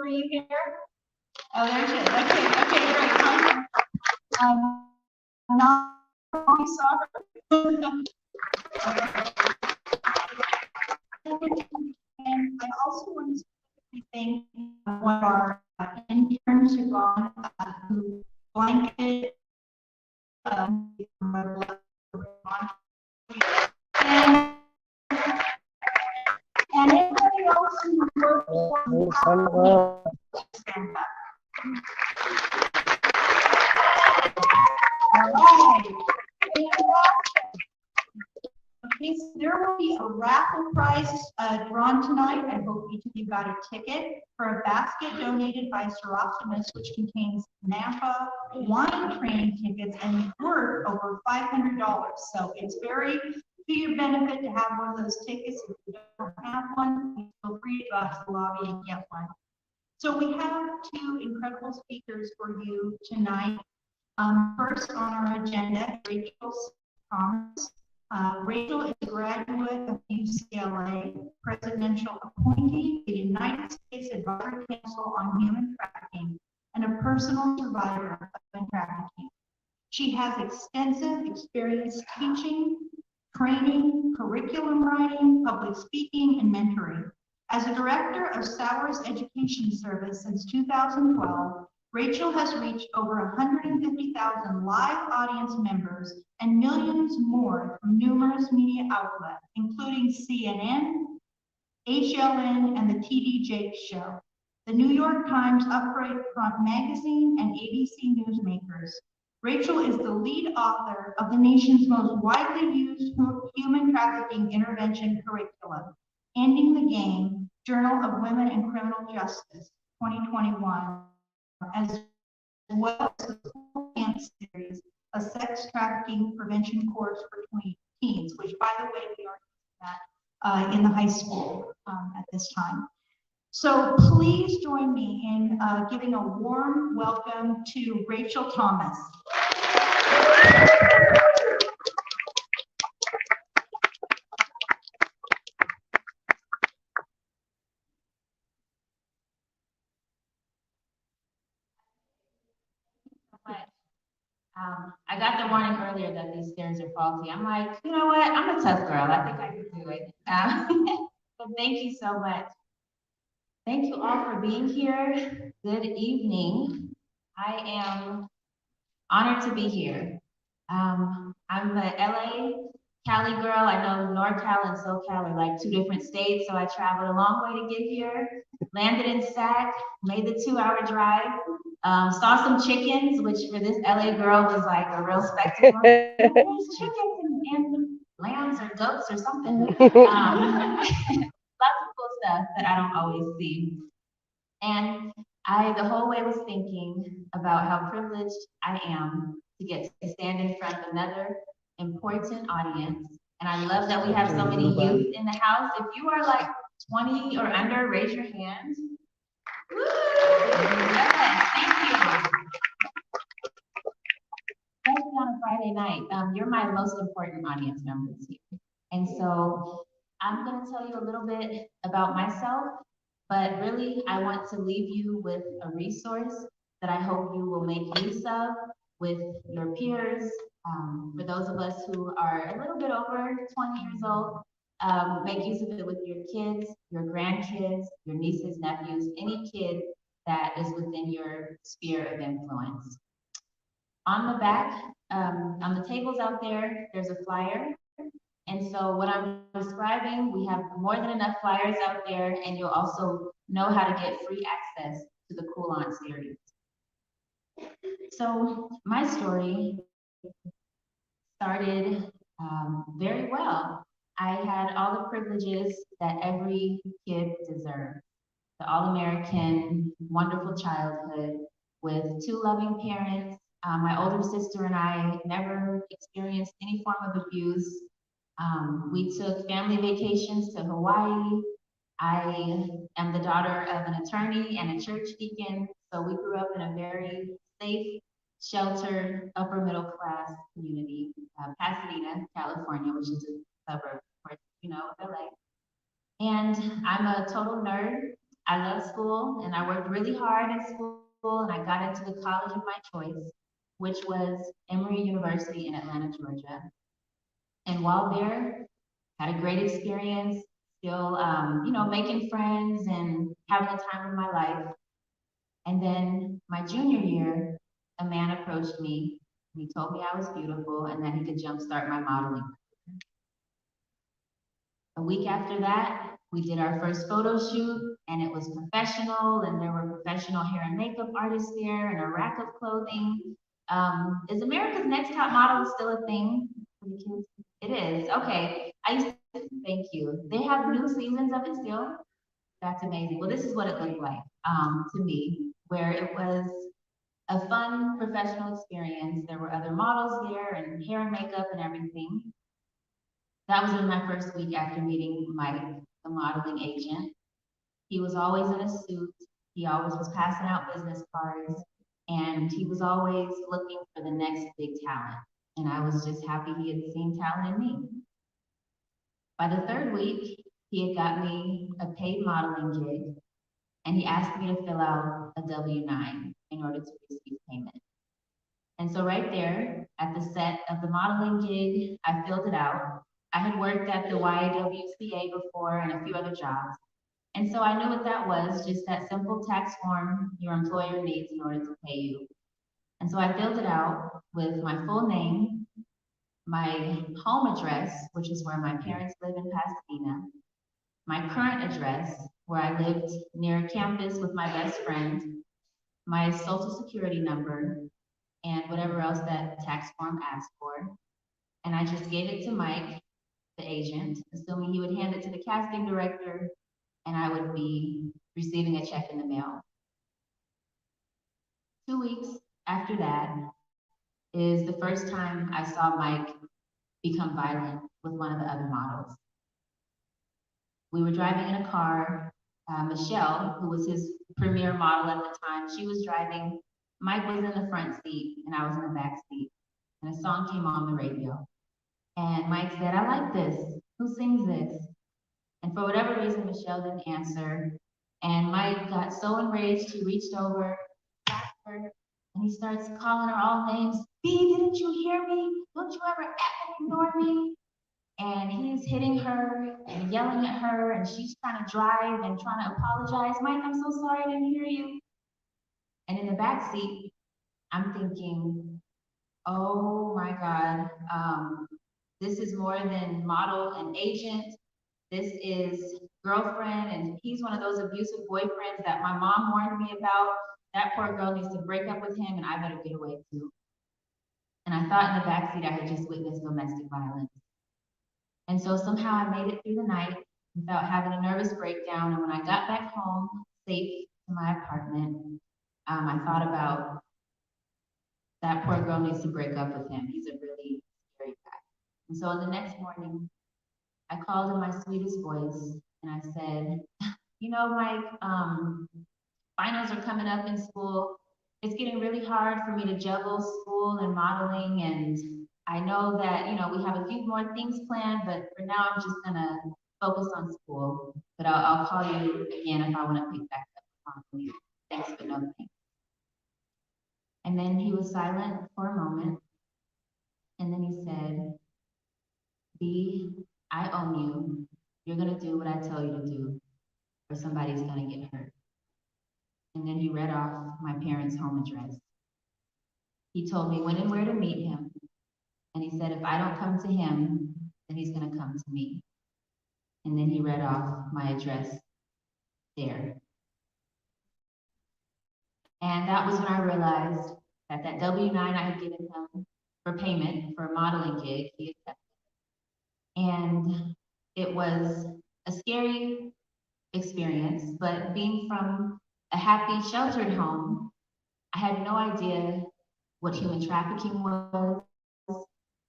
Are you here? Oh, there she is. Okay, great. Not I saw her. And I also want to thank one of our interns who gone who blanketed and anybody else who worked stand up. All right. Okay, so there will be a raffle prize drawn tonight. I hope each of you got a ticket for a basket donated by Sir Optimus, which contains Napa wine train tickets and worth over $500. So it's very to your benefit to have one of those tickets. If you don't have one, feel free to go out to the lobby and get one. So we have two incredible speakers for you tonight. First on our agenda, Rachel Thomas. Rachel is a graduate of UCLA, presidential appointee, the United States Advisory Council on Human Trafficking, and a personal survivor of human trafficking. She has extensive experience teaching, training, curriculum writing, public speaking, and mentoring. As a director of Sowers Education Service since 2012, Rachel has reached over 150,000 live audience members and millions more from numerous media outlets, including CNN, HLN, and the TD Jakes Show, the New York Times Upright Front Magazine, and ABC Newsmakers. Rachel is the lead author of the nation's most widely used human trafficking intervention curriculum, Ending the Game, Journal of Women and Criminal Justice, 2021, as well as the Dance Series, a sex trafficking prevention course for teens, which, by the way, we are using that in the high school at this time. So please join me in giving a warm welcome to Rachel Thomas. I got the warning earlier that these stairs are faulty. I'm like, you know what? I'm a tough girl. I think I can do it. But thank you so much. Thank you all for being here. Good evening. I am honored to be here. I'm a LA, Cali girl. I know NorCal and SoCal are like two different states, so I traveled a long way to get here. Landed in Sac, made the 2-hour drive. Saw some chickens, which for this LA girl was like a real spectacle. There's chickens and lambs or goats or something. Lots of cool stuff that I don't always see. And I, the whole way, was thinking about how privileged I am to get to stand in front of another important audience. And I love that we have so many youth in the house. If you are like 20 or under, raise your hand. Woo! Yes, thank you. Especially on a Friday night. You're my most important audience members here. And so I'm going to tell you a little bit about myself, but really I want to leave you with a resource that I hope you will make use of with your peers. For those of us who are a little bit over 20 years old, make use of it with your kids, your grandkids, your nieces, nephews, any kid that is within your sphere of influence. On the back, on the tables out there, there's a flyer. And so what I'm describing, we have more than enough flyers out there, and you'll also know how to get free access to the Cool On series. So my story started very well. I had all the privileges that every kid deserves. The all-American, wonderful childhood with two loving parents. My older sister and I never experienced any form of abuse. We took family vacations to Hawaii. I am the daughter of an attorney and a church deacon, so we grew up in a very safe, sheltered, upper middle class community, Pasadena, California, which is a suburb, of course, you know, LA. And I'm a total nerd. I love school and I worked really hard in school and I got into the college of my choice, which was Emory University in Atlanta, Georgia. And while there, had a great experience, still, making friends and having the time of my life. And then my junior year, a man approached me. And he told me I was beautiful and that he could jumpstart my modeling. A week after that, we did our first photo shoot and it was professional and there were professional hair and makeup artists there and a rack of clothing. Is America's Next Top Model still a thing for the kids? It is, okay. Thank you. They have new seasons of it still? That's amazing. Well, this is what it looked like to me, where it was a fun professional experience. There were other models there and hair and makeup and everything. That was in my first week after meeting Mike, the modeling agent. He was always in a suit. He always was passing out business cards and he was always looking for the next big talent. And I was just happy he had seen talent in me. By the third week, he had got me a paid modeling gig and he asked me to fill out a W-9 in order to receive payment. And so right there at the set of the modeling gig, I filled it out. I had worked at the YWCA before and a few other jobs. And so I knew what that was, just that simple tax form your employer needs in order to pay you. And so I filled it out with my full name, my home address, which is where my parents live in Pasadena, my current address, where I lived near campus with my best friend, my social security number, and whatever else that tax form asked for. And I just gave it to Mike, the agent, assuming he would hand it to the casting director and I would be receiving a check in the mail. 2 weeks after that is the first time I saw Mike become violent with one of the other models. We were driving in a car. Michelle, who was his premier model at the time, she was driving. Mike was in the front seat and I was in the back seat. And a song came on the radio. And Mike said, "I like this. Who sings this?" And for whatever reason, Michelle didn't answer. And Mike got so enraged, he reached over, slapped her, and he starts calling her all names. "B, didn't you hear me? Don't you ever effing ignore me?" And he's hitting her and yelling at her, and she's trying to drive and trying to apologize. "Mike, I'm so sorry, I didn't hear you." And in the back seat, I'm thinking, oh my God, this is more than model and agent. This is girlfriend, and he's one of those abusive boyfriends that my mom warned me about. That poor girl needs to break up with him, and I better get away too. And I thought in the backseat I had just witnessed domestic violence. And so somehow I made it through the night without having a nervous breakdown. And when I got back home, safe to my apartment, I thought about that poor girl needs to break up with him. He's a really scary guy. And so the next morning, I called in my sweetest voice and I said, Mike, finals are coming up in school. It's getting really hard for me to juggle school and modeling. And I know that, we have a few more things planned, but for now I'm just gonna focus on school. But I'll call you again if I wanna pick back up. Thanks, but no thanks. And then he was silent for a moment. And then he said, "B, I own you. You're gonna do what I tell you to do, or somebody's gonna get hurt." And then he read off my parents' home address. He told me when and where to meet him. And he said, if I don't come to him, then he's gonna come to me. And then he read off my address there. And that was when I realized that that W-9 I had given him for payment for a modeling gig, he accepted. And it was a scary experience, but being from a happy, sheltered home, I had no idea what human trafficking was,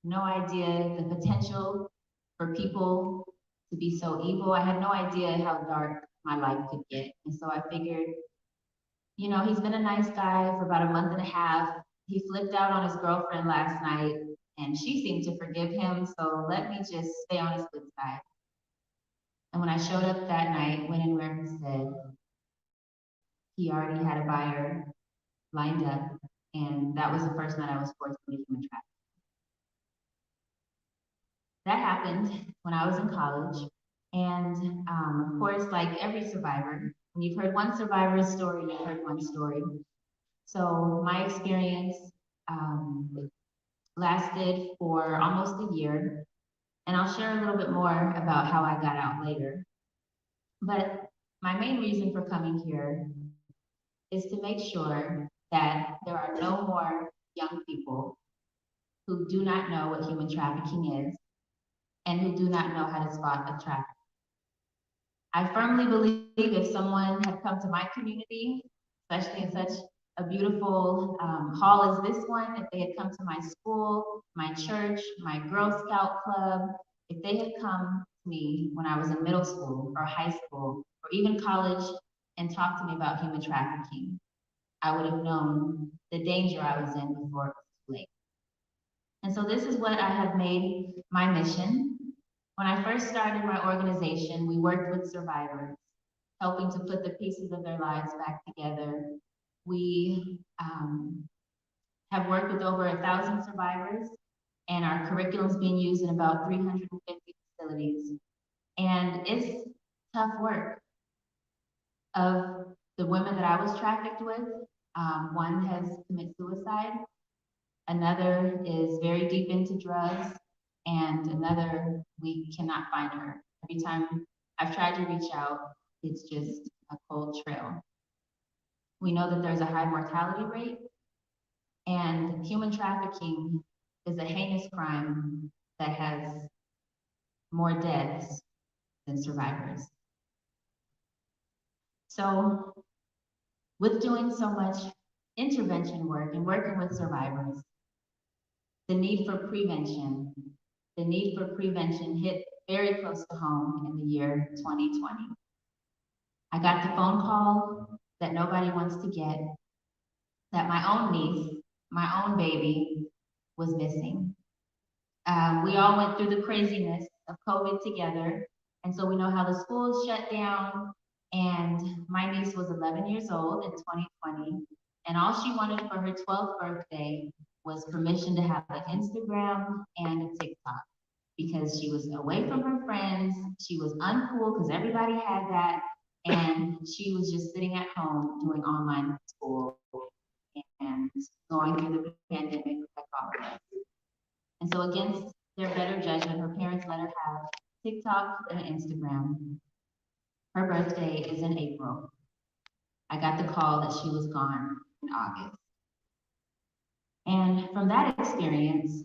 no idea the potential for people to be so evil. I had no idea how dark my life could get. And so I figured, he's been a nice guy for about a month and a half. He flipped out on his girlfriend last night and she seemed to forgive him. So let me just stay on his good side. And when I showed up that night, when and where he said, he already had a buyer lined up, and that was the first night I was forced into human trafficking. That happened when I was in college, and of course, like every survivor, when you've heard one survivor's story, you've heard one story. So my experience lasted for almost a year, and I'll share a little bit more about how I got out later. But my main reason for coming here is to make sure that there are no more young people who do not know what human trafficking is and who do not know how to spot a trafficker. I firmly believe if someone had come to my community, especially in such a beautiful hall as this one, if they had come to my school, my church, my Girl Scout club, if they had come to me when I was in middle school or high school or even college and talked to me about human trafficking, I would have known the danger I was in before it was too late. And so this is what I have made my mission. When I first started my organization, we worked with survivors, helping to put the pieces of their lives back together. We have worked with over 1,000 survivors, and our curriculum is being used in about 350 facilities. And it's tough work. Of the women that I was trafficked with, one has committed suicide, another is very deep into drugs, and another, we cannot find her. Every time I've tried to reach out, it's just a cold trail. We know that there's a high mortality rate, and human trafficking is a heinous crime that has more deaths than survivors. So with doing so much intervention work and working with survivors, the need for prevention hit very close to home in the year 2020. I got the phone call that nobody wants to get, that my own niece, my own baby, was missing. We all went through the craziness of COVID together, and so we know how the schools shut down, and my niece was 11 years old in 2020, and all she wanted for her 12th birthday was permission to have an Instagram and a TikTok, because she was away from her friends, she was uncool because everybody had that, and she was just sitting at home doing online school and going through the pandemic like all of us. And so against their better judgment, her parents let her have TikTok and Instagram. Her birthday is in April. I got the call that she was gone in August. And from that experience,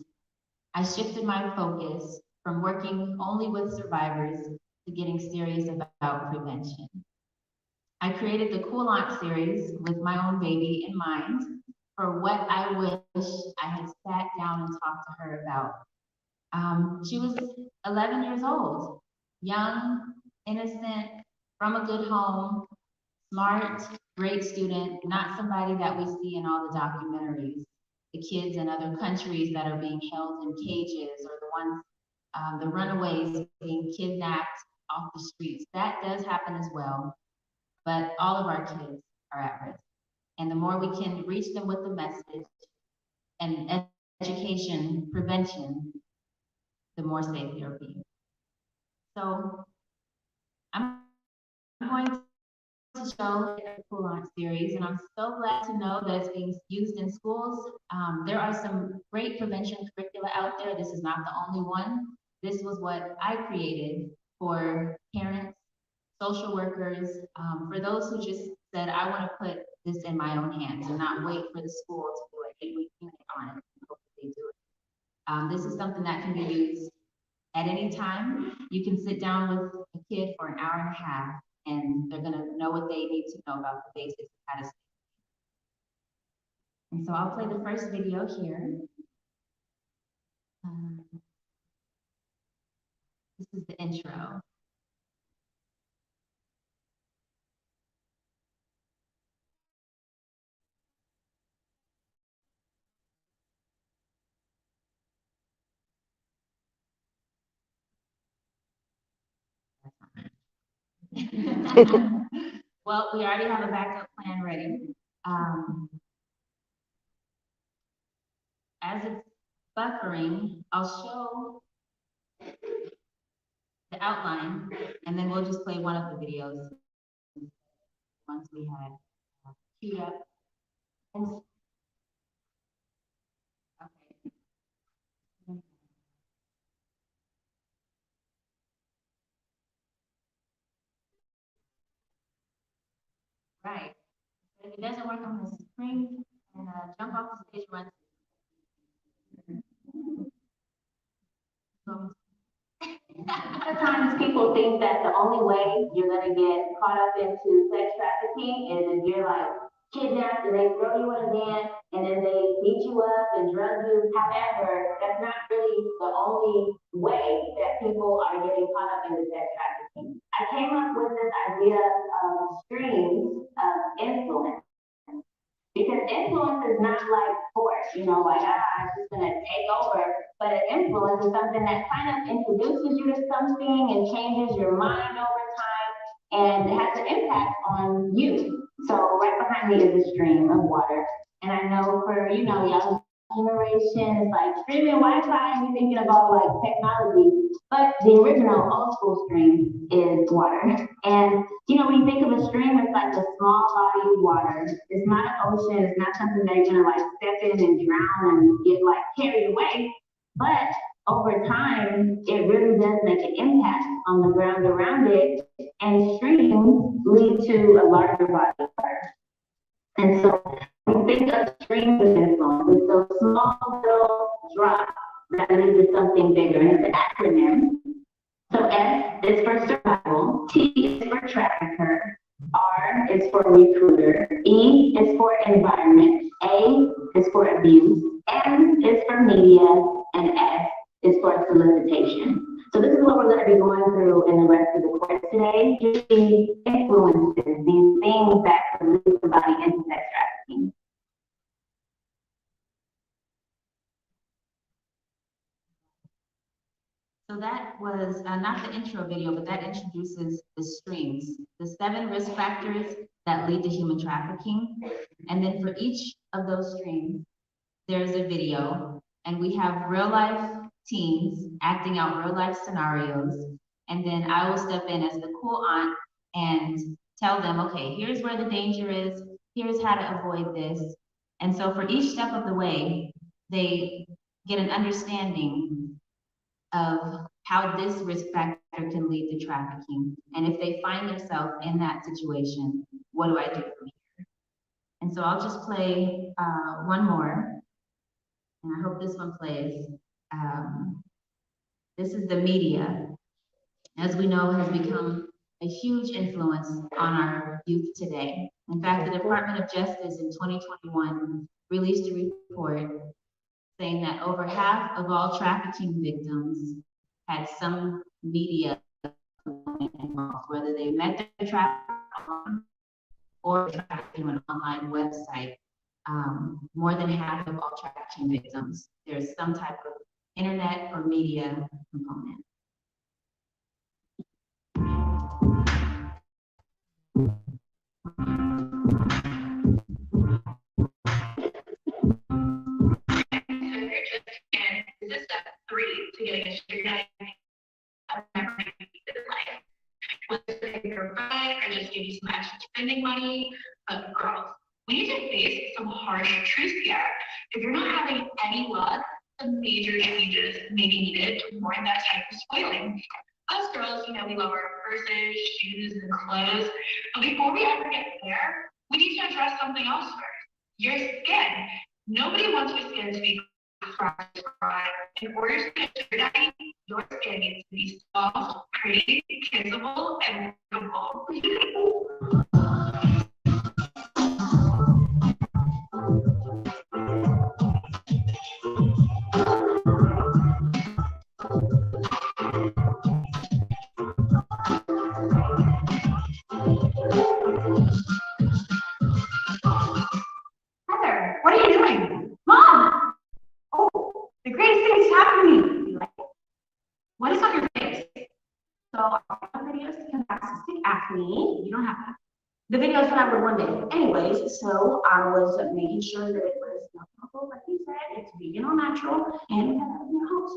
I shifted my focus from working only with survivors to getting serious about prevention. I created the Cool Aunt series with my own baby in mind for what I wish I had sat down and talked to her about. She was 11 years old, young, innocent, from a good home, smart, great student, not somebody that we see in all the documentaries, the kids in other countries that are being held in cages, or the ones, the runaways being kidnapped off the streets. That does happen as well, but all of our kids are at risk. And the more we can reach them with the message and education, prevention, the more safe they'll be. So I'm going to show the Cool Aunt series, and I'm so glad to know that it's being used in schools. There are some great prevention curricula out there. This is not the only one. This was what I created for parents, social workers, for those who just said, I want to put this in my own hands and not wait for the school to do an 8-week unit on it and hope that they do it. This is something that can be used at any time. You can sit down with a kid for an hour and a half, and they're gonna know what they need to know about the basics of how to stay. And so I'll play the first video here. This is the intro. Well, we already have a backup plan ready. As it's buffering, I'll show the outline, and then we'll just play one of the videos once we had queued up. And, okay. Right. If it doesn't work, I'm gonna spring and jump off the stage once. Sometimes people think that the only way you're gonna get caught up into sex trafficking is if you're like kidnapped and they throw you in a van and then they beat you up and drug you. However, that's not really the only way that people are getting caught up into sex trafficking. I came up with this idea of streams of influence. Because influence is not like force, like, it's just gonna take over. But an influence is something that kind of introduces you to something and changes your mind over time and has an impact on you. So right behind me is a stream of water. And I know for, young generation, it's like streaming Wi-Fi and you're thinking about like technology. But the original old school stream is water. And when you think of a stream, it's like a small body of water. It's not an ocean. It's not something that you're gonna like step in and drown and get like carried away. But over time, it really does make an impact on the ground around it. And streams lead to a larger body of water. And so we think of streams of influence. It's those small little drops that lead to something bigger. And it's an acronym. So S is for survival, T is for trafficker, R is for recruiter, E is for environment, A is for abuse, M is for media, and S is for solicitation. So this is what we're going to be going through in the rest of the course today, just these influences, these things that can lead somebody into sex trafficking. So that was not the intro video, but that introduces the streams, the 7 risk factors that lead to human trafficking. And then for each of those streams, there's a video, and we have real life teens acting out real life scenarios. And then I will step in as the cool aunt and tell them, okay, here's where the danger is, here's how to avoid this. And so for each step of the way, they get an understanding of how this risk factor can lead to trafficking. And if they find themselves in that situation, what do I do from here? And so I'll just play one more, and I hope this one plays. This is the media, as we know, has become a huge influence on our youth today. In fact, the Department of Justice in 2021 released a report saying that over half of all trafficking victims had some media involved, whether they met their trafficker or trafficked through an online website. More than half of all trafficking victims, there's some type of internet or media component. Is this step 3 to getting a sugar daddy? I've never made it in life. Was it your ride? I just gave you some extra spending money. But girls, we need to face some harsh truths here. If you're not having any luck, some major changes may be needed to warrant that type of spoiling. Us girls, we love our purses, shoes, and clothes. But before we ever get there, we need to address something else first. Your skin. Nobody wants your skin to be cracked. In order to get sugar daddy, your skin needs to be soft, pretty, kissable, and livable. Heather, what are you doing? Mom! Oh, the greatest thing's happened to me. What is on your face? So, our videos can have cystic acne. You don't have that. the videos that I would want to make. Anyways, so I was making sure that it was not harmful, like you said, it's vegan or natural, and we have that in the house.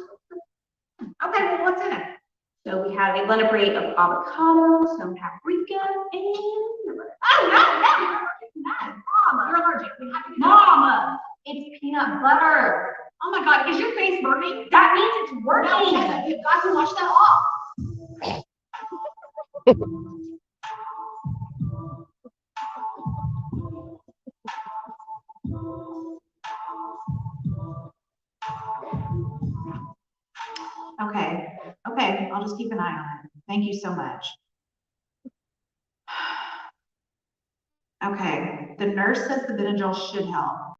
Okay, well, what's in it? So we have a blended rate of avocado, some paprika, and Oh, no, it's not. Mama, you're allergic. We have to do Mama, it's peanut butter. Oh my God, is your face burning? That means it's working. No, Tessa, you've got to wash that off. Okay, I'll just keep an eye on it. Thank you so much. Okay, the nurse says the Benadryl should help.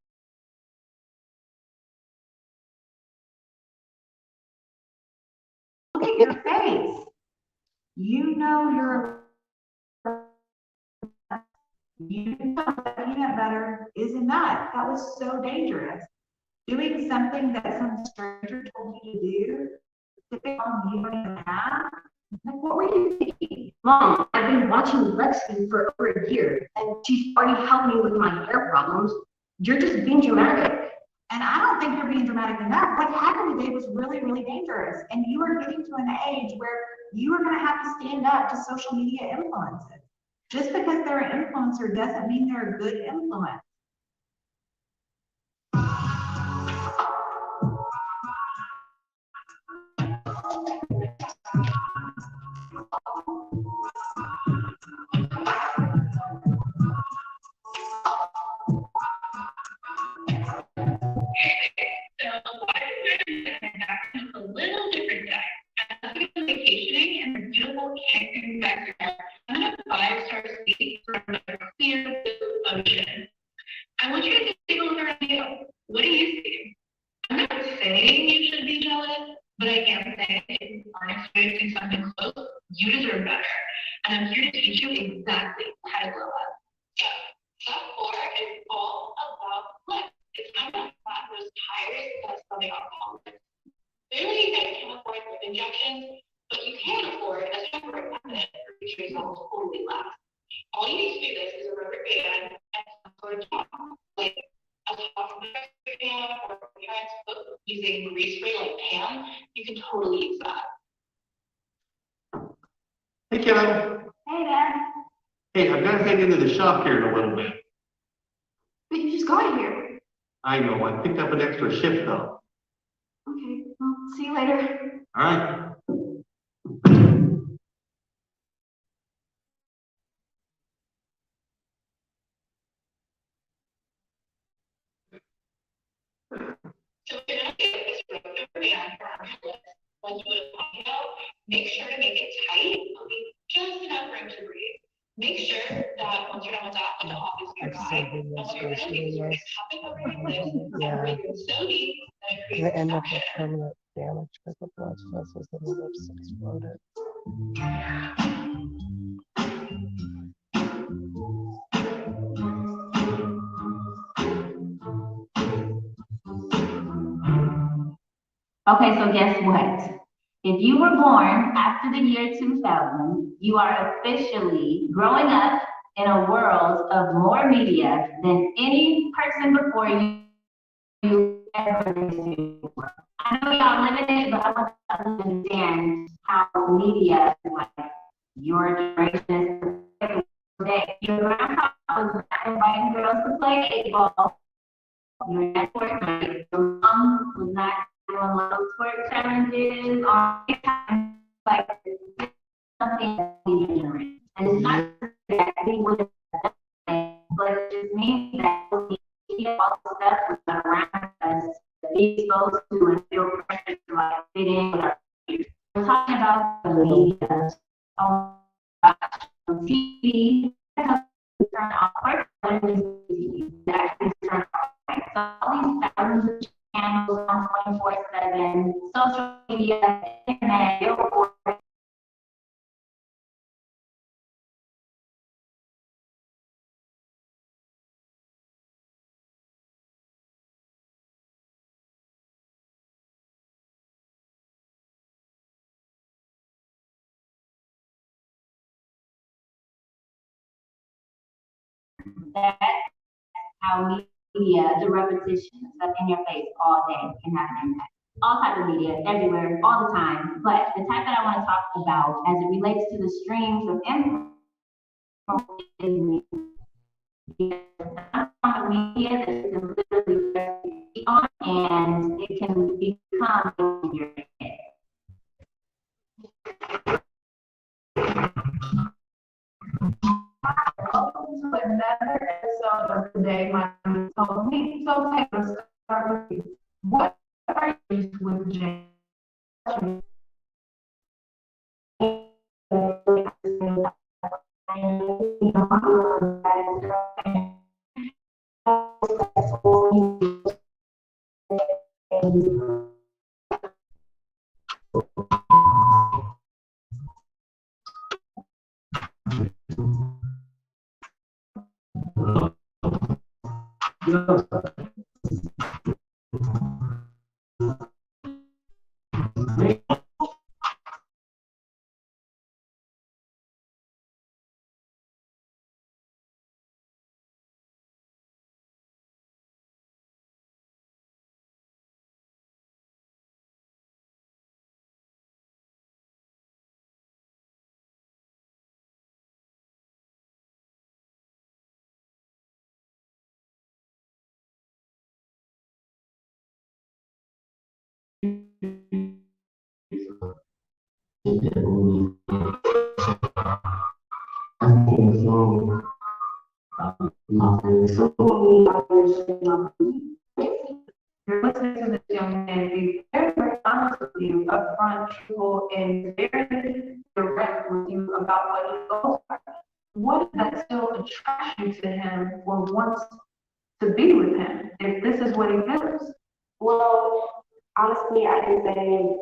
Look at your face. You know you know that peanut butter is a nut. That was so dangerous. Doing something that some stranger told you to do, sipping on you in the half. Like, what were you thinking? Mom, I've been watching Lexi for over a year, and she's already helped me with my hair problems. You're just being dramatic. And I don't think you're being dramatic enough. What happened today was really, really dangerous. And you are getting to an age where you are going to have to stand up to social media influences. Just because they're an influencer doesn't mean they're a good influence. A little different day. I'm vacationing in a beautiful camping backyard on a 5-star suite from a clear blue ocean. I want you to take a look around you. What do you see? I'm not saying you should be jealous, but I am saying if you aren't experiencing something close, you deserve better. And I'm here to teach you exactly how to grow up. So, step 4 is all about lift. It's time to flat those tires that's coming off the clearly, you guys can't afford lip injections, but you can afford a temporary method for future results totally last. All you need to do this is a rubber band and some sort of top, like a top fan or parents book using grease spray like Pam. You can totally use that. Hey, Kevin. Hey, Dad. Hey, I've got to head into the shop here in a little bit. But you just got here. I know, I picked up an extra shift though. Okay, well, see you later. All right. So if you're gonna get this rubber band for our lips, when you put it out, make sure to make it tight, leave just enough room to breathe. Make sure that once you're done with that, the office nearby. And what you're gonna do is you're gonna tap it over your lips and breathe in so deep that it They creates end up with contraction. permanent damage because the blood vessels in the lips exploded. Okay, so guess what? If you were born after the year 2000, you are officially growing up in a world of more media than any person before you ever lived before. I know y'all live in it, but I want to understand how media, like your generation, that your grandpa was inviting girls to play 8-ball, your network, your mom was not doing little twerk challenges on time, like something that we generate. And it's not that we would have done it, but it just means that we see all the stuff that's around us, to be exposed to and feel pressure to like fit in with our peers. We're talking about the media on TV, turn off our television, that is turn off. So all these thousands of channels on 24/7, social media, internet, billboards, That's how media, the repetition, stuff in your face all day can have an impact. All type of media, everywhere, all the time. But the type that I want to talk about as it relates to the streams of info is media that you can literally be on, and it can become in your head. Welcome to another episode of the Day My Mom Told Me. So Taylor, start with you. What are you with James? You're listening to this young man be very, very honest with you, upfront, truthful, and very direct with you about what he goes through. What is that still attracts you to him or wants to be with him if this is what he feels? Well, honestly, I can say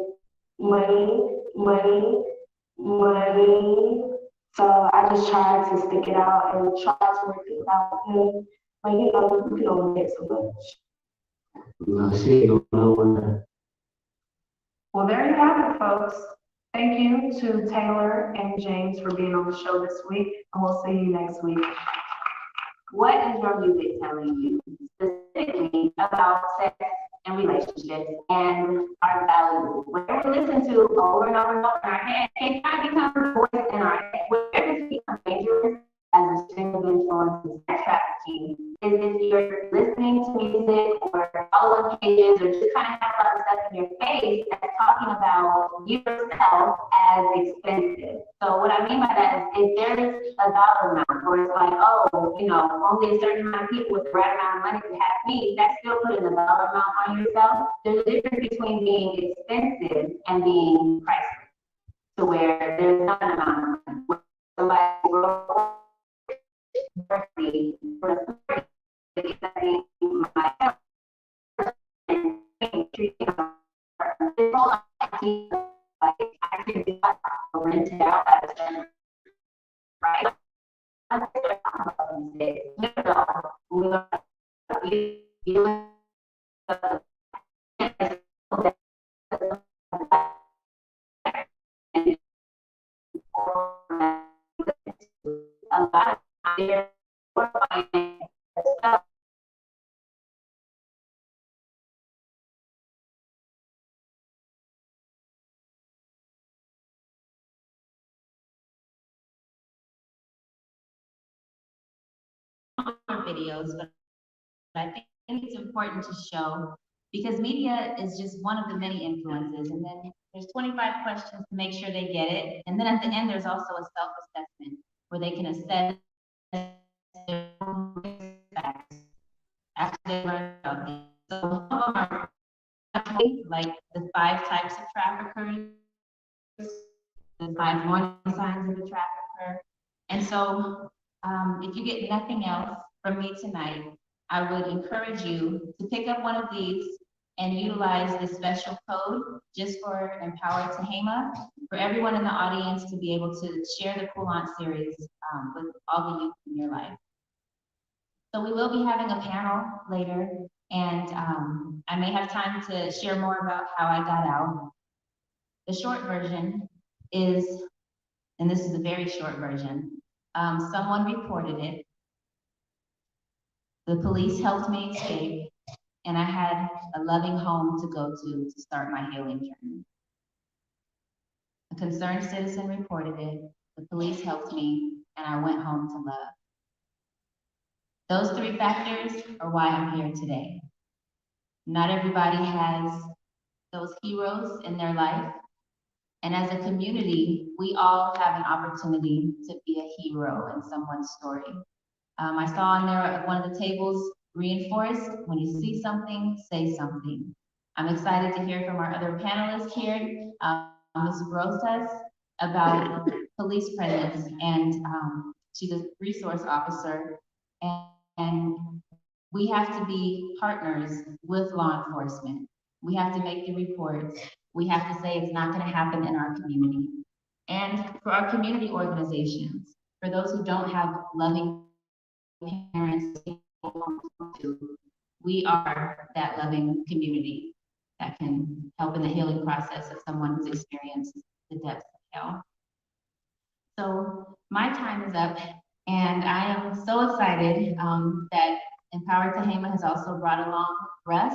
money, money, money. So I just try to stick it out and try to work it out with him. But you know, you can only get so much. Well, there you have it, folks. Thank you to Taylor and James for being on the show this week, and we'll see you next week. What is your music telling you specifically about sex and relationships and our values? Whatever we listen to over and over and over in our head, can kind of become a voice in our head. Whatever has become dangerous as a string of influences and trafficking is if you're listening to music or following pages or just kind of have a lot of stuff in your face that's talking about yourself as expensive. So what I mean by that is if there's a dollar amount where it's like, oh, you know, only a certain amount of people with the right amount of money can have me, that's still putting a dollar amount on yourself. There's a difference between being expensive and being priceless, to where there's not an amount of money. When somebody rented out at a certain price. A lot of there videos, but I think it's important to show because media is just one of the many influences. And then there's 25 questions to make sure they get it. And then at the end, there's also a self-assessment where they can assess their own facts after they learn about things. So some of them are like the 5 types of traffickers, the 5 warning signs of a trafficker. And so if you get nothing else from me tonight, I would encourage you to pick up one of these and utilize this special code just for Empower Tehama for everyone in the audience to be able to share the Coolant series with all the youth in your life. So we will be having a panel later, and I may have time to share more about how I got out. The short version is, and this is a very short version, someone reported it. The police helped me escape, and I had a loving home to go to start my healing journey. A concerned citizen reported it, the police helped me, and I went home to love. Those three factors are why I'm here today. Not everybody has those heroes in their life. And as a community, we all have an opportunity to be a hero in someone's story. I saw on there at one of the tables, reinforced, when you see something, say something. I'm excited to hear from our other panelists here, Ms. Rosas, about police presence, and she's a resource officer, and we have to be partners with law enforcement. We have to make the reports. We have to say it's not going to happen in our community. And for our community organizations, for those who don't have loving parents, we are that loving community that can help in the healing process of someone who's experienced the depths of hell. So my time is up, and I am so excited that Empowered Tehama has also brought along Russ,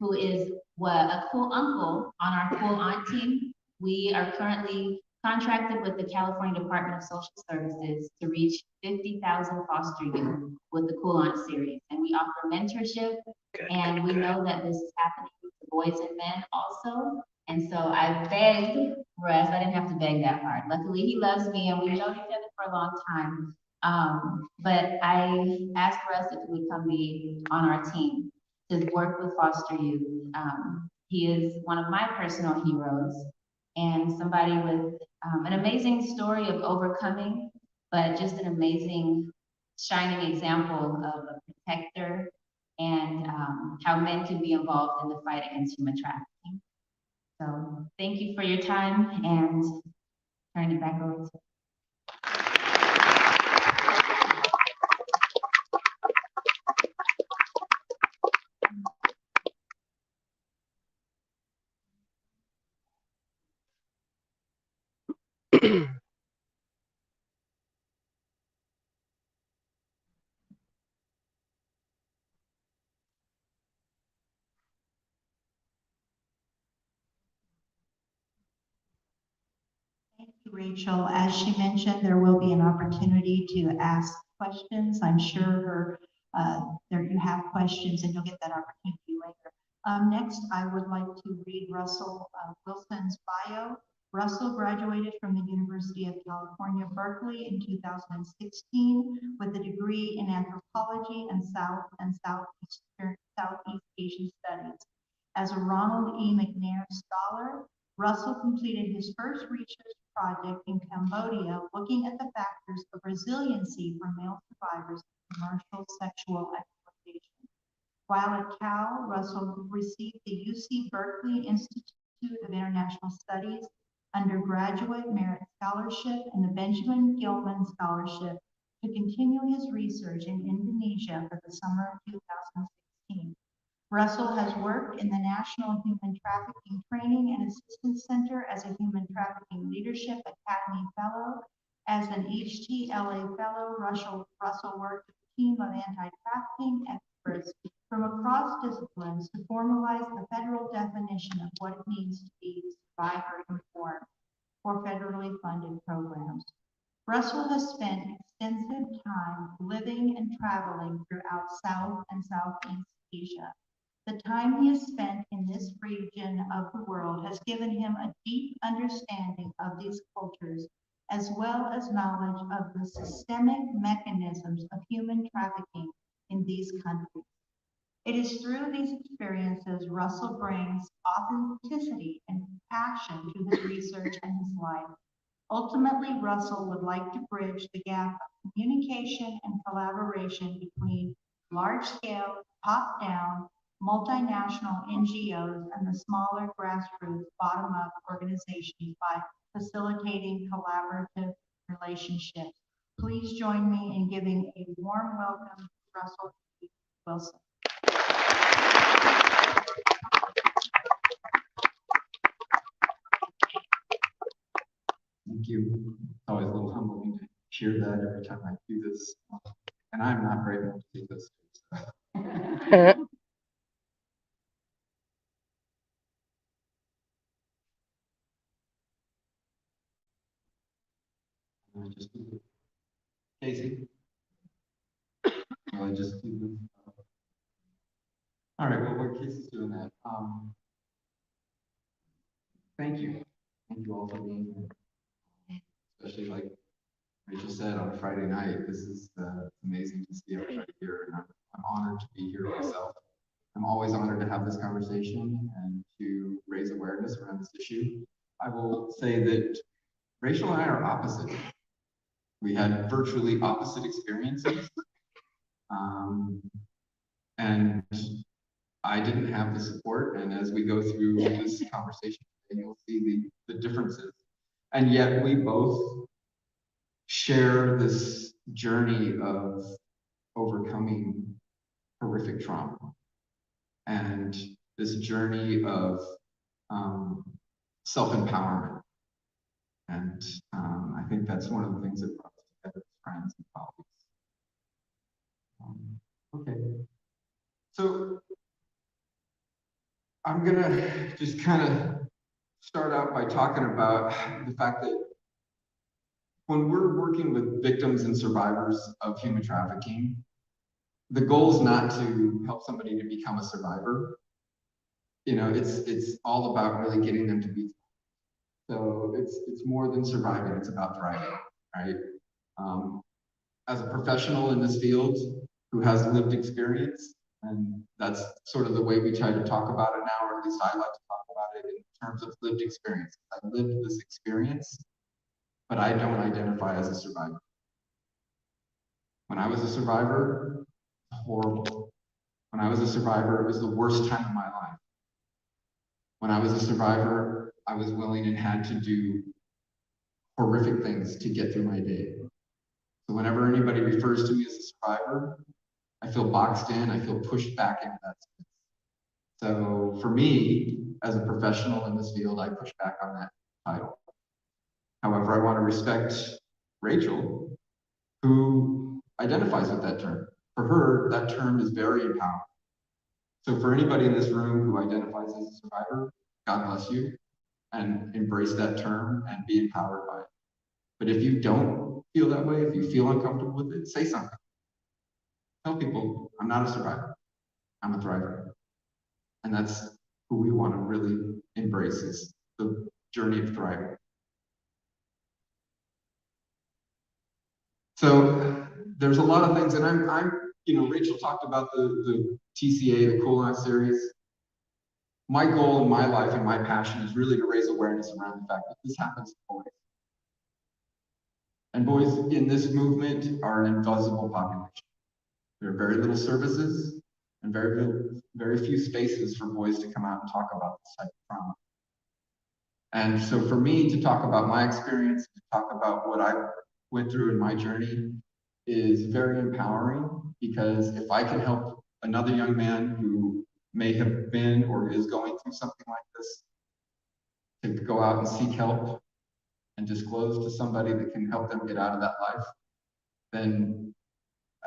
who is a cool uncle on our cool aunt team. We are currently contracted with the California Department of Social Services to reach 50,000 foster youth with the Cool Aunt series. And we offer mentorship, and we know that this is happening to boys and men also. And so I begged Russ, I didn't have to beg that hard. Luckily, he loves me, and we've known each other for a long time. But I asked Russ if he would come be on our team to work with foster youth. He is one of my personal heroes, and somebody with an amazing story of overcoming, but just an amazing, shining example of a protector, and how men can be involved in the fight against human trafficking. So thank you for your time, and turn it back over to you. Thank you, Rachel. As she mentioned, there will be an opportunity to ask questions. I'm sure there you have questions, and you'll get that opportunity later. Next, I would like to read Russell Wilson's bio. Russell graduated from the University of California, Berkeley in 2016 with a degree in anthropology and Southeast Asian studies. As a Ronald E. McNair Scholar, Russell completed his first research project in Cambodia, looking at the factors of resiliency for male survivors of commercial sexual exploitation. While at Cal, Russell received the UC Berkeley Institute of International Studies undergraduate merit scholarship and the Benjamin Gilman Scholarship to continue his research in Indonesia for the summer of 2016. Russell has worked in the National Human Trafficking Training and Assistance Center as a Human Trafficking Leadership Academy Fellow. As an HTLA Fellow, Russell worked with a team of anti-trafficking experts from across disciplines to formalize the federal definition of what it means to be survivor informed for federally funded programs. Russell has spent extensive time living and traveling throughout South and Southeast Asia. The time he has spent in this region of the world has given him a deep understanding of these cultures, as well as knowledge of the systemic mechanisms of human trafficking in these countries. It is through these experiences Russell brings authenticity and passion to his research and his life. Ultimately, Russell would like to bridge the gap of communication and collaboration between large-scale, top-down, multinational NGOs and the smaller grassroots bottom-up organizations by facilitating collaborative relationships. Please join me in giving a warm welcome to Russell Wilson. Thank you. It's always a little humbling to hear that every time I do this. And I'm not very able to do this. Casey? I just do this. All right, well, while Casey's doing that, thank you. Thank you all for being here. Especially like Rachel said on a Friday night, this is amazing to see everybody here, and I'm honored to be here myself. I'm always honored to have this conversation and to raise awareness around this issue. I will say that Rachel and I are opposite. We had virtually opposite experiences. And I didn't have the support. And as we go through this conversation, you'll see the differences. And yet we both share this journey of overcoming horrific trauma and this journey of self-empowerment. And I think that's one of the things that brought us together as friends and colleagues. Okay, so I'm gonna just kind of start out by talking about the fact that when we're working with victims and survivors of human trafficking, the goal is not to help somebody to become a survivor. You know, it's all about really getting them to be. So it's more than surviving, it's about thriving, right? As a professional in this field who has lived experience, and that's sort of the way we try to talk about it now, or at least I like to talk about it in terms of lived experience. I lived this experience, but I don't identify as a survivor. When I was a survivor, horrible. When I was a survivor, it was the worst time of my life. When I was a survivor, I was willing and had to do horrific things to get through my day. So whenever anybody refers to me as a survivor, I feel boxed in, I feel pushed back into that space. So for me, as a professional in this field, I push back on that title. However, I want to respect Rachel, who identifies with that term. For her, that term is very empowering. So for anybody in this room who identifies as a survivor, God bless you, and embrace that term and be empowered by it. But if you don't feel that way, if you feel uncomfortable with it, say something. Tell people, I'm not a survivor, I'm a thriver. And that's who we want to really embrace, is the journey of thriving. So there's a lot of things, and I'm you know, Rachel talked about the TCA, the Cool On series. My goal in my life and my passion is really to raise awareness around the fact that this happens to boys. And boys in this movement are an invisible population. There are very little services and very few spaces for boys to come out and talk about this type of trauma. And so for me to talk about my experience, to talk about what I went through in my journey, is very empowering, because if I can help another young man who may have been or is going through something like this to go out and seek help and disclose to somebody that can help them get out of that life, then,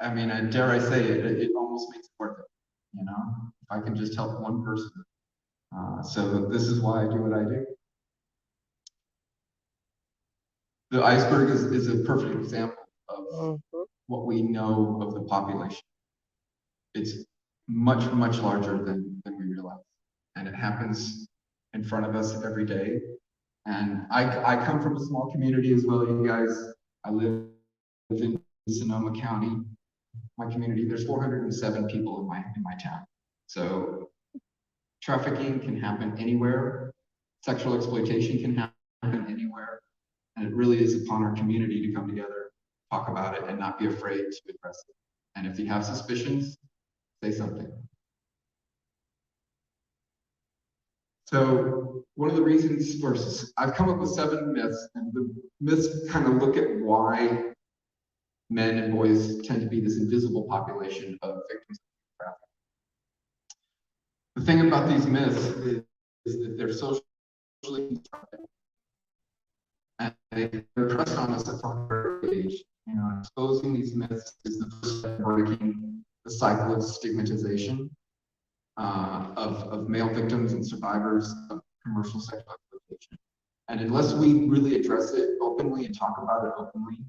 I mean, dare I say it, it almost makes it worth it, you know, if I can just help one person. So this is why I do what I do. The iceberg is a perfect example of what we know of the population. It's much, much larger than we realize. And it happens in front of us every day. And I come from a small community as well, you guys. I live in Sonoma County. My community, there's 407 people in my town. So trafficking can happen anywhere. Sexual exploitation can happen anywhere. And it really is upon our community to come together, talk about it, and not be afraid to address it. And if you have suspicions, say something. So one of the reasons I've come up with 7 myths, and the myths kind of look at why men and boys tend to be this invisible population of victims of trafficking. The thing about these myths is that they're socially constructed. And they're pressed on us at a very early age. You know, exposing these myths is the first step in breaking a cycle of stigmatization of male victims and survivors of commercial sexual exploitation. And unless we really address it openly and talk about it openly,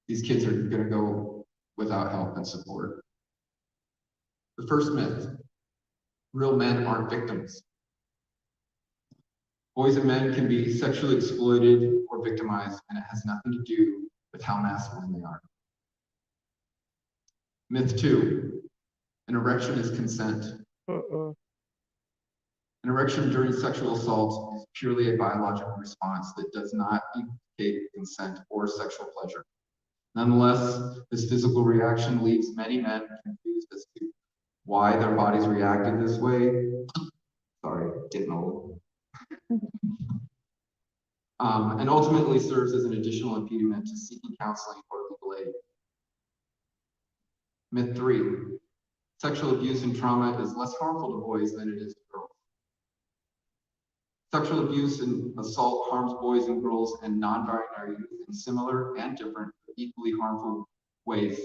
these kids are going to go without help and support. The first myth: real men aren't victims. Boys and men can be sexually exploited or victimized, and it has nothing to do with how masculine they are. Myth 2: an erection is consent. Mm-mm. An erection during sexual assault is purely a biological response that does not indicate consent or sexual pleasure. Nonetheless, this physical reaction leaves many men confused as to why their bodies reacted this way. Sorry, getting old. And ultimately serves as an additional impediment to seeking counseling or legal aid. Myth 3: sexual abuse and trauma is less harmful to boys than it is to girls. Sexual abuse and assault harms boys and girls and non-binary youth in similar and different, but equally harmful ways.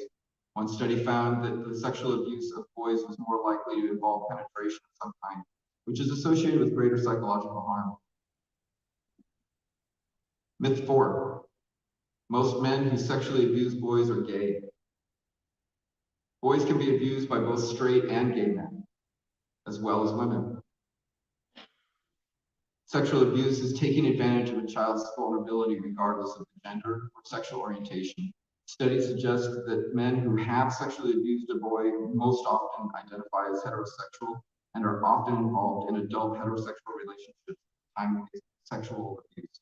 One study found that the sexual abuse of boys was more likely to involve penetration of some kind, which is associated with greater psychological harm. Myth 4: most men who sexually abuse boys are gay. Boys can be abused by both straight and gay men, as well as women. Sexual abuse is taking advantage of a child's vulnerability regardless of the gender or sexual orientation. Studies suggest that men who have sexually abused a boy most often identify as heterosexual and are often involved in adult heterosexual relationships at the time of sexual abuse.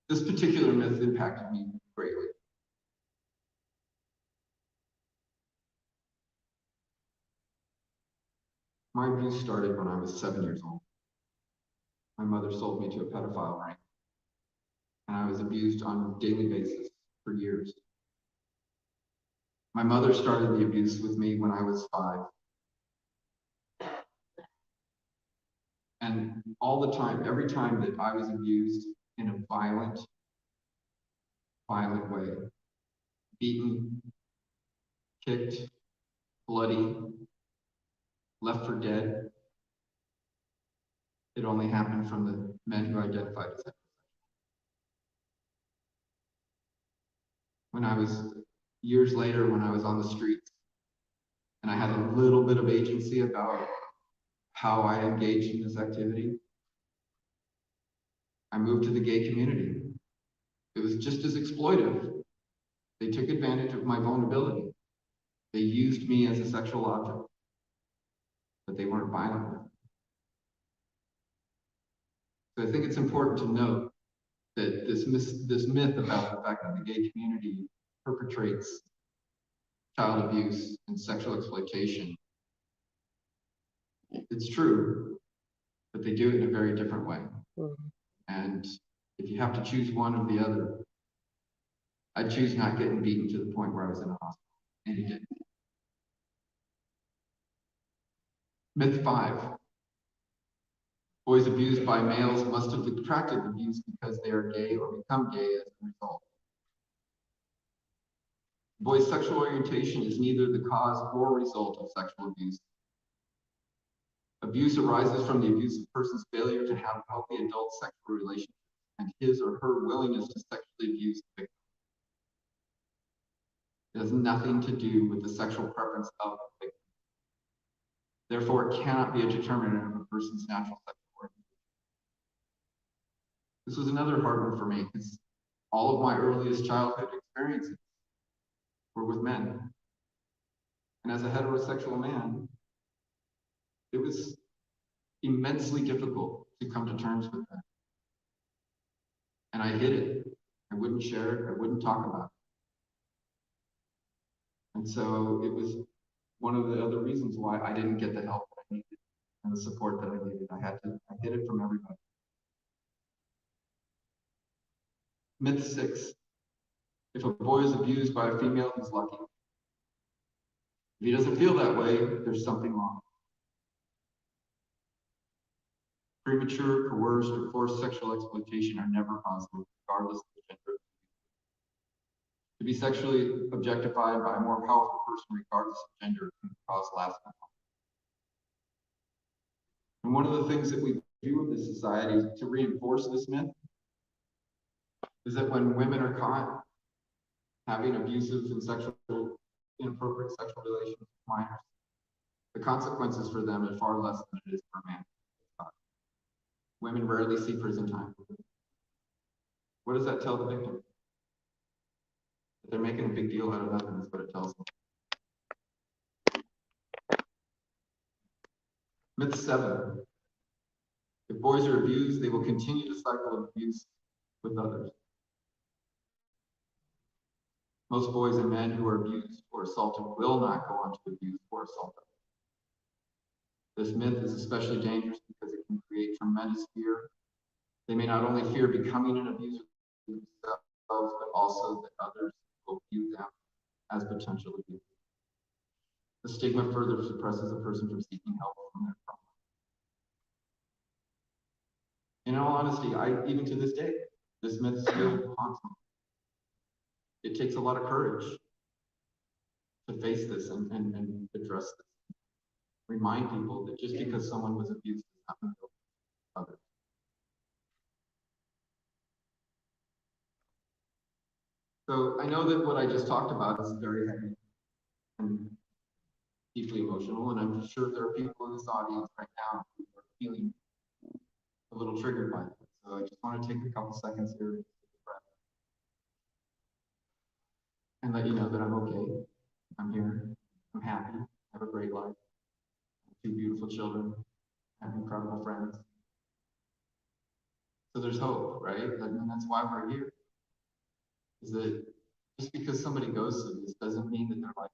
This particular myth impacted me greatly. My abuse started when I was 7 years old. My mother sold me to a pedophile ring, and I was abused on a daily basis for years. My mother started the abuse with me when I was 5. And all the time, every time that I was abused in a violent way, beaten, kicked, bloody, left for dead, it only happened from the men who identified as heterosexual. When I was, years later, when I was on the streets, and I had a little bit of agency about how I engaged in this activity, I moved to the gay community. It was just as exploitive. They took advantage of my vulnerability. They used me as a sexual object, but they weren't violent with me. So I think it's important to note that this myth about the fact that the gay community perpetrates child abuse and sexual exploitation, it's true, but they do it in a very different way. And if you have to choose one or the other, I'd choose not getting beaten to the point where I was in a hospital, and he didn't. Myth 5: boys abused by males must have attracted abuse because they are gay or become gay as a result. Boys' sexual orientation is neither the cause or result of sexual abuse. Abuse arises from the abusive person's failure to have healthy adult sexual relationships and his or her willingness to sexually abuse the victim. It has nothing to do with the sexual preference of the victim. Therefore, it cannot be a determinant of a person's natural sexual orientation. This was another hard one for me because all of my earliest childhood experiences were with men. And as a heterosexual man, it was immensely difficult to come to terms with that. And I hid it. I wouldn't share it. I wouldn't talk about it. And so it was one of the other reasons why I didn't get the help that I needed and the support that I needed. I hid it from everybody. Myth 6: if a boy is abused by a female, he's lucky. If he doesn't feel that way, there's something wrong. Premature, coerced, or forced sexual exploitation are never positive, regardless of the gender. To be sexually objectified by a more powerful person regardless of gender can cause lasting harm. And one of the things that we do in this society to reinforce this myth is that when women are caught having abusive and inappropriate sexual relations with minors, the consequences for them are far less than it is for a man. Women rarely see prison time. What does that tell the victim? That they're making a big deal out of nothing is what it tells them. Myth 7. If boys are abused, they will continue the cycle of abuse with others. Most boys and men who are abused or assaulted will not go on to abuse or assault others. This myth is especially dangerous because it can create tremendous fear. They may not only fear becoming an abuser themselves, but also that others will view them as potential abusers. The stigma further suppresses a person from seeking help from their trauma. In all honesty, even to this day, this myth still haunts me. It takes a lot of courage to face this and address this. Remind people that just because someone was abused does not mean others. So I know that what I just talked about is very heavy and deeply emotional, and I'm sure there are people in this audience right now who are feeling a little triggered by this. So I just want to take a couple seconds here to take a breath and let you know that I'm okay. I'm here. I'm happy. I have a great life. I have 2 beautiful children. I have incredible friends. So there's hope, right? And that's why we're here. Is that just because somebody goes through this doesn't mean that their life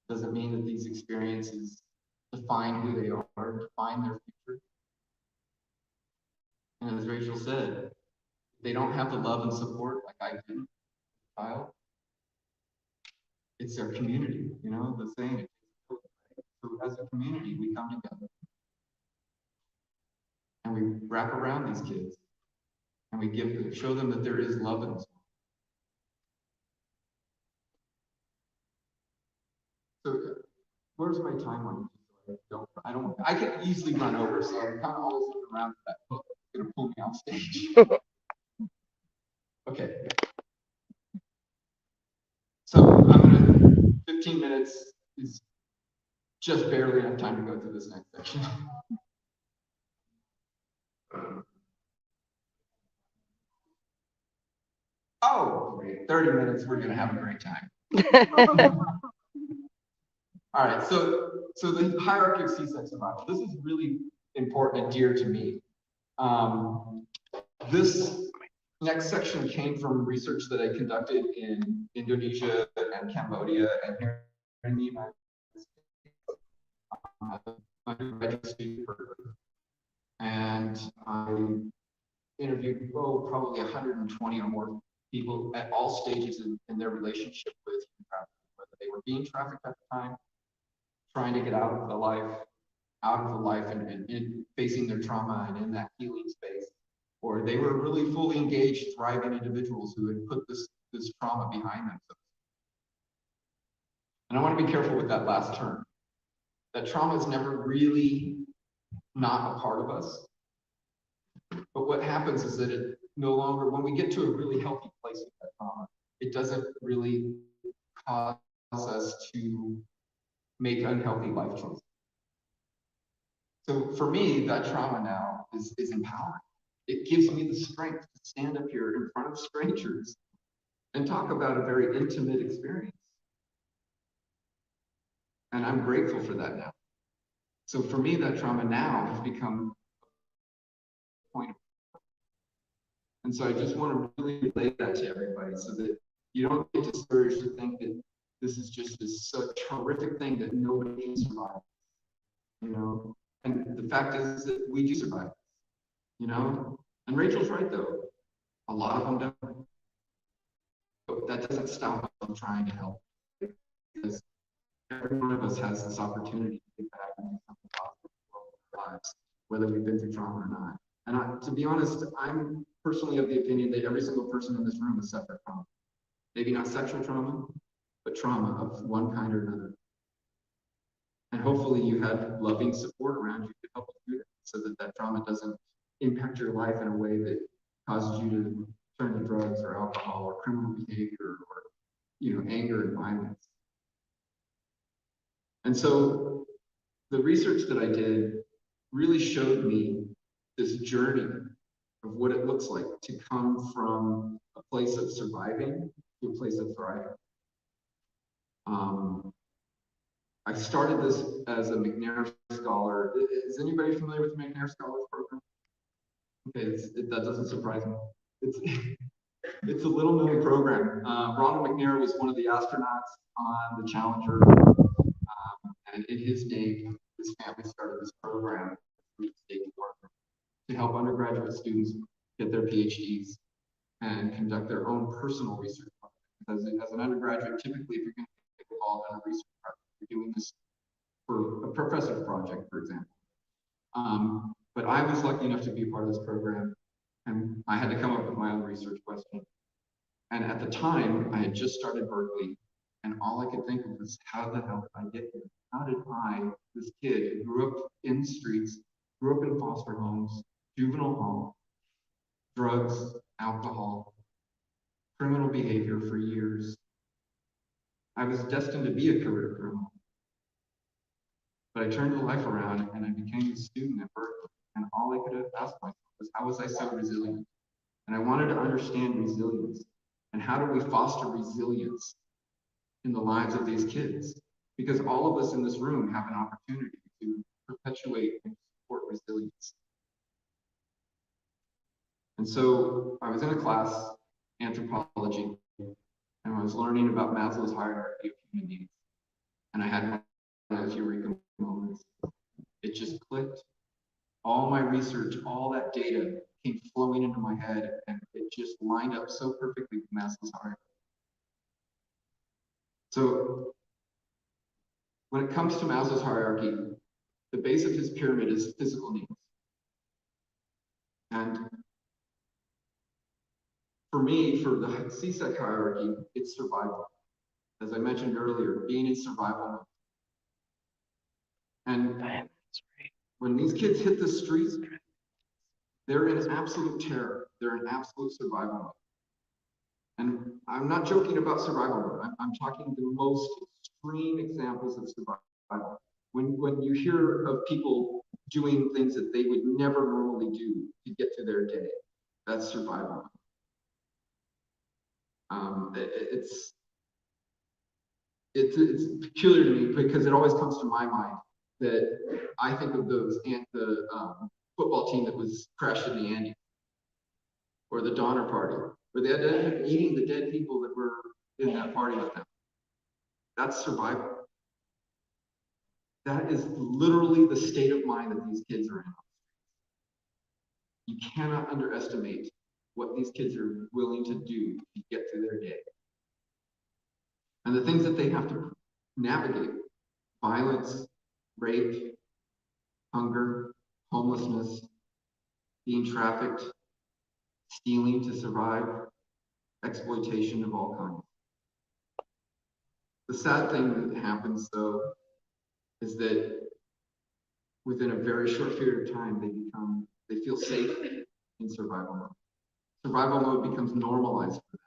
doesn't mean that these experiences define who they are, define their future. And as Rachel said, they don't have the love and support like I did, child. It's their community, you know, the saying. So as a community, we come together and we wrap around these kids and we show them that there is love in this world. So where's my timeline? I can easily run over, so I'm kind of always looking around for that book. It's gonna pull me off stage. Okay. So 15 minutes is just barely enough time to go through this next section. Oh, great. 30 minutes, we're gonna have a great time. All right, so the hierarchy of C-section survival. This is really important and dear to me. This next section came from research that I conducted in Indonesia and Cambodia and here in the United States. Undergraduate student program. And I interviewed probably 120 or more people at all stages in their relationship with trafficking, whether they were being trafficked at the time, trying to get out of the life and facing their trauma and in that healing space, or they were really fully engaged, thriving individuals who had put this trauma behind themselves. And I want to be careful with that last term. That trauma is never really not a part of us. But what happens is that it no longer, when we get to a really healthy place with that trauma, it doesn't really cause us to make unhealthy life choices. So for me, that trauma now is empowering. It gives me the strength to stand up here in front of strangers and talk about a very intimate experience. And I'm grateful for that now. So for me, that trauma now has become a point of. And so I just want to really relay that to everybody so that you don't get discouraged to think that this is just such a horrific thing that nobody can survive. You know, and the fact is that we do survive. You know, and Rachel's right though. A lot of them don't. But that doesn't stop us from trying to help. Because every one of us has this opportunity to get back and do something positive in our lives, whether we've been through trauma or not. And to be honest, I'm personally of the opinion that every single person in this room is separate from. Maybe not sexual trauma, but trauma of one kind or another. And hopefully you had loving support around you to help you through that, so that that trauma doesn't impact your life in a way that causes you to turn to drugs or alcohol or criminal behavior or, anger and violence. And so the research that I did really showed me this journey of what it looks like to come from a place of surviving to a place of thriving. I started this as a McNair Scholar. Is anybody familiar with the McNair Scholars Program? Okay, that doesn't surprise me. It's a little known program. Ronald McNair was one of the astronauts on the Challenger, and in his name, his family started this program to help undergraduate students get their PhDs and conduct their own personal research. Because as an undergraduate, typically, if you're going to get involved in a research project, you're doing this for a professor's project, for example. But I was lucky enough to be a part of this program, and I had to come up with my own research question. And at the time, I had just started Berkeley, and all I could think of was, how the hell did I get here? How did I, this kid who grew up in the streets, grew up in foster homes, juvenile home, drugs, alcohol, criminal behavior for years. I was destined to be a career criminal. But I turned the life around and I became a student at Berkeley. And all I could have asked myself was, how was I so resilient? And I wanted to understand resilience. And how do we foster resilience in the lives of these kids? Because all of us in this room have an opportunity to perpetuate and support resilience. And so I was in a class, anthropology, and I was learning about Maslow's hierarchy of human needs. And I had one of those eureka moments. It just clicked. All my research, all that data came flowing into my head, and it just lined up so perfectly with Maslow's hierarchy. So when it comes to Maslow's hierarchy, the base of his pyramid is physical needs. And for me, for the CSEC hierarchy, it's survival. As I mentioned earlier, being in survival mode. And when these kids hit the streets, they're in absolute terror. They're in absolute survival mode. And I'm not joking about survival mode. I'm talking the most extreme examples of survival. When you hear of people doing things that they would never normally do to get through their day, that's survival. It's peculiar to me because it always comes to my mind that I think of those and the football team that was crashed in the Andes, or the Donner Party, where they had to end up eating the dead people that were in that party with them. That's survival. That is literally the state of mind that these kids are in. You cannot underestimate what these kids are willing to do to get through their day. And the things that they have to navigate: violence, rape, hunger, homelessness, being trafficked, stealing to survive, exploitation of all kinds. The sad thing that happens, though, is that within a very short period of time, they feel safe in survival mode. Survival mode becomes normalized for them.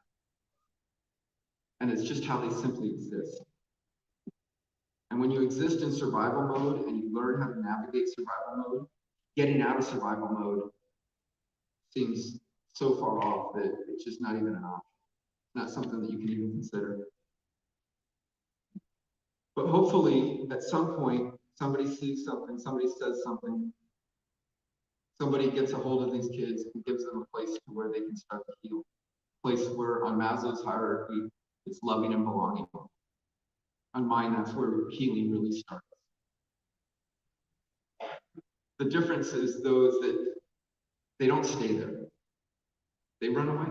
And it's just how they simply exist. And when you exist in survival mode and you learn how to navigate survival mode, getting out of survival mode seems so far off that it's just not even an option. It's not something that you can even consider. But hopefully, at some point, somebody sees something, somebody says something, somebody gets a hold of these kids and gives them a place to where they can start to heal. A place where on Maslow's hierarchy, it's loving and belonging. On mine, that's where healing really starts. The difference is those that they don't stay there. They run away.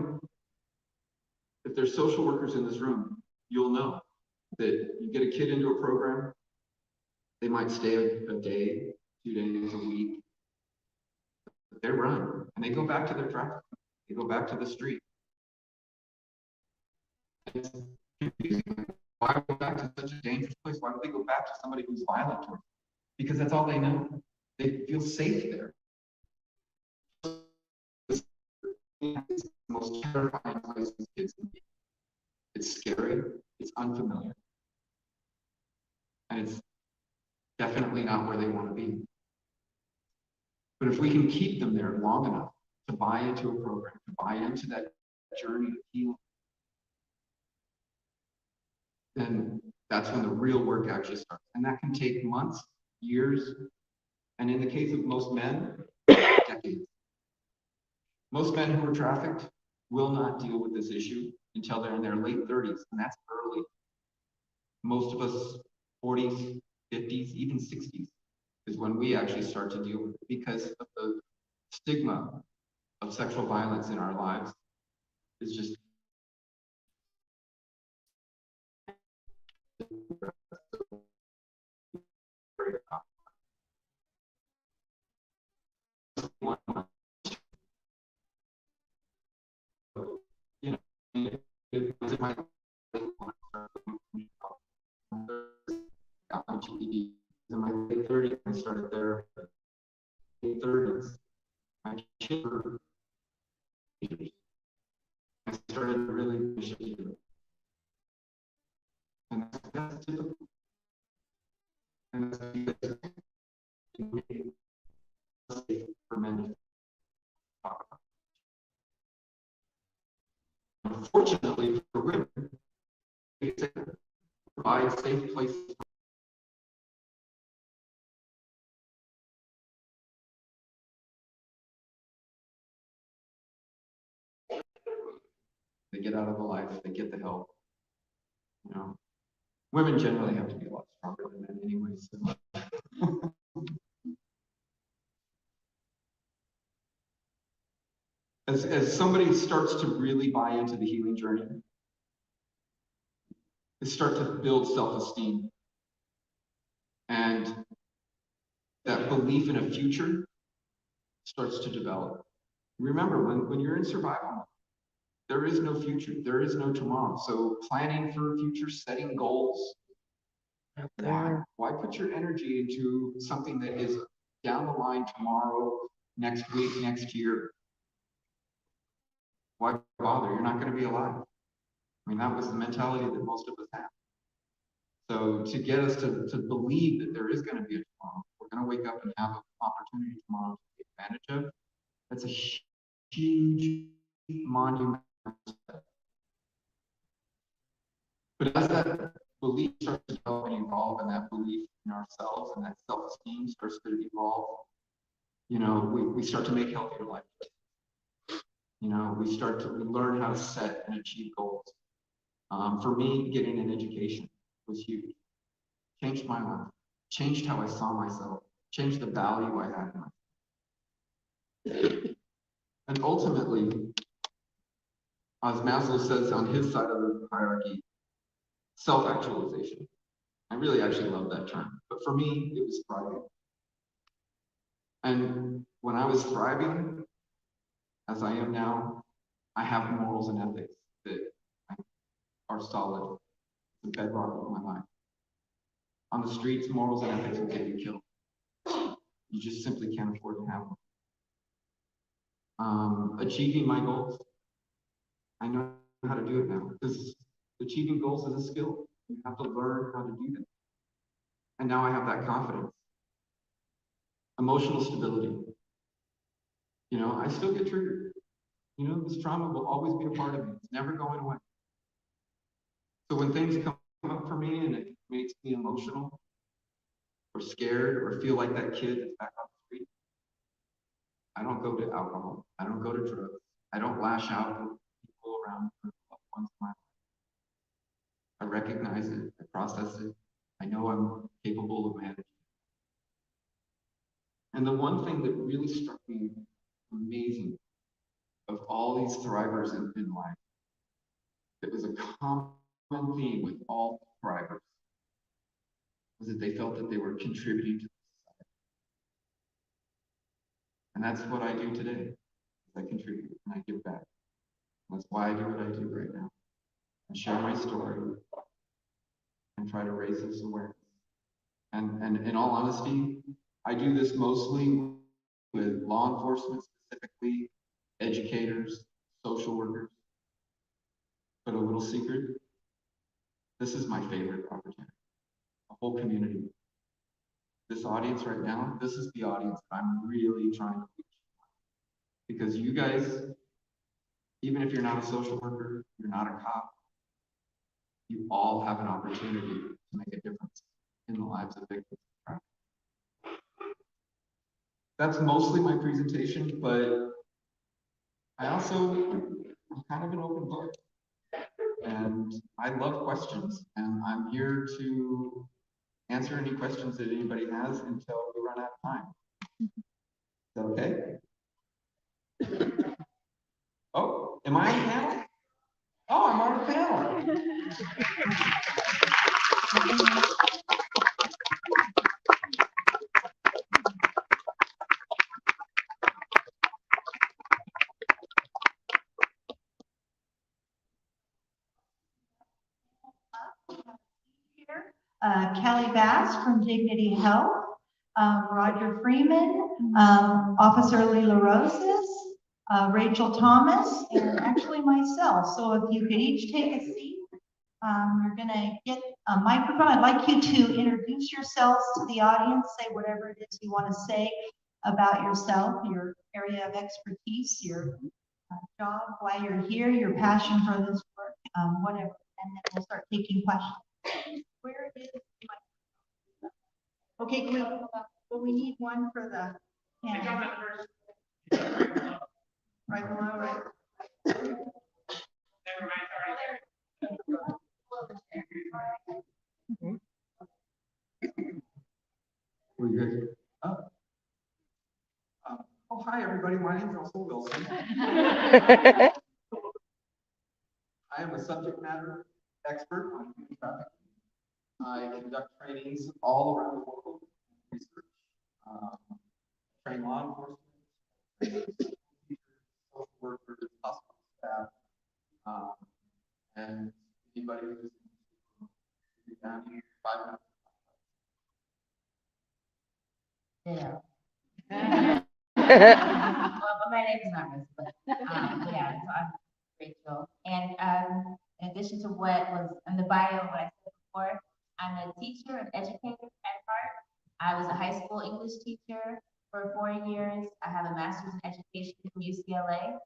If there's social workers in this room, you'll know that you get a kid into a program, they might stay a day, 2 days, a week. They run and they go back to their traffic. They go back to the street. It's confusing. Why go back to such a dangerous place? Why would they go back to somebody who's violent towards them? Because that's all they know. They feel safe there. It's the most terrifying place kids can be. It's scary, it's unfamiliar, and it's definitely not where they want to be. But if we can keep them there long enough to buy into a program, to buy into that journey of healing, then that's when the real work actually starts. And that can take months, years, and in the case of most men, decades. Most men who are trafficked will not deal with this issue until they're in their late 30s, and that's early. Most of us 40s, 50s, even 60s is when we actually start to deal with it because of the stigma of sexual violence in our lives is just very you know, it was in my got my GED in my late 30s. I started there. Late 30s. My kids were teenagers. I started to really push it. And that's difficult. And that's because for men to talk about. Unfortunately for women, they provide safe places. They get out of the life, they get the help. You know, women generally have to be a lot stronger than men anyway. So. As somebody starts to really buy into the healing journey, they start to build self-esteem. And that belief in a future starts to develop. Remember, when you're in survival, there is no future, there is no tomorrow. So planning for a future, setting goals, why put your energy into something that is down the line tomorrow, next week, next year? Why bother? You're not going to be alive. I mean, that was the mentality that most of us have. So to get us to believe that there is going to be a tomorrow, we're going to wake up and have an opportunity tomorrow to take advantage of, that's a huge monumental step. But as that belief starts to develop and evolve, and that belief in ourselves and that self-esteem starts to evolve, you know, we start to make healthier life choices. You know, we learn how to set and achieve goals. For me, getting an education was huge. Changed my life, changed how I saw myself, changed the value I had in myself. And ultimately, as Maslow says on his side of the hierarchy, self-actualization. I really actually love that term, but for me, it was thriving. And when I was thriving, as I am now, I have morals and ethics that are solid, the bedrock of my life. On the streets, morals and ethics will get you killed. You just simply can't afford to have them. Achieving my goals, I know how to do it now. Because achieving goals is a skill. You have to learn how to do that. And now I have that confidence. Emotional stability. You know, I still get triggered. You know, this trauma will always be a part of me. It's never going away. So when things come up for me and it makes me emotional or scared or feel like that kid that's back on the street, I don't go to alcohol. I don't go to drugs. I don't lash out at people around me, loved ones in my life. I recognize it. I process it. I know I'm capable of managing it. And the one thing that really struck me amazing of all these thrivers in life, that was a common theme with all thrivers, was that they felt that they were contributing to society. And that's what I do today. I contribute and I give back. That's why I do what I do right now. and share my story and try to raise this awareness. And in all honesty, I do this mostly with law enforcement, specifically educators, social workers. But a little secret, this is my favorite opportunity, a whole community. This audience right now, this is the audience that I'm really trying to reach. Because you guys, even if you're not a social worker, you're not a cop, you all have an opportunity to make a difference in the lives of victims of trafficking. That's mostly my presentation, but I also am kind of an open book. And I love questions, and I'm here to answer any questions that anybody has until we run out of time. Is that okay? Oh, am I on the panel? Oh, I'm on the panel. Kelly Bass from Dignity Health, Roger Freeman, Officer Leela Rosas, Rachel Thomas, and actually myself. So if you could each take a seat, you're going to get a microphone. I'd like you to introduce yourselves to the audience, say whatever it is you want to say about yourself, your area of expertise, your job, why you're here, your passion for this work, whatever. And then we'll start taking questions. Where is my... Okay, we need one for the hand. Right below, right? We're good. Oh, hi, everybody. My name is Russell Wilson. I am a subject matter expert on human trafficking. I conduct trainings all around the world, research, train law enforcement, teachers, social workers, hospital staff, and anybody who's down here 5 minutes. Yeah. Well, my name is not Miss, but yeah, so I'm Rachel. And in addition to what was in the bio, what I said before, I'm a teacher and educator at heart. I was a high school English teacher for 4 years. I have a master's in education from UCLA.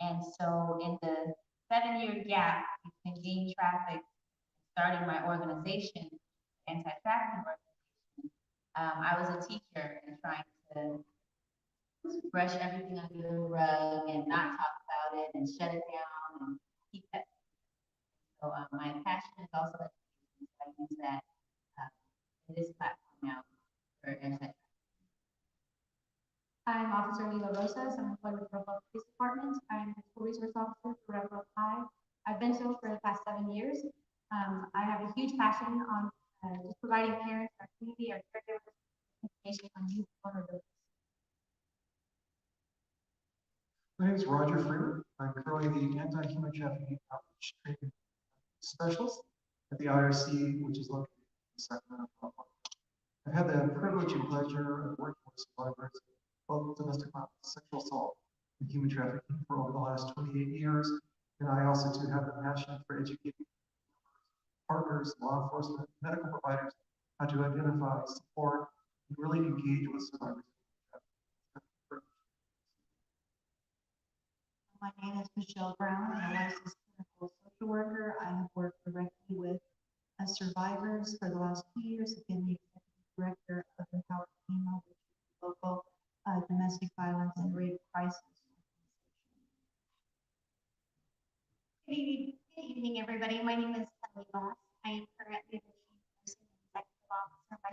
And so in the 7-year gap between being trafficked, starting my organization, anti-trafficking organization, I was a teacher and trying to brush everything under the rug and not talk about it and shut it down and keep that. So my passion is also education. So I use that in this platform now for anti-trafficking. I'm Officer Leela Rosas. I'm employed with the Rockwell Police Department. I'm a school resource officer for Rockwell High. I've been so for the past 7 years. I have a huge passion on just providing parents, our community, our caregivers, information on youth vulnerabilities. My name is Roger Freeman. I'm currently the anti-human trafficking outreach training specialist at the IRC, which is located in Sacramento, California. I've had the privilege and pleasure of working with survivors of both domestic violence, sexual assault, and human trafficking for over the last 28 years. And I also too have the passion for educating partners, law enforcement, medical providers, how to identify, support, and really engage with survivors. My name is Michelle Brown. I'm a licensed clinical social worker. I have worked directly with survivors for the last 2 years. I've been the executive director of Empowered Female, which is a local domestic violence and rape crisis. Good evening, everybody. My name is Kelly Bass. I am currently the Chief Nursing and Executive Officer by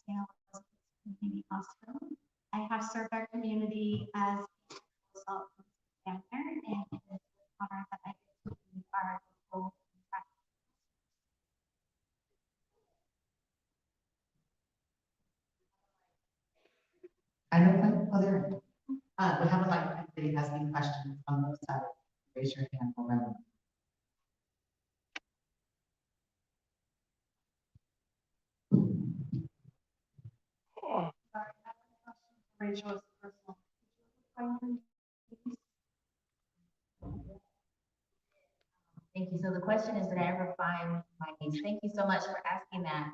San Jose Community Hospital. I have served our community as assault and it is an honor that I get to be our local I don't think, oh, there. We have a mic, if anybody has any questions on those side, raise your hand. show us personal. Thank you. So the question is, did I ever find my niece? Thank you so much for asking that.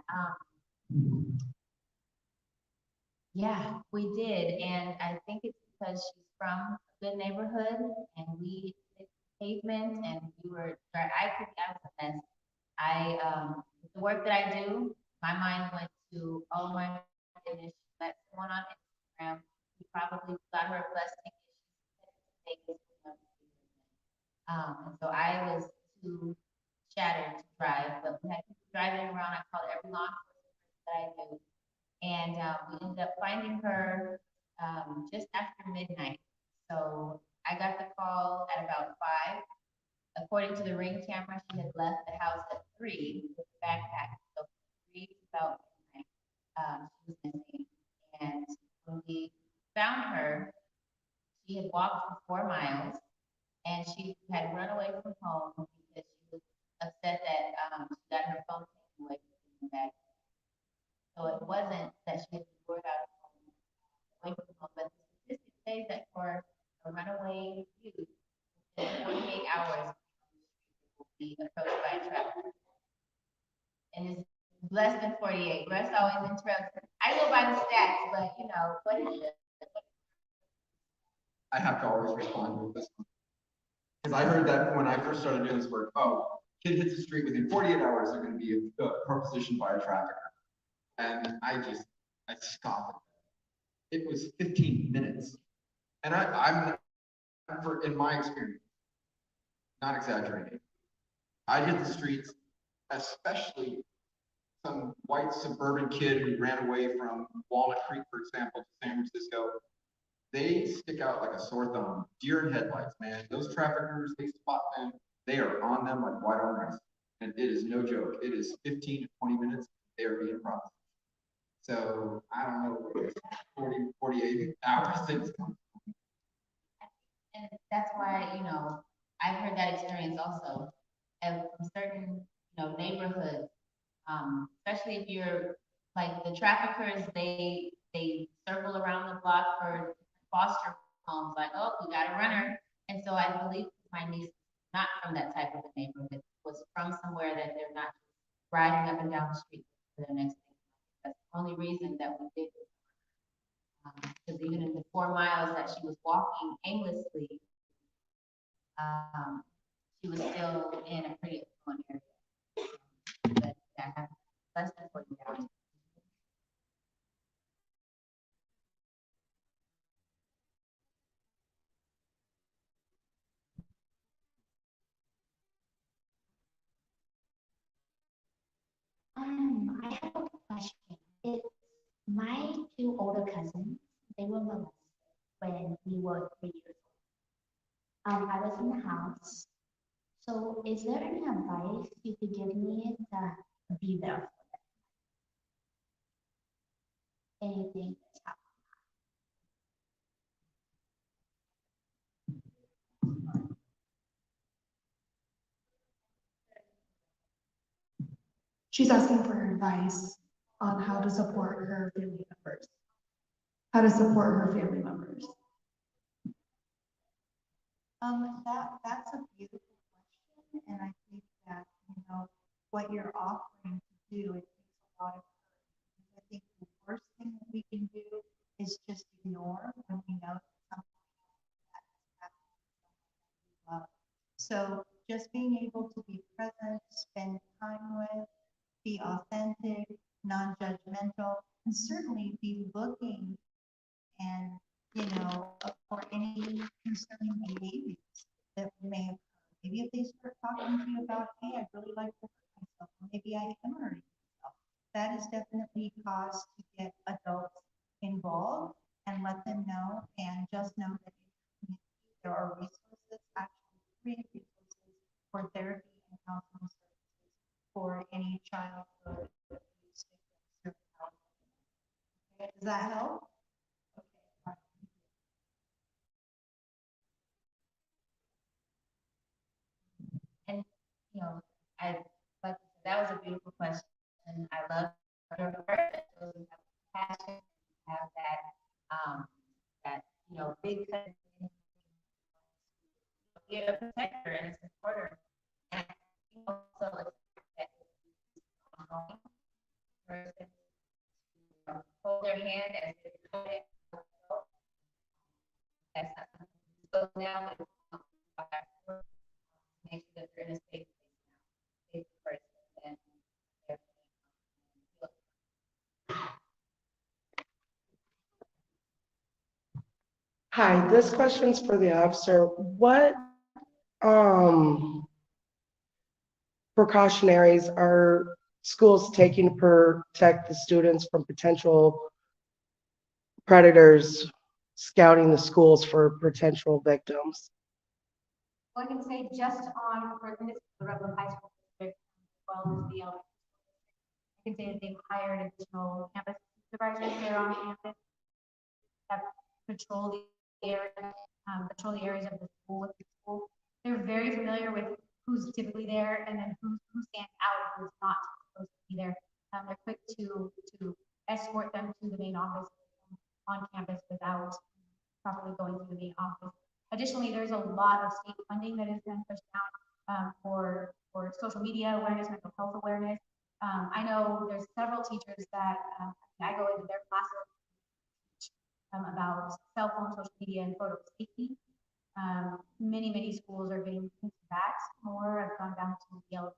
Yeah, we did, and I think it's because she's from a good neighborhood, and we hit pavement, and I was a mess. The work that I do, my mind went to, oh my goodness, she met someone on Instagram. We probably got her a bus ticket. And so I was too shattered to drive, but we had people driving around. I called every law enforcement that I knew. And we ended up finding her just after midnight. So I got the call at about 5. According to the Ring camera, she had left the house at 3 with a backpack. So 3 to about midnight, she was missing. And when we found her, she had walked for 4 miles, and she had run away from home because she was upset that she got her phone taken away from the bag. So it wasn't that she had been lured out of home, away from home, but the statistics say that for a runaway youth, within 48 hours, will be approached by a trafficker. And it's less than 48. Russ always interrupts. I go by the stats, but what is it? I have to always respond with this one. Because I heard that when I first started doing this work, kid hits the street within 48 hours, they're going to be propositioned by a trafficker. And I scoffed at that. It was 15 minutes. And in my experience, not exaggerating, I hit the streets, especially some white suburban kid who ran away from Walnut Creek, for example, to San Francisco. They stick out like a sore thumb. Deer in headlights, man. Those traffickers, they spot them. They are on them like white on rice. And it is no joke. It is 15 to 20 minutes. They are being processed. So I don't know what 48 hours things come. And that's why, I've heard that experience also of certain, neighborhoods, especially if you're like the traffickers, they circle around the block for foster homes, like, oh, we got a runner. And so I believe my niece not from that type of a neighborhood, was from somewhere that they're not riding up and down the street for their next thing. That's the only reason that we did it. Because even in the 4 miles that she was walking aimlessly, she was still in a pretty affluent area. But yeah, less than 40 hours. I have a question. It's my 2 older cousins. They were molested when we were 3 years old. I was in the house. So is there any advice you could give me to be there for them? Anything that's happened? She's asking for advice on how to support her family members. How to support her family members. That's a beautiful question, and I think that, what you're offering to do, it takes a lot of courage. I think the worst thing that we can do is just ignore when we know something that is happening to someone that we love. So just being able to be present, spend time with, be authentic, non-judgmental, and certainly be looking and, for any concerning behaviors that may occur. Maybe if they start talking to you about, hey, I'd really like to hurt myself, or maybe I am hurting myself, that is definitely cause to get adults involved and let them know, and just know that in your community, there are resources, actually free resources for therapy and counseling services for any childhood abuse victims. Okay, does that help? And, that was a beautiful question. I love your heart that shows you have passion, have that big be a protector and a supporter. And also hold their hand as they do it. That's not something to go down and make sure that they're in a safe place now. Safe person and Hi, this question's for the officer. What precautionaries are schools taking to protect the students from potential predators scouting the schools for potential victims? I can say just on, for this, the Redwood High School District, as well as the elementary school district, I can say that they've hired additional campus supervisors there on campus that patrol the area, patrol the areas of the school with the school. They're very familiar with who's typically there and then who stands out, who's not supposed to be there. They're quick to escort them to the main office on campus without properly going to the main office. Additionally, there's a lot of state funding that has been pushed out for social media awareness, mental health awareness. I know there's several teachers that I go into their classes about cell phone, social media, and photo safety. Many schools are getting into that more. I've gone down to the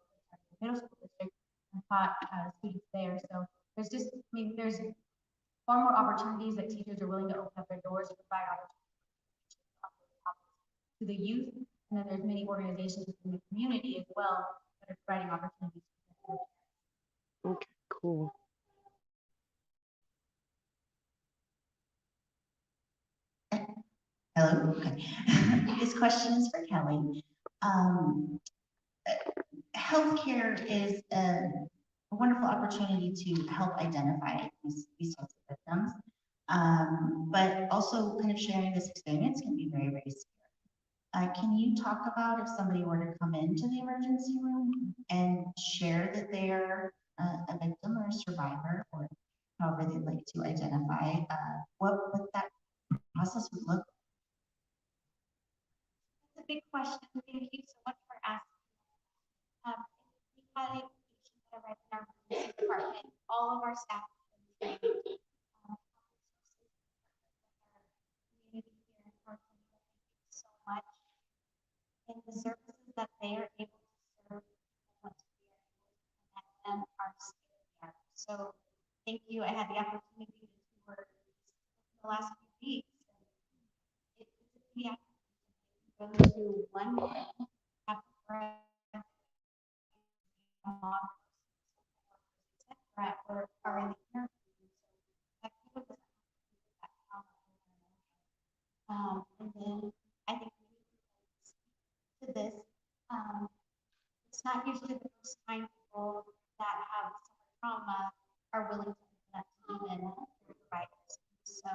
middle school district and taught students there. So there's just, there's far more opportunities that teachers are willing to open up their doors to provide opportunities to the youth. And then there's many organizations in the community as well that are providing opportunities. Okay, cool. Hello. Okay. This question is for Kelly. Healthcare is a wonderful opportunity to help identify these sorts of victims, but also kind of sharing this experience can be very, very scary. Can you talk about if somebody were to come into the emergency room and share that they're a victim or a survivor, or however they'd like to identify, what that process would look like? That's a big question. Thank you so much for asking. We had a patient that arrived in our emergency department. All of our staff have been trained. Community here in Portland, thank you so much. And the services that they are able to serve once we are able to connect them are state of the art. So thank you. I had the opportunity to tour the last few weeks. It's a pediatric. Go to one have or are in the interview. And then I think to this, it's not usually the first time people that have suffered trauma are willing to open up to even their providers. So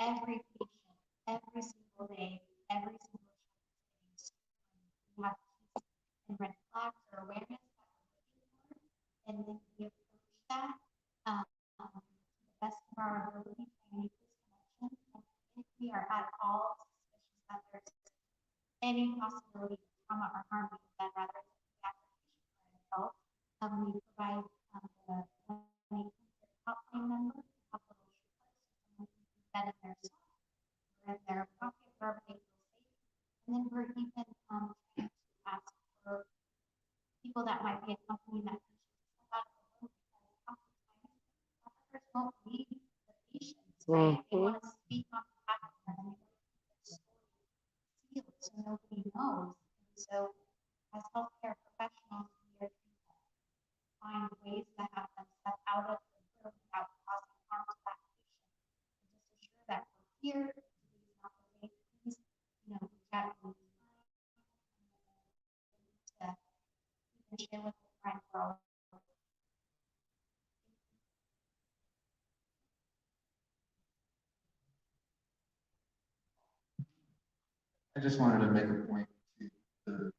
every patient, every single day, every single we have and red flags or awareness that we're looking for, and then we approach that to the best of our ability to make this connection. And if we are at all suspicious that there's any possibility of trauma or harm, then rather than the application for an adult, we provide the hotline number, that in their sock, or in their pocket, wherever they feel safe. And then we're even trying to ask for people that might be accompanying that patient out of the room, because oftentimes doctors won't leave the patients, right? They want to speak on behalf of them, and they want to keep their story sealed so nobody knows. And so as healthcare professionals, we are trying to find ways to have them step out of the room without causing harm to that patient. And just assure that we're here, please not the way, please, we got to share with the friend for all. I just wanted to make a point to the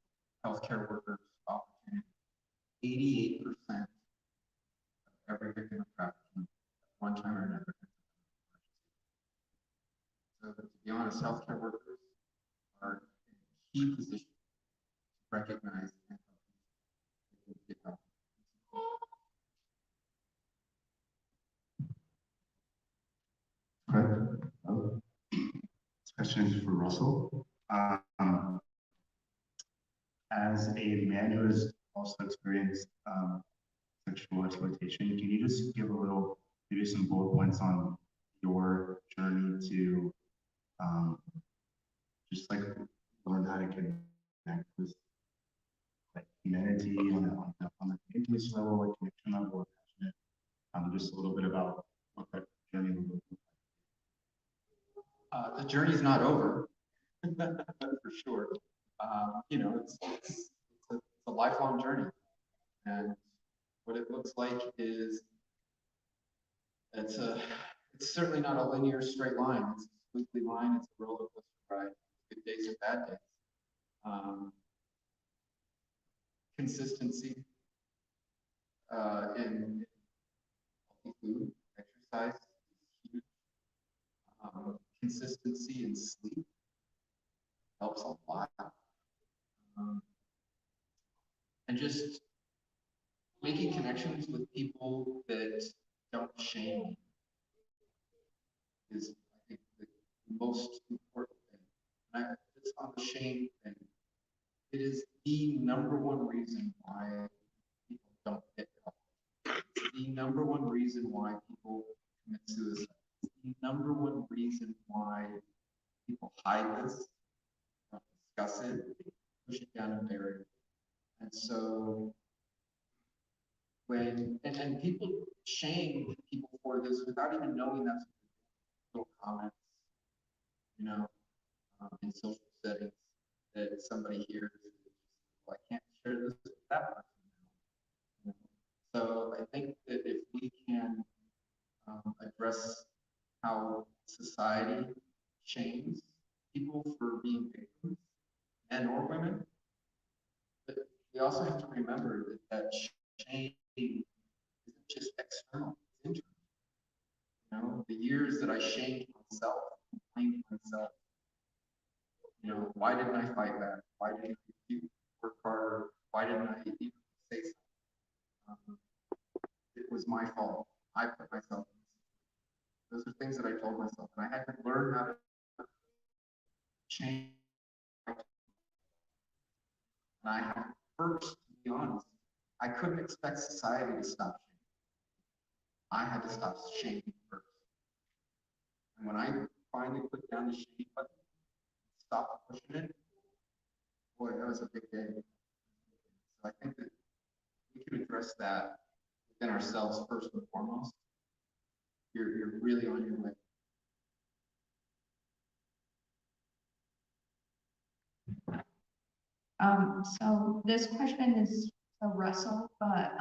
healthcare workers opportunity. 88% of every victim of trafficking, at one time or another. So to be honest, us healthcare workers are in key positions to recognize and get help. This question is for Russell. As a man who has also experienced sexual exploitation, can you just give a little, maybe some bullet points on your journey to just like learn how to connect with like humanity on the intimate level, like connection level, passionate. Just a little bit about what that journey would look like. The journey is not over, for sure. You know, it's a lifelong journey, and what it looks like is it's certainly not a linear straight line. It's a weekly line. It's a roller coaster ride. Good days and bad days. Consistency in healthy food, exercise is huge. Consistency in sleep helps a lot. And just making connections with people that don't shame is, I think, the most important thing. And it's on the shame thing. It is the #1 reason why people don't get help. It's the #1 reason why people commit suicide. It's the #1 reason why people hide this, don't discuss it, push it down and bury it. And so and people shame people for this without even knowing that's little comments, you know, in social settings that somebody hears. Well, I can't share this with that person. So I think that if we can address how society shames people for being victims, men or women, but we also have to remember that shame isn't just external, it's internal. You know, the years that I shamed myself, complained to myself, you know, why didn't I fight back? Why didn't you work harder? Why didn't I even say something? It was my fault. I put myself in this. Those are things that I told myself, and I had to learn how to change. And I had first, to be honest, I couldn't expect society to stop shaming. I had to stop shaming first. And when I finally put down the shame button, stopped pushing it, boy, that was a big day. So I think that we can address that within ourselves first and foremost. You're really on your way. So this question is for Russell, but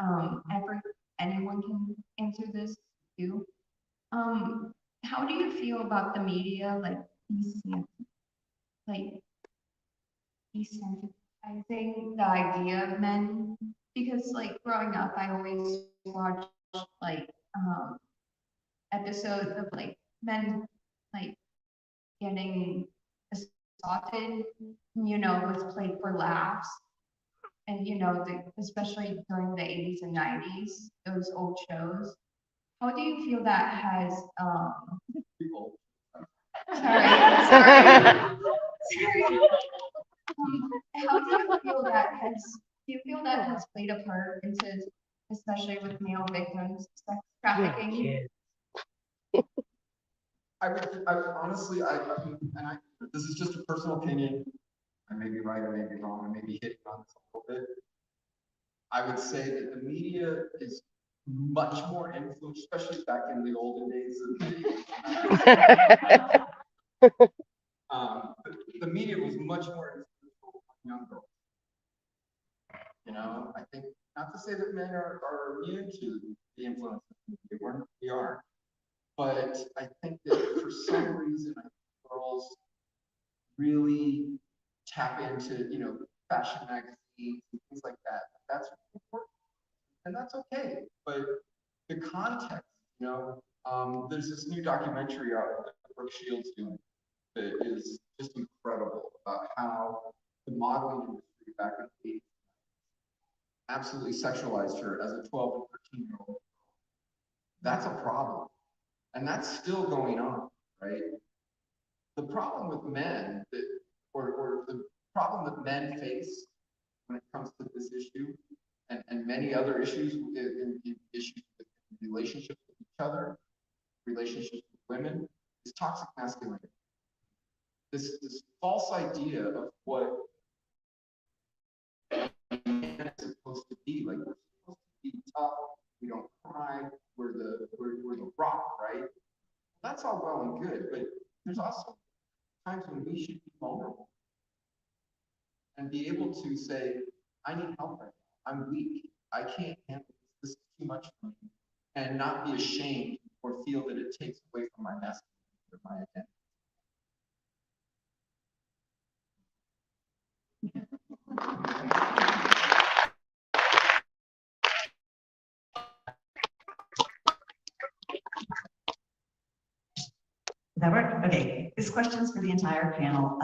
anyone can answer this too. How do you feel about the media desensitizing the idea of men? Because like growing up, I always watched like episodes of like men like getting assaulted, you know, was played for laughs. And you know, especially during the 80s and 90s, those old shows. How do you feel that has sorry. How do you feel that has played a part into, especially with male victims, sex trafficking? I honestly, this is just a personal opinion. I may be right, I may be wrong, I may be hitting on this a little bit. I would say that the media is much more influential, especially back in the olden days of the media was much more influential on young girls. You know, I think, not to say that men are immune to the influence of the media, we are. But I think that for some reason, I think girls really tap into, you know, fashion magazines and things like that. That's important, and that's okay. But the context, you know, there's this new documentary out that Brooke Shields doing that is just incredible about how the modeling industry back in the 80s absolutely sexualized her as a 12 and 13-year-old. That's a problem. And that's still going on, right? The problem with men that, or the problem that men face when it comes to this issue and many other issues in issues with relationships with each other, relationships with women, is toxic masculinity. This false idea of what a man is supposed to be, like we're supposed to be tough, we don't cry, we're the rock, right? That's all well and good, but there's also times when we should be vulnerable and be able to say, I need help right now. I'm weak. I can't handle this. This is too much for me. And not be ashamed or feel that it takes away from my masculinity or my identity. Does that work? Okay, this question's for the entire panel.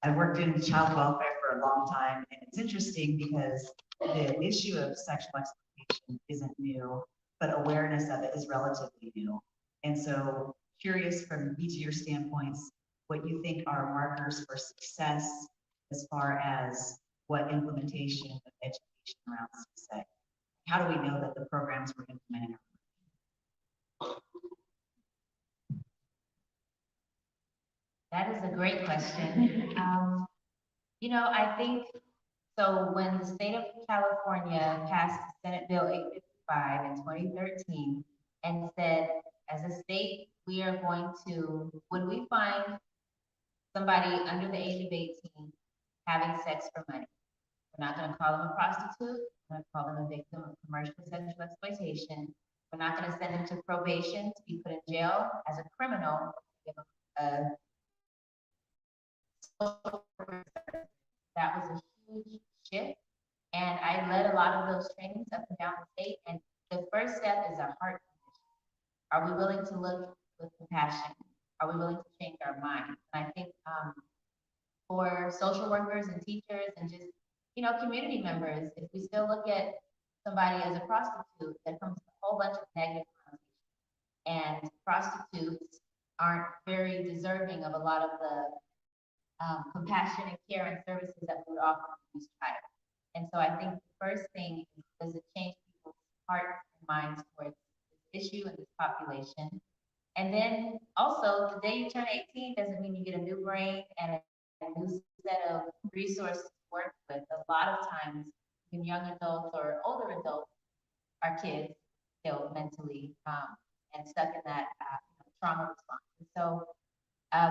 I worked in child welfare for a long time, and it's interesting because the issue of sexual exploitation isn't new, but awareness of it is relatively new. And so curious from each of your standpoints, what you think are markers for success as far as what implementation of education around sex. How do we know that the programs we're implementing are That is a great question. You know, I think, so when the state of California passed Senate Bill 855 in 2013 and said, as a state, we are going to, when we find somebody under the age of 18 having sex for money, we're not going to call them a prostitute, we're going to call them a victim of commercial sexual exploitation. We're not going to send them to probation to be put in jail as a criminal. That was a huge shift, and I led a lot of those trainings up and down the state. And the first step is a heart condition. Are we willing to look with compassion? Are we willing to change our minds? And I think for social workers and teachers and just, you know, community members, if we still look at somebody as a prostitute, that comes with a whole bunch of negative connotations. And prostitutes aren't very deserving of a lot of the compassion and care and services that we would offer to these child. And so I think the first thing is, does it change people's hearts and minds towards this issue and this population? And then also, the day you turn 18 doesn't mean you get a new brain and a new set of resources to work with. A lot of times, when young adults or older adults are kids, still mentally and stuck in that trauma response. And so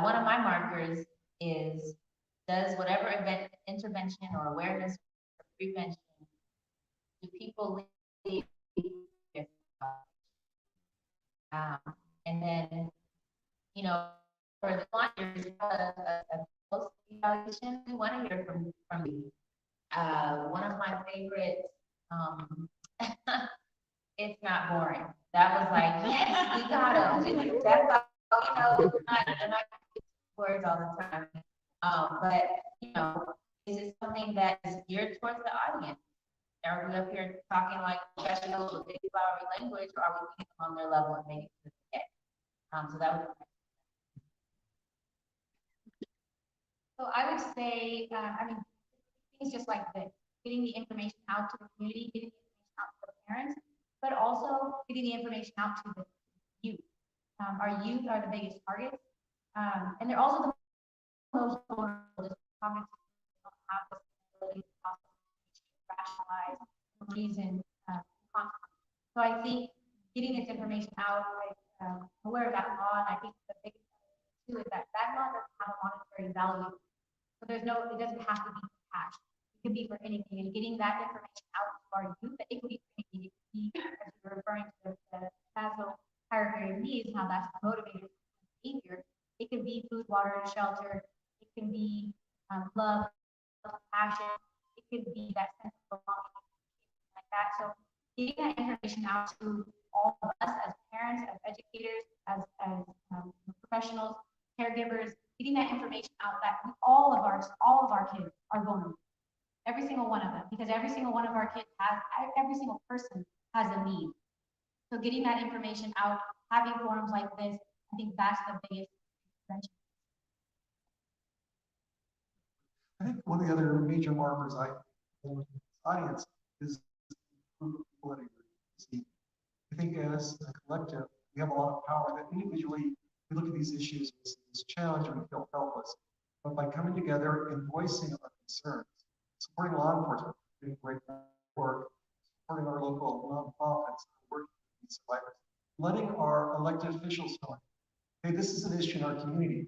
one of my markers is, does whatever intervention or awareness or prevention, do people leave their and then, you know, for the launchers, a post evaluation, we want to hear from you. One of my favorites, it's not boring. That was like, yes, we got them. That's all, you know, I'm not words all the time. But, you know, is it something that is geared towards the audience? Are we up here talking like professionals with big flowery language, or are we meeting them on their level and making it okay? So that was. So I would say, I mean, things just like this, getting the information out to the community, getting the information out to the parents, but also getting the information out to the youth. Our youth are the biggest targets, and they're also the most vulnerable. Have the ability to rationalize, reason, so I think getting this information out, I'm aware of that law, and I think the biggest thing too is that law doesn't have a monetary value. So there's no, it doesn't have to be cash. It could be for anything, and getting that information out to our youth, that it could be for anything. It could be, as we were referring to the Maslow hierarchy of needs, and how that's motivated behavior. It could be food, water, and shelter. It can be love, compassion. It could be that sense of belonging, like that. So getting that information out to all of us as parents, as educators, as professionals, caregivers, getting that information out that all of our kids are vulnerable. Every single one of them, because every single one of our kids has, every single person has a need. So getting that information out, having forums like this, I think that's the biggest intervention. I think one of the other major markers I in this audience is people that agree. I think as a collective, we have a lot of power that individually we look at these issues as this challenge and we feel helpless. But by coming together and voicing our concerns, supporting law enforcement, doing great work, supporting our local nonprofits, working with these survivors, letting our elected officials know, hey, this is an issue in our community.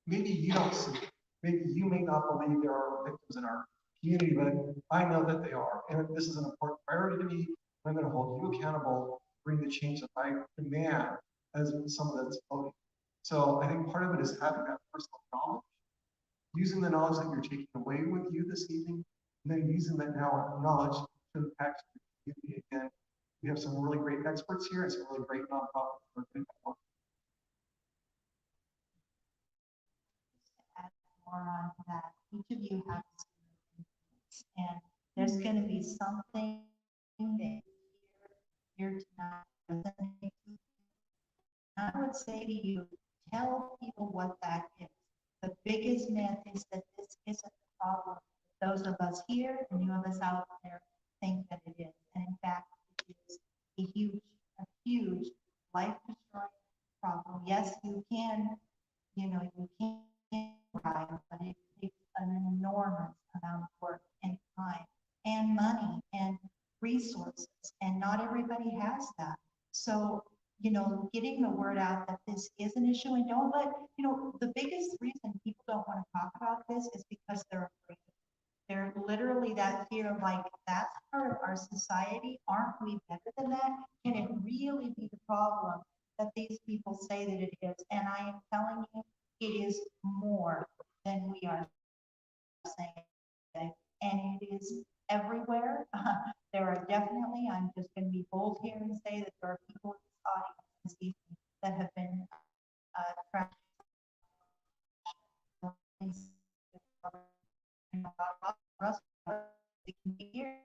Maybe you don't see it. Maybe you may not believe there are victims in our community, but I know that they are. And this is an important priority to me. I'm going to hold you accountable, bring the change that I demand as someone that's voting. So I think part of it is having that personal knowledge, using the knowledge that you're taking away with you this evening, and then using that now knowledge to impact the community. Again, we have some really great experts here and some really great nonprofits who are doing that work. Add more on that. Each of you has experience, and there's going to be something that here tonight. I would say to you, tell people what that is. The biggest myth is that this isn't a problem. Those of us here and you of us out there think that it is. And in fact, it is a huge life-destroying problem. Yes, you can, you can cry, but it takes an enormous amount of work and time and money and resources, and not everybody has that. So, getting the word out that this is an issue, and don't let, the biggest reason people don't want to talk about this is because they're afraid. They're literally that fear of like, that's part of our society. Aren't we better than that? Can it really be the problem that these people say that it is? And I am telling you, it is more than we are saying. And it is everywhere. There are definitely, I'm just going to be bold here and say that there are people in this audience this evening that have been trapped years.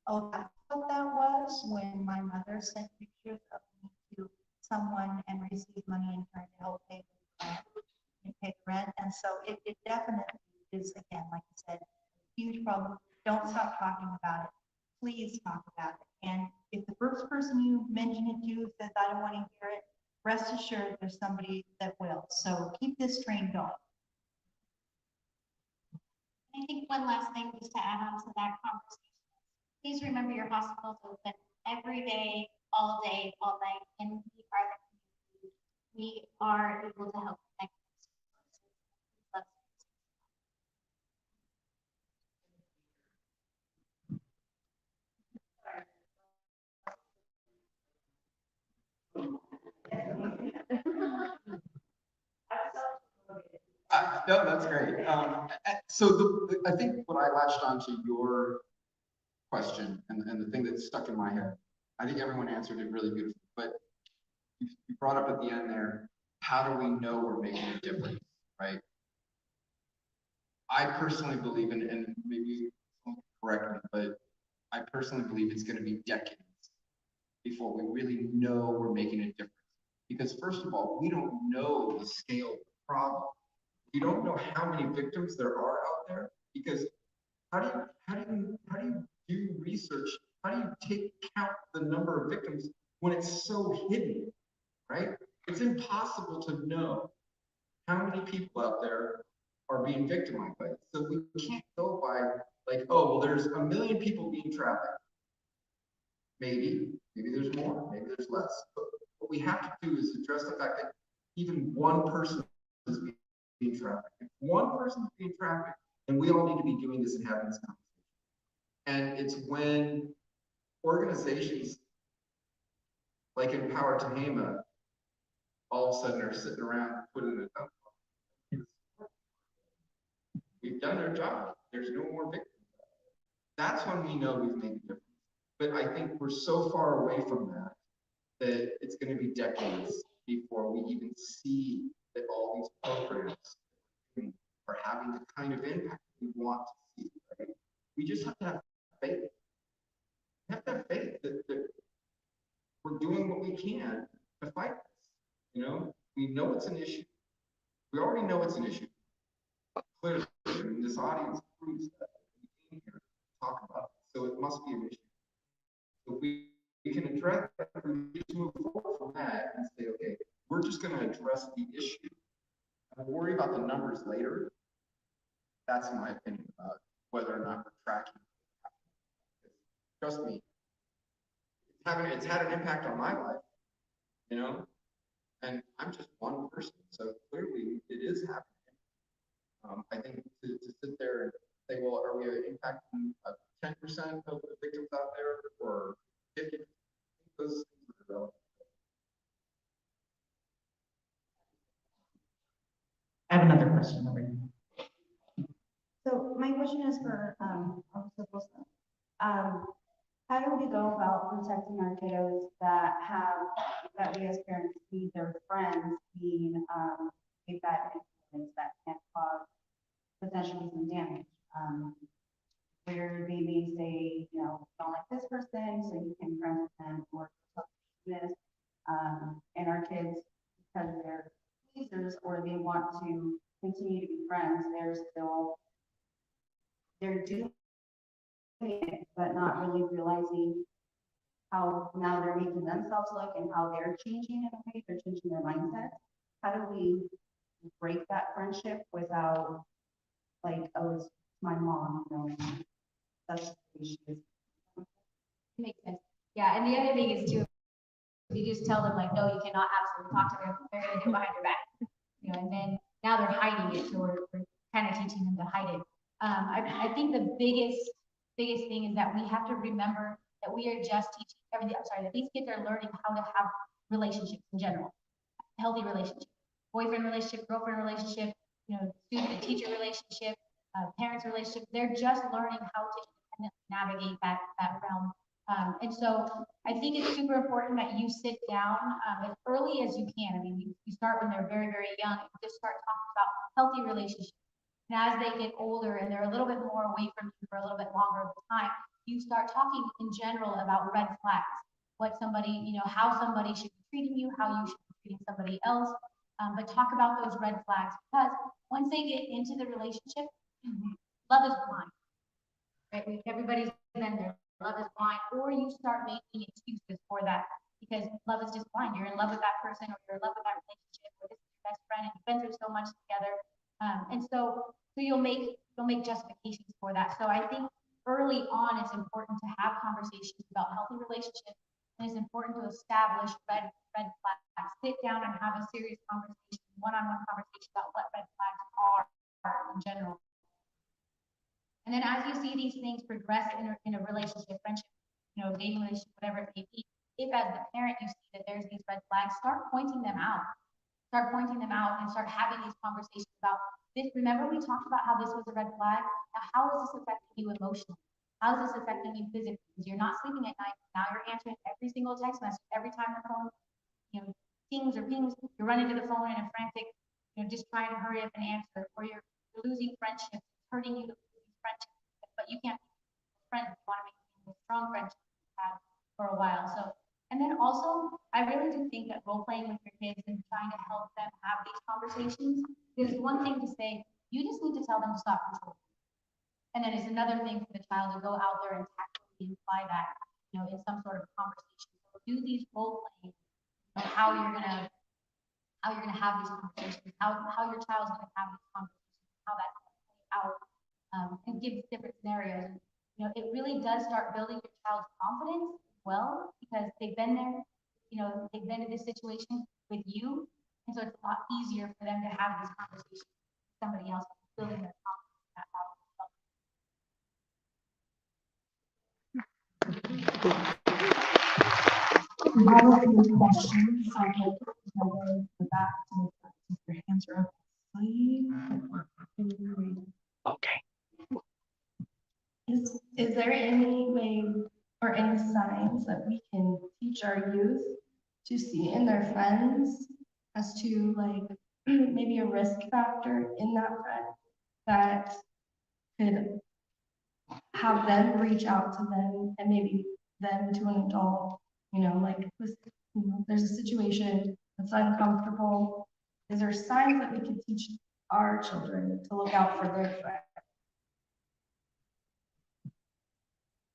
Oh, that's what that was when my mother sent pictures of me to someone and received money in turn to help pay the rent. And so it definitely is, again, like I said, a huge problem. Don't stop talking about it. Please talk about it. And if the first person you mention it to says, I don't want to hear it, rest assured there's somebody that will. So keep this train going. I think one last thing just to add on to that conversation. Please remember your hospital's open every day, all night, and we are the community. We are able to help connect. No, that's great. So I think what I latched onto your question and the thing that stuck in my head, I think everyone answered it really beautifully, but you brought up at the end there, how do we know we're making a difference, right? I personally believe, and maybe someone can correct me, but I personally believe it's going to be decades before we really know we're making a difference. Because first of all, we don't know the scale of the problem. We don't know how many victims there are out there, because how do you do research? How do you count the number of victims when it's so hidden, right? It's impossible to know how many people out there are being victimized by it. So we can't go by like, oh, well, there's 1 million people being trafficked. Maybe there's more, maybe there's less. But what we have to do is address the fact that even one person is being trafficked. If one person is being trafficked, then we all need to be doing this and having this conversation. And it's when organizations like Empower Tehama all of a sudden are sitting around putting it up. We've done our job. There's no more victims. That's when we know we've made a difference. But I think we're so far away from that that it's going to be decades before we even see that all these programs are having the kind of impact we want to see, right? We just have to have faith. We have to have faith that we're doing what we can to fight this. You know, we know it's an issue. We already know it's an issue. Clearly, this audience proves that we came here to talk about it. So it must be an issue. So we can address that, we just move forward from that and say, okay, we're just going to address the issue. And we'll worry about the numbers later. That's my opinion about whether or not we're tracking. Trust me, it's had an impact on my life, you know, and I'm just one person, so clearly it is happening. I think to sit there and say, well, are we impacting 10% of the victims out there or 50%? Those things are relevant. I have another question over here. So my question is for, Officer Wilson. How do we go about protecting our kiddos that we as parents see their friends being, a bad influence that can cause potentially some damage? Where they may say, you know, don't like this person, so you can friend with them or this. And our kids, because they're pleasers or they want to continue to be friends, they're doing it, but not really realizing how now they're making themselves look and how they're changing in a way, they're changing their mindset. How do we break that friendship without like, oh, it's my mom, you know, that's the issue. Makes sense. Yeah, and the other thing is too, you just tell them like, no, you cannot absolutely talk to them, they're gonna do behind your back. You know, and then now they're hiding it, so we're kind of teaching them to hide it. I think the biggest thing is that we have to remember that we are just teaching everything. I'm sorry, that these kids are learning how to have relationships in general, healthy relationships, boyfriend relationship, girlfriend relationship, you know, student and teacher relationship, parents relationship. They're just learning how to independently navigate that realm. And so I think it's super important that you sit down as early as you can. I mean, you start when they're very, very young, and just start talking about healthy relationships. And as they get older and they're a little bit more away from you for a little bit longer of the time, you start talking in general about red flags, what somebody, you know, how somebody should be treating you, how you should be treating somebody else. But talk about those red flags, because once they get into the relationship, love is blind, right? Everybody's been there. Love is blind, or you start making excuses for that because love is just blind. You're in love with that person, or you're in love with that relationship, or this is your best friend, and you've been through so much together. And so you'll make justifications for that. So I think early on, it's important to have conversations about healthy relationships, and it's important to establish red flags. Sit down and have a serious conversation, one-on-one conversation about what red flags are in general. And then as you see these things progress in a relationship, friendship, you know, dating relationship, whatever it may be, if as the parent you see that there's these red flags, start pointing them out. Start pointing them out and start having these conversations about this. Remember, we talked about how this was a red flag. Now, how is this affecting you emotionally? How is this affecting you physically? Because you're not sleeping at night. Now you're answering every single text message, every time the phone, you know, pings or pings. You're running to the phone in a frantic, you know, just trying to hurry up and answer, or you're losing friendships, hurting you to lose friendships, but you can't be friends. You want to maintain a strong friendship you've had for a while. So. And then also, I really do think that role playing with your kids and trying to help them have these conversations is one thing to say, you just need to tell them to stop controlling. And then it's another thing for the child to go out there and tactfully imply that, you know, in some sort of conversation. So do these role playing, you know, how you're gonna have these conversations, how your child's gonna have these conversations, how that's gonna play out, and give different scenarios. And, you know, it really does start building your child's confidence. Well, because they've been there, you know, they've been in this situation with you, and so it's a lot easier for them to have these conversations with somebody else, building their confidence. I have a few questions. I'll go to the back to your hands are up. Okay. Is there any way or any signs that we can teach our youth to see in their friends as to like maybe a risk factor in that friend that could have them reach out to them and maybe them to an adult, like this, there's a situation that's uncomfortable. Is there signs that we can teach our children to look out for their friends?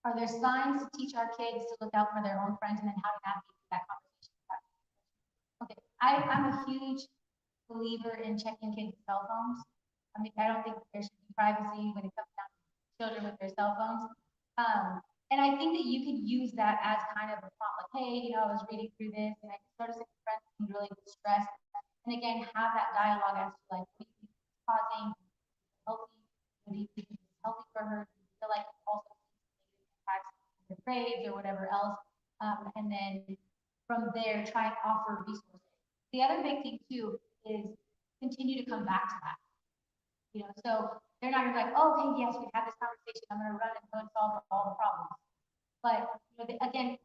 Are there signs to teach our kids to look out for their own friends and then how to navigate that conversation? Okay, I'm a huge believer in checking kids' cell phones. I mean, I don't think there should be privacy when it comes down to children with their cell phones. And I think that you could use that as kind of a prompt, like, hey, I was reading through this and I noticed that your friends seem really distressed. And again, have that dialogue as to like, what do you think is causing, healthy, what do you think is healthy for her? Do you feel like it also impacts her grades or whatever else? And then from there, try and offer resources. The other big thing too is continue to come back to that. So they're not gonna be like, oh, hey, yes, we had this conversation. I'm gonna run and go and solve all the problems. But again,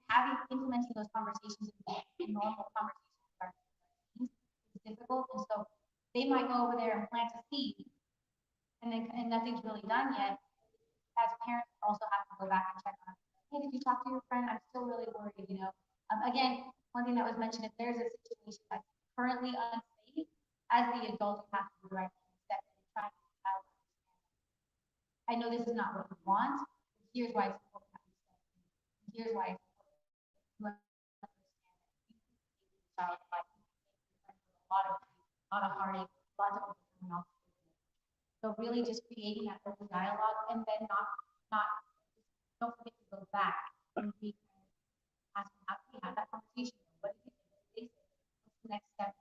implementing those conversations in normal conversations is difficult. And so they might go over there and plant a seed, and nothing's really done yet. As parents, also have to go back and check on, hey, did you talk to your friend? I'm still really worried. Again, one thing that was mentioned, if there's a situation that's currently unsafe, as the adult, you have to do the right step and try to help. I know this is not what we want, but here's why it's important. Here's why it's important. A lot of heartache, a lot of overcoming. So really just creating that open dialogue, and then don't forget to go back and be asking, how can we have that conversation? What do you think? What's the next step?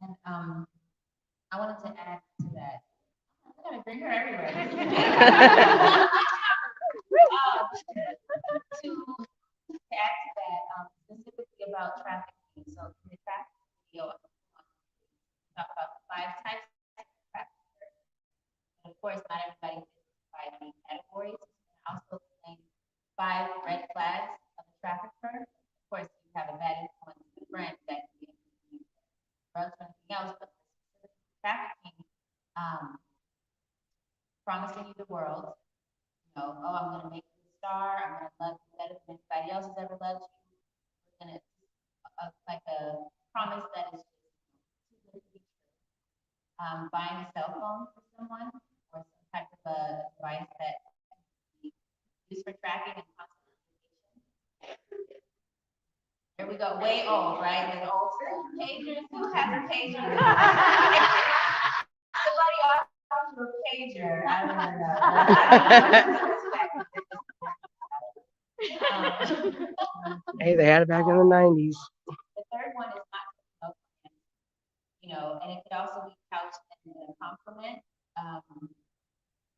And I wanted to add to that. I'm gonna bring her everywhere. To add to that, specifically about trafficking. So in the trafficking video, talk about the 5 types of traffickers. And of course, not everybody fits 5 main categories. I also explain 5 red flags of a trafficker. Of course, you have a bad influence with a friend that can be drugs or anything else, but trafficking, promising you the world, oh, I'm gonna make you a star, I'm gonna love you better than anybody else has ever loved you. We're gonna like a promise that is just too good to be true. Buying a cell phone for someone or some type of a device that can be used for tracking and constant communication. Here we go, way old, right? The old pagers. Who has a pager? Somebody offers a pager. I don't know. Hey, they had it back in the 90s. The third one is not, and it could also be couched in a compliment.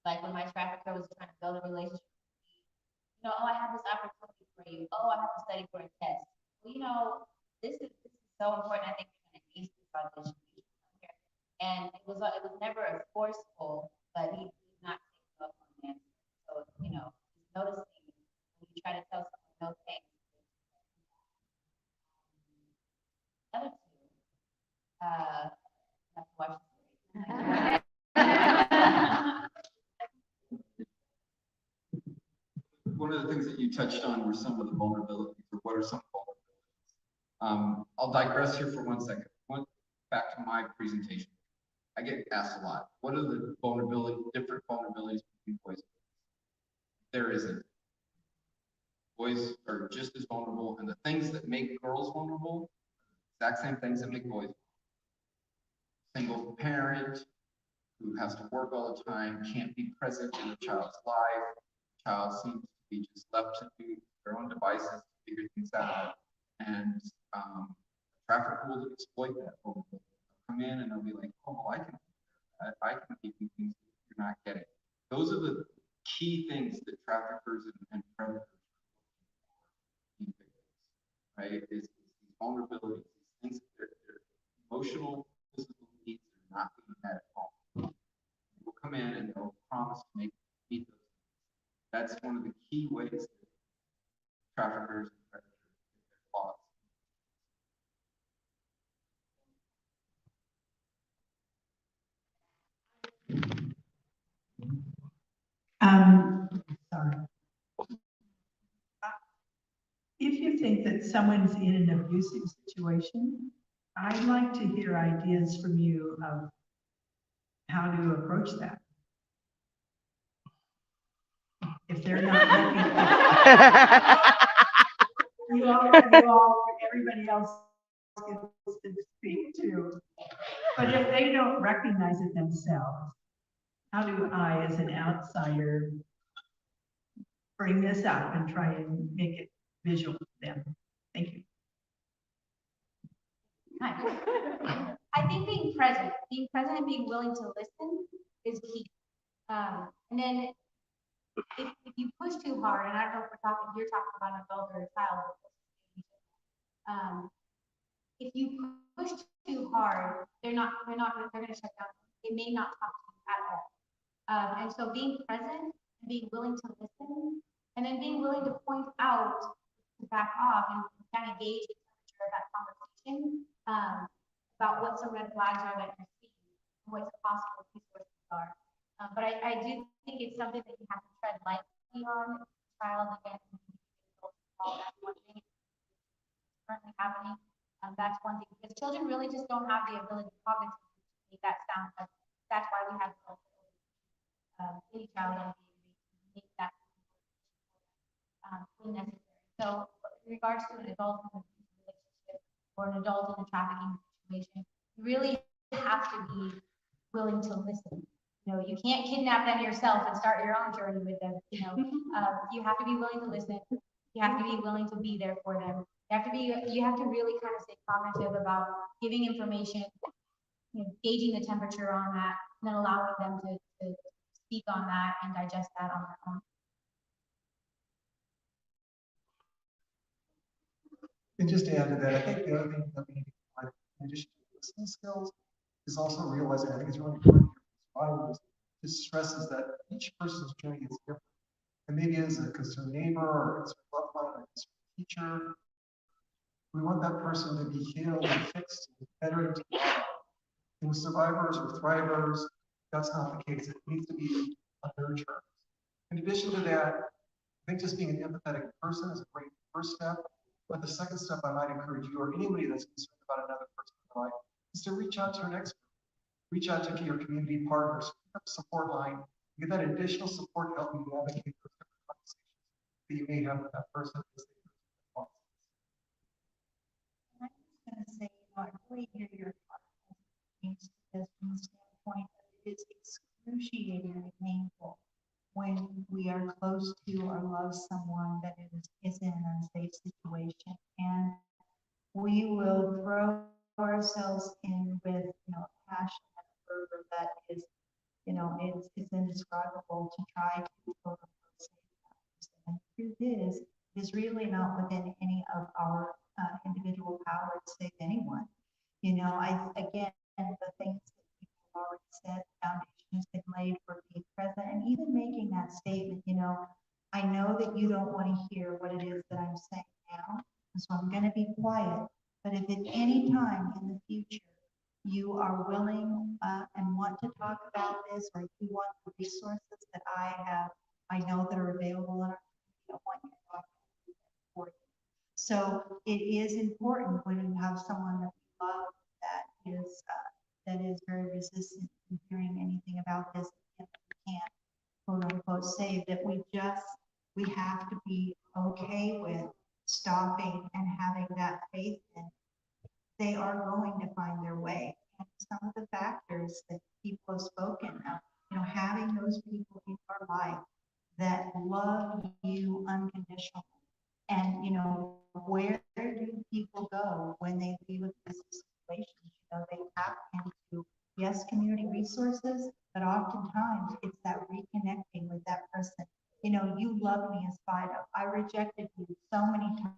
Like when my trafficker was trying to build a relationship, oh, I have this opportunity for you. Oh, I have to study for a test. Well, this is so important. I think you're going to ace this audition. And it was never forceful, but he did not take up on the answer. So, noticing when you try to tell someone no thanks. Other two, have to watch the One of the things that you touched on were some of the vulnerabilities, or what are some vulnerabilities? I'll digress here for 1 second. Back to my presentation. I get asked a lot, what are the different vulnerabilities between boys and girls? There isn't. Boys are just as vulnerable, and the things that make girls vulnerable, exact same things that make boys vulnerable. Single parent who has to work all the time, can't be present in the child's life. The child seems to be just left to do their own devices to figure things out. And traffic will exploit that. They'll come in and they'll be like, oh, well, I can give you things that you're not getting. Those are the key things that traffickers and predators are looking for, right? Is these vulnerabilities, these things that their emotional, physical needs are not being met at home. They'll come in and they'll promise to meet those needs. That's one of the key ways that traffickers and predators Sorry. If you think that someone's in an abusive situation, I'd like to hear ideas from you of how to approach that. If they're not everybody else gets to speak too. But if they don't recognize it themselves, how do I, as an outsider, bring this up and try and make it visual to them? Thank you. I think being present and being willing to listen is key. And then if you push too hard, and I don't know if you're talking about an adult or a child. If you push too hard, they're gonna shut down. They may not talk to you at all. And so being present and being willing to listen, and then being willing to point out, to back off and kind of gauge the temperature of that conversation, about what some red flags are that you're seeing, what the possible resources are. But I do think it's something that you have to tread lightly on. Child, again, that's one thing currently happening. That's one thing, because children really just don't have the ability cognitively to make that sound. That's why we have any child and make that necessary. So in regards to an adult in a relationship or an adult in a trafficking situation, you really have to be willing to listen. You know, you can't kidnap them yourself and start your own journey with them. You know, you have to be willing to listen. You have to be willing to be there for them. You have to really kind of stay cognitive about giving information, you know, gauging the temperature on that, and then allowing them to speak on that and digest that on their own. And just to add to that, I think the other thing that we need to provide, in addition to listening skills, is also realizing, I think it's really important for this stresses that each person's journey is different. And maybe as a concerned neighbor or concerned loved one or concerned teacher, we want that person to be healed and fixed and better into and survivors or thrivers. That's not the case. It needs to be a nurture. In addition to that, I think just being an empathetic person is a great first step. But the second step I might encourage you or anybody that's concerned about another person's life is to reach out to an expert. Reach out to your community partners, support line, get that additional support to help you navigate those different conversations that you may have with that person. I'm just going to say, I really hear your heart from the standpoint that it is excruciatingly painful when we are close to or love someone that is in an unsafe situation, and we will throw ourselves in with, you know, passion and fervor that is, you know, it's indescribable to try to save that person. And the truth is really not within any of our individual power to save anyone. You know, again, the things that people have already said, the foundation has been laid for being present, and even making that statement, you know, I know that you don't want to hear what it is that I'm saying now, so I'm going to be quiet. But if at any time in the future you are willing and want to talk about this, or you want the resources that I know that are available in our community, I want you to talk for you. So it is important when you have someone that you love that is very resistant to hearing anything about this, and we can't quote unquote save, that we have to be okay with stopping and having that faith in they are going to find their way. And some of the factors that people have spoken of, you know, having those people in your life that love you unconditionally. And, you know, where do people go when they leave a situation? You know, they tap into, yes, community resources, but oftentimes it's that reconnecting with that person. You know, you love me in spite of, I rejected you so many times.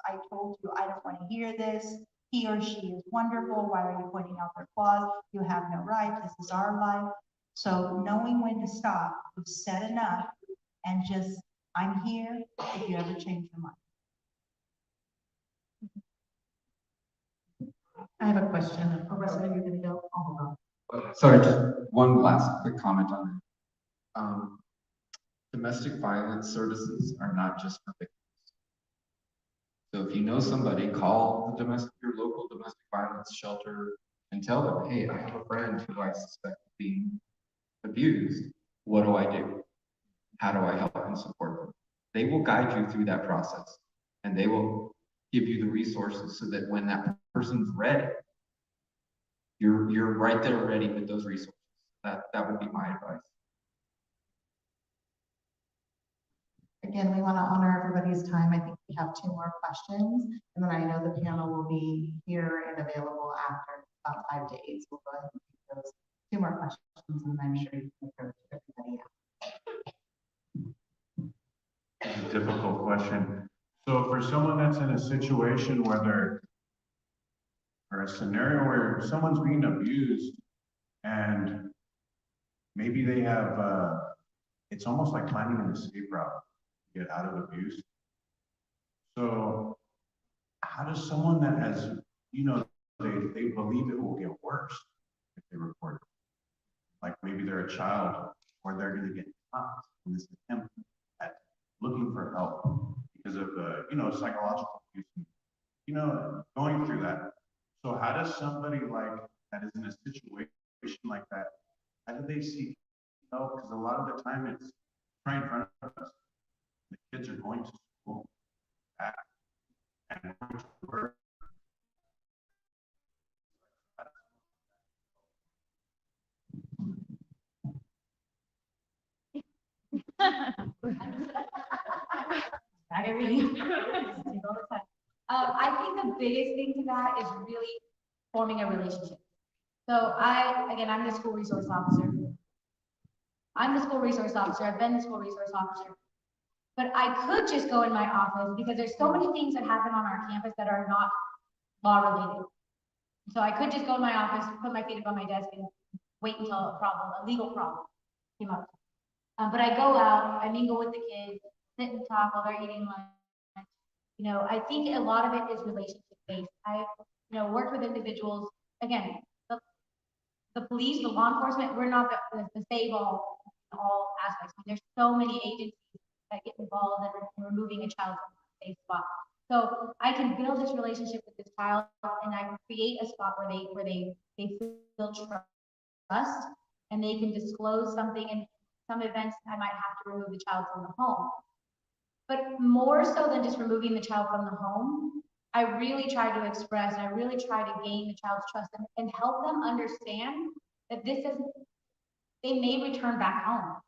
I told you I don't want to hear this. He or she is wonderful. Why are you pointing out their flaws? You have no right. This is our life. So knowing when to stop, you've said enough, and just, I'm here if you ever change your mind. I have a question. Professor, you're going to go? Hold on. Sorry, just one last quick comment on it. domestic violence services are not just for victims. So if you know somebody, call your local domestic violence shelter and tell them, hey, I have a friend who I suspect of being abused. What do I do? How do I help and support them? They will guide you through that process, and they will give you the resources so that when that person's ready, you're right there ready with those resources. That would be my advice. Again, we want to honor everybody's time. I think we have 2 more questions, and then I know the panel will be here and available after about 5 days. We'll go ahead and take those 2 more questions, and I'm sure you can approach everybody else. It's a difficult question. So for someone that's in a situation where or a scenario where someone's being abused and maybe they have, it's almost like finding an escape route to get out of abuse. So how does someone that has, they believe it will get worse if they report it? Like maybe they're a child or they're going to get caught in this attempt at looking for help because of psychological abuse, going through that. So how does somebody like that is in a situation like that, how do they seek help? Because a lot of the time it's right in front of us. The kids are going to school, back, and going to work. I think the biggest thing to that is really forming a relationship. So I'm the school resource officer. I've been the school resource officer. But I could just go in my office because there's so many things that happen on our campus that are not law related. So I could just go in my office, put my feet up on my desk and wait until a legal problem came up. But I go out, I mingle with the kids, sit and talk while they're eating lunch. I think a lot of it is relationship based. I, worked with individuals, again, the police, the law enforcement, we're not the save all aspects. There's so many agencies that get involved in removing a child from a safe spot. So I can build this relationship with this child and I create a spot where they feel trust and they can disclose something. In some events, I might have to remove the child from the home. But more so than just removing the child from the home, I really try to express and I really try to gain the child's trust and help them understand that this is, they may return back home.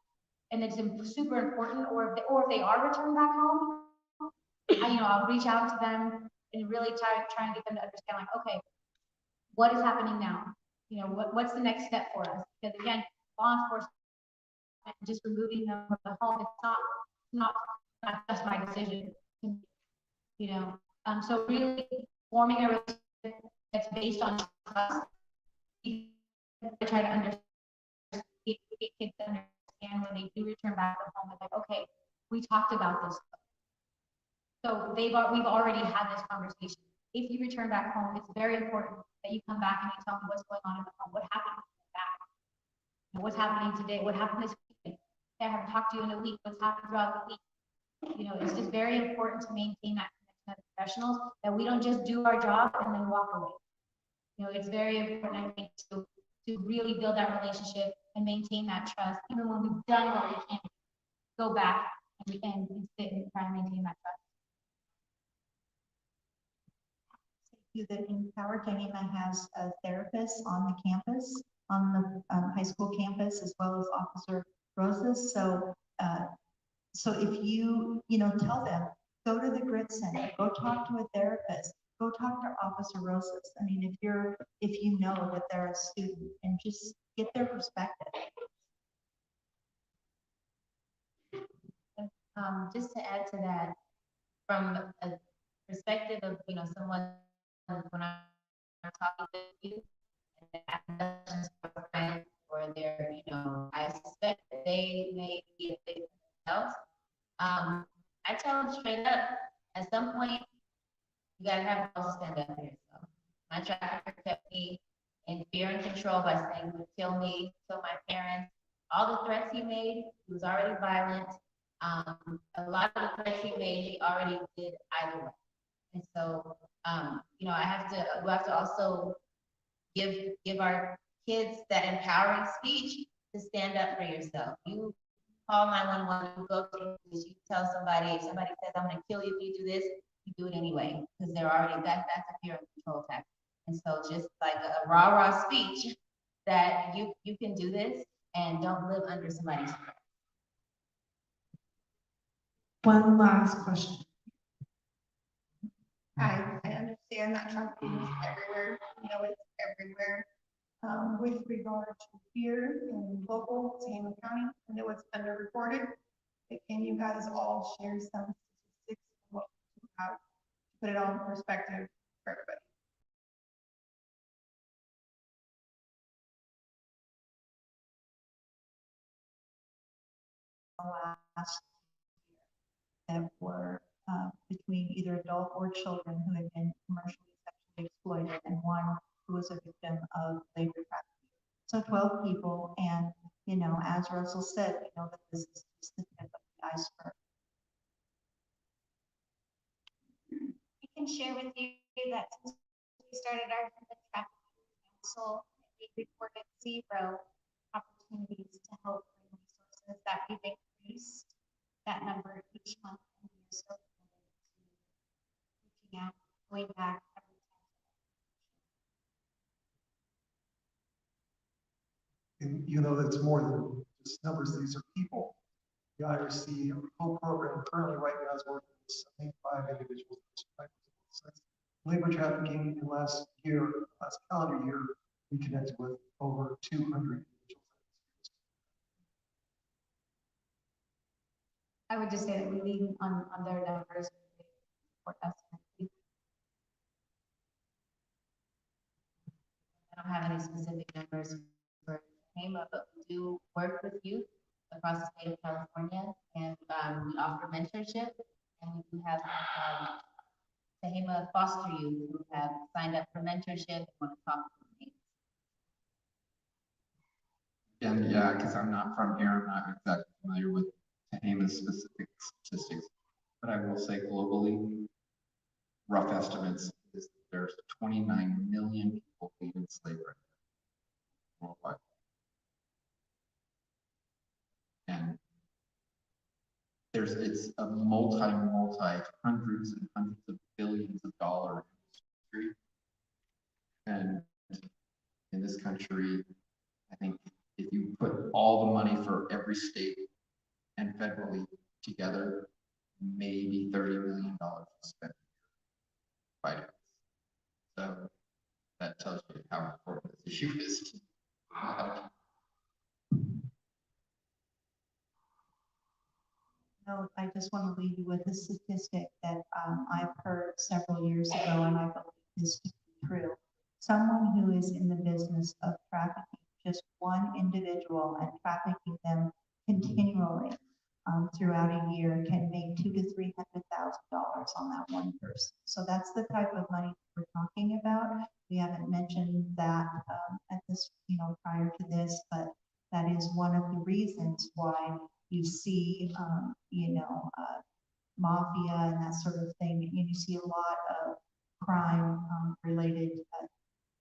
And it's super important, or if they are returned back home, I'll reach out to them and really try and get them to understand, like, okay, what is happening now? What's the next step for us? Because again, law enforcement, just removing them from the home, it's not just my decision. So really forming a relationship that's based on trust. I try to understand, get kids to understand when they do return back to home, it's like, okay, we talked about this. So we've already had this conversation. If you return back home, it's very important that you come back and you tell me what's going on in the home, what happened back, what's happening today, what happened this week. I haven't talked to you in a week, what's happened throughout the week. It's just very important to maintain that connection as professionals, that we don't just do our job and then walk away. It's very important, I think, to really build that relationship and maintain that trust, even when we've done what we can. Go back and sit and try and maintain that trust. That Empower Kenema has therapists on the campus, on the high school campus, as well as Officer Rosas. So if you tell them, go to the Grit Center, go talk to a therapist, go talk to Officer Rosas. I mean, if you know that they're a student, and just get their perspective. Just to add to that, from a perspective of someone, when I'm talking to you and asking for a friend or they're, I suspect that they may be a victim themselves. I tell them straight up, at some point, you gotta have balls to stand up for yourself. My trafficker kept me in fear and control by saying, "He'll kill me, kill my parents." All the threats he made, he was already violent. A lot of the threats he made, he already did either way. And so, you know, we have to also give our kids that empowering speech to stand up for yourself. You call 911, you go to this, you tell somebody, if somebody says, I'm gonna kill you if you do this, you do it anyway, because they're already, that's a fear and control tactic. And so just like a rah-rah speech that you can do this and don't live under somebody's threat. One last question. I understand that trafficking is everywhere, you know, it's everywhere. With regard to here in local Tama County, I know it's underreported, but can you guys all share some statistics of what you have to put it all in perspective for everybody? Last year that were between either adult or children who had been commercially sexually exploited, and one who was a victim of labor trafficking. So 12 people, and you know, as Russell said, we know that this is just the tip of the iceberg. I can share with you that since we started our human trafficking council, we reported 0 opportunities to help bring resources, that we've increased that number each month, and we're still committed to reaching out, going back every time. And you know, that's more than just numbers, these are people. The IRC whole program currently right now is working with 75 individuals. Labor trafficking in last calendar year, we connected with over 200 individuals. I would just say that we lean on their numbers for us. I don't have any specific numbers for HUMA, but we do work with youth across the state of California, and we offer mentorship, and we do have HUMA foster youth who have signed up for mentorship and want to talk to me. And yeah, because I'm not from here, I'm not exactly familiar with HUMA's specific statistics, but I will say globally, rough estimates is that there's 29 million people leaving slavery worldwide. And it's a multi hundreds and hundreds of billions of dollar industry. And in this country, I think if you put all the money for every state and federally together, maybe $30 million spent fighting. So that tells you how important this issue is. No, I just want to leave you with a statistic that I've heard several years ago, and I believe this to be true. Someone who is in the business of trafficking just one individual and trafficking them continually throughout a year can make $200,000 to $300,000 on that one person. So that's the type of money we're talking about. We haven't mentioned that at this, you know, prior to this, but that is one of the reasons why you see, you know, mafia and that sort of thing. You see a lot of crime related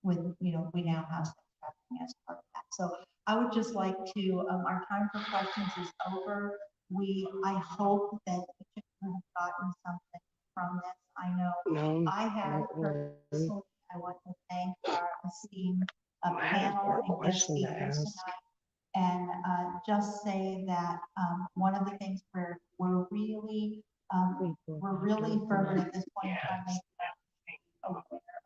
with, you know, we now have sex trafficking as part of that. So I would just like to, our time for questions is over. I hope that each of you have gotten something from this. I know I have personally. I want to thank our esteemed panel and guest speakers tonight, and just say that one of the things we're really fervent at this point in time aware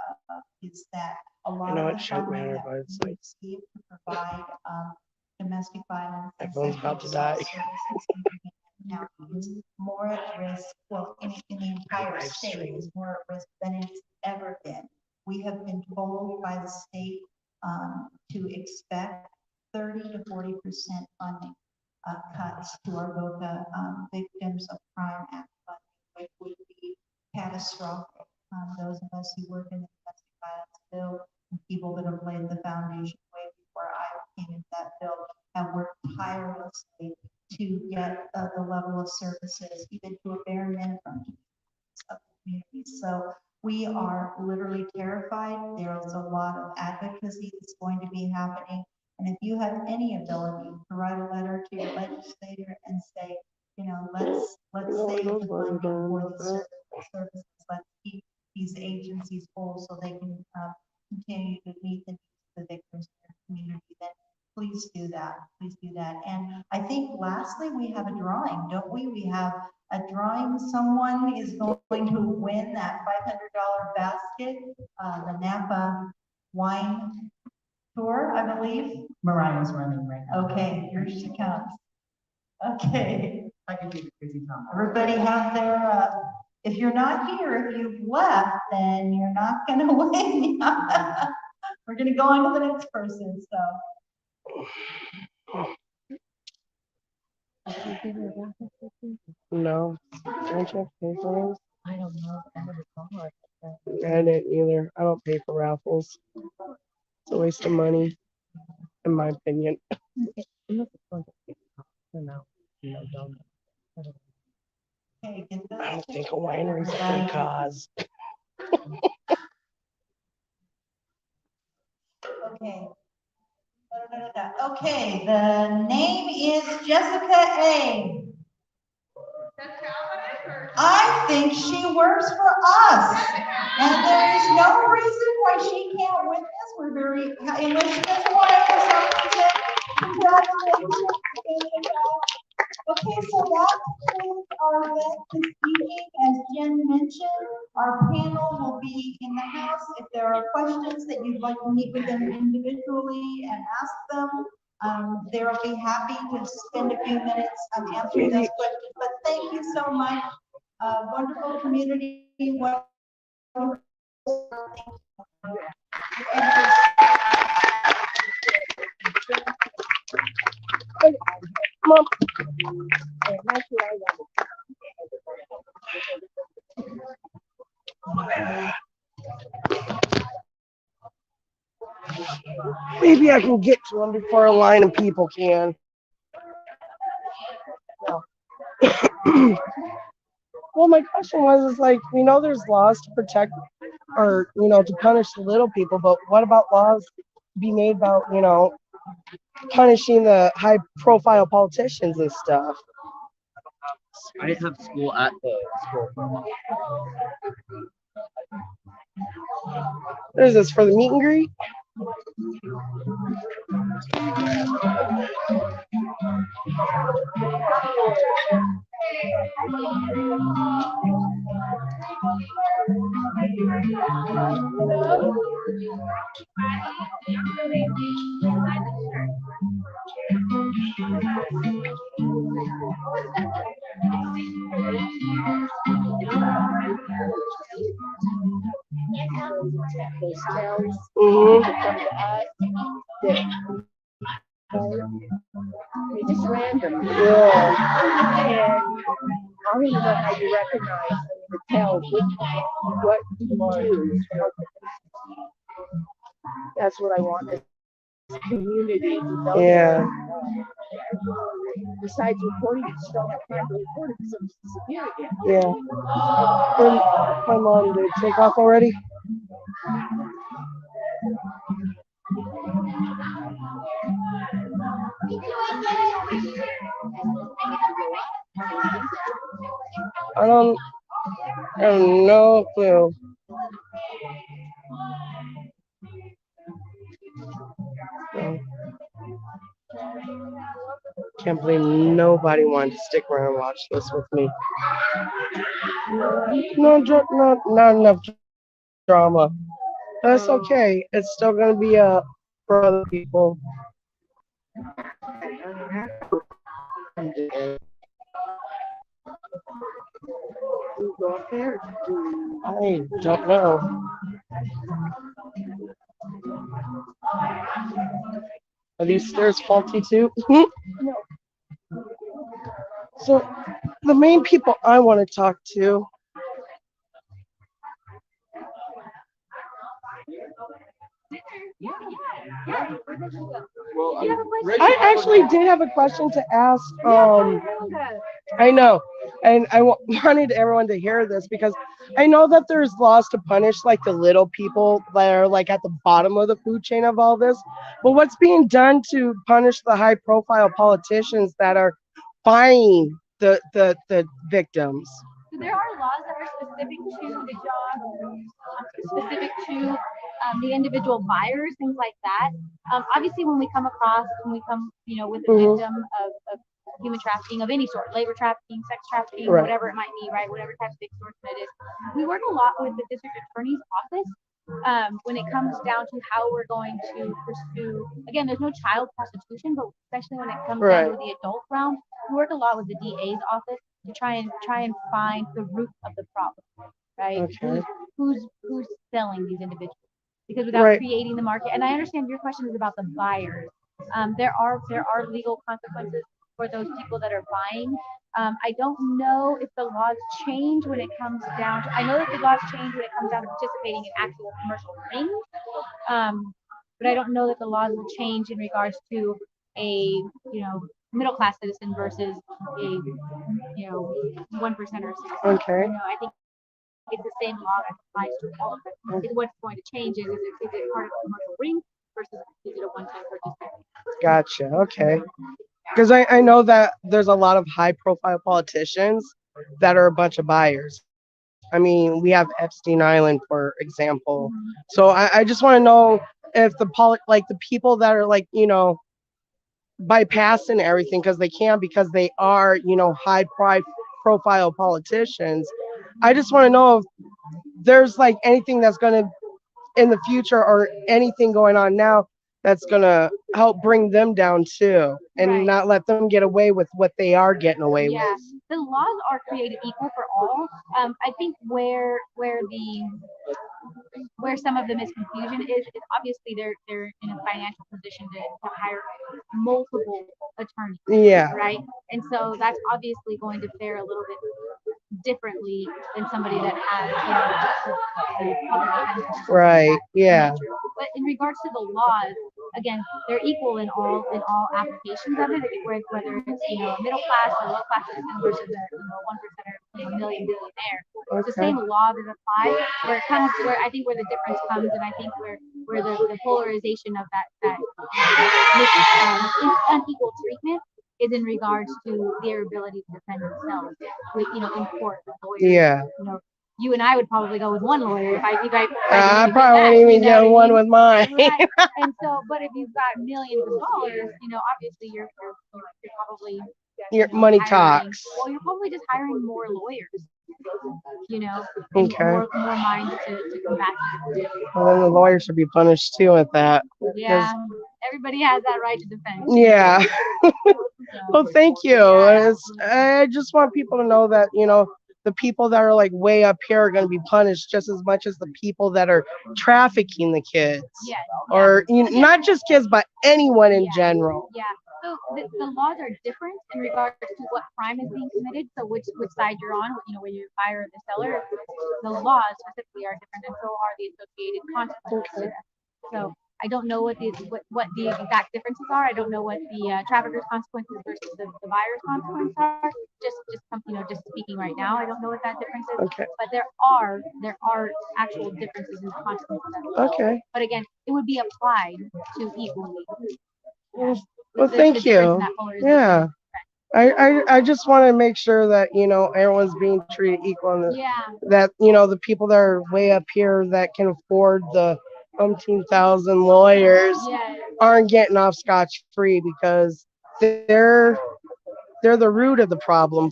of is that a lot of the funding that we receive to provide domestic violence and about to die. Now is more at risk, well, in the entire state is more at risk than it's ever been. We have been told by the state to expect 30 to 40% funding cuts to our VOCA Victims of Crime Act funding, which would be catastrophic. Those of us who work in the domestic violence bill and people that have laid the foundation way before I came into that bill have worked tirelessly to get the level of services, even to a bare minimum of communities. So we are literally terrified. There's a lot of advocacy that's going to be happening. And if you have any ability to write a letter to your legislator and say, you know, let's save the funding for the services, let's keep these agencies whole so they can continue to meet the needs of the victims in their community, then please do that. Please do that. And I think lastly, we have a drawing, don't we? We have a drawing. Someone is going to win that $500 basket, the Napa wine tour, I believe. Mariah's running right now. Okay, here she comes. Okay. I can do the crazy Tom. Everybody have their, if you're not here, if you've left, then you're not gonna win. We're gonna go on to the next person, so. No. Don't you have to pay for those? I don't know. I never saw it. I didn't either. I don't pay for raffles. It's a waste of money, in my opinion. Okay, get I don't think a winery's a good cause. Okay. Okay, the name is Jessica A. I think she works for us. And there is no reason why she can't win this. We're very, unless she doesn't want to for some reason. Congratulations. Okay, so that concludes our event this evening. As Jen mentioned, our panel will be in the house. If there are questions that you'd like to meet with them individually and ask them, they'll be happy to spend a few minutes answering those questions. But thank you so much. Wonderful community. Mom. Maybe I can get to them before a line of people can. Well, my question was, is like, we know there's laws to protect or, you know, to punish the little people, but what about laws be made about, you know, punishing the high profile politicians and stuff? I just have school at the school. What is this, for the meet and greet? Just random. Yeah. And I don't know how you recognize to tell what you choose. That's what I want. This community. Yeah. Besides reporting, you still have time to report it because it's security. Yeah. My mom did take off already. I have no clue. Can't believe nobody wanted to stick around and watch this with me. No, not enough drama. That's okay. It's still gonna be for other people. I don't know. Are these stairs faulty too? No. So the main people I want to talk to Well, I actually did have a question to ask. I know, and wanted everyone to hear this because I know that there's laws to punish like the little people that are like at the bottom of the food chain of all this. But what's being done to punish the high-profile politicians that are buying the victims? So there are laws that are specific to the job, specific to the individual buyers, things like that. Obviously, when we come, with a Mhm. victim of human trafficking of any sort, labor trafficking, sex trafficking, Right. whatever it might be, right? Whatever type of extortion it is, we work a lot with the district attorney's office. When it comes down to how we're going to pursue, again, there's no child prostitution, but especially when it comes down to Right. the adult realm, we work a lot with the DA's office to try and find the root of the problem, right? Okay. Who's selling these individuals? Because without Right. creating the market, and I understand your question is about the buyers. There are legal consequences for those people that are buying. I don't know if the laws change when it comes down to, I know that the laws change when it comes down to participating in actual commercial rings. But I don't know that the laws will change in regards to a, middle class citizen versus a, 1%er citizen. Okay. I think it's the same law that applies to all of them. What's going to change is it part of a commercial ring versus is it a one-time purchase? Gotcha. Okay. Because I know that there's a lot of high-profile politicians that are a bunch of buyers. I mean, we have Epstein Island, for example. So I just want to know if the people that are like, bypassing everything because they are, profile politicians. I just want to know if there's like anything that's going to in the future or anything going on now that's going to help bring them down too and Right. not let them get away with what they are getting away Yeah, with. the laws are created equal for all. I think where some of the misconfusion is obviously they're in a financial position to hire multiple attorneys. Yeah. Right. And so that's obviously going to fare a little bit differently than somebody that has, a public defense. Right. Yeah. But in regards to the laws, again, they're equal in all applications of it, whether it's a middle class or low class citizen versus a 1%er, a million billionaire. It's the Okay. same law that applies. Where I think where the difference comes, and I think where the polarization of that unequal treatment is in regards to their ability to defend themselves with in court with lawyers. Yeah. You and I would probably go with one lawyer if I I probably wouldn't even get one with mine. Right. And so, but if you've got millions of dollars, obviously you're probably Your money hiring- talks. Well, you're probably just hiring more lawyers. And Okay. more minds to combat you. Well, then the lawyer should be punished too with that. Yeah, everybody has that right to defend. Yeah. Well, thank you. I just want people to know that, the people that are like way up here are going to be punished just as much as the people that are trafficking the kids. Yes. Or not just kids, but anyone in general. Yeah. So the laws are different in regards to what crime is being committed. So which side you're on, when you're the buyer or the seller, the laws specifically are different, and so are the associated consequences. Okay. So I don't know what the exact differences are. I don't know what the trafficker's consequences versus the buyer's consequences are. Just speaking right now, I don't know what that difference is. Okay. But there are actual differences in consequences. Okay. But again, it would be applied to equally. Well, thank you. Yeah. I just want to make sure that, everyone's being treated equal and that, the people that are way up here that can afford the 10,000 lawyers aren't getting off scotch-free because they're the root of the problem.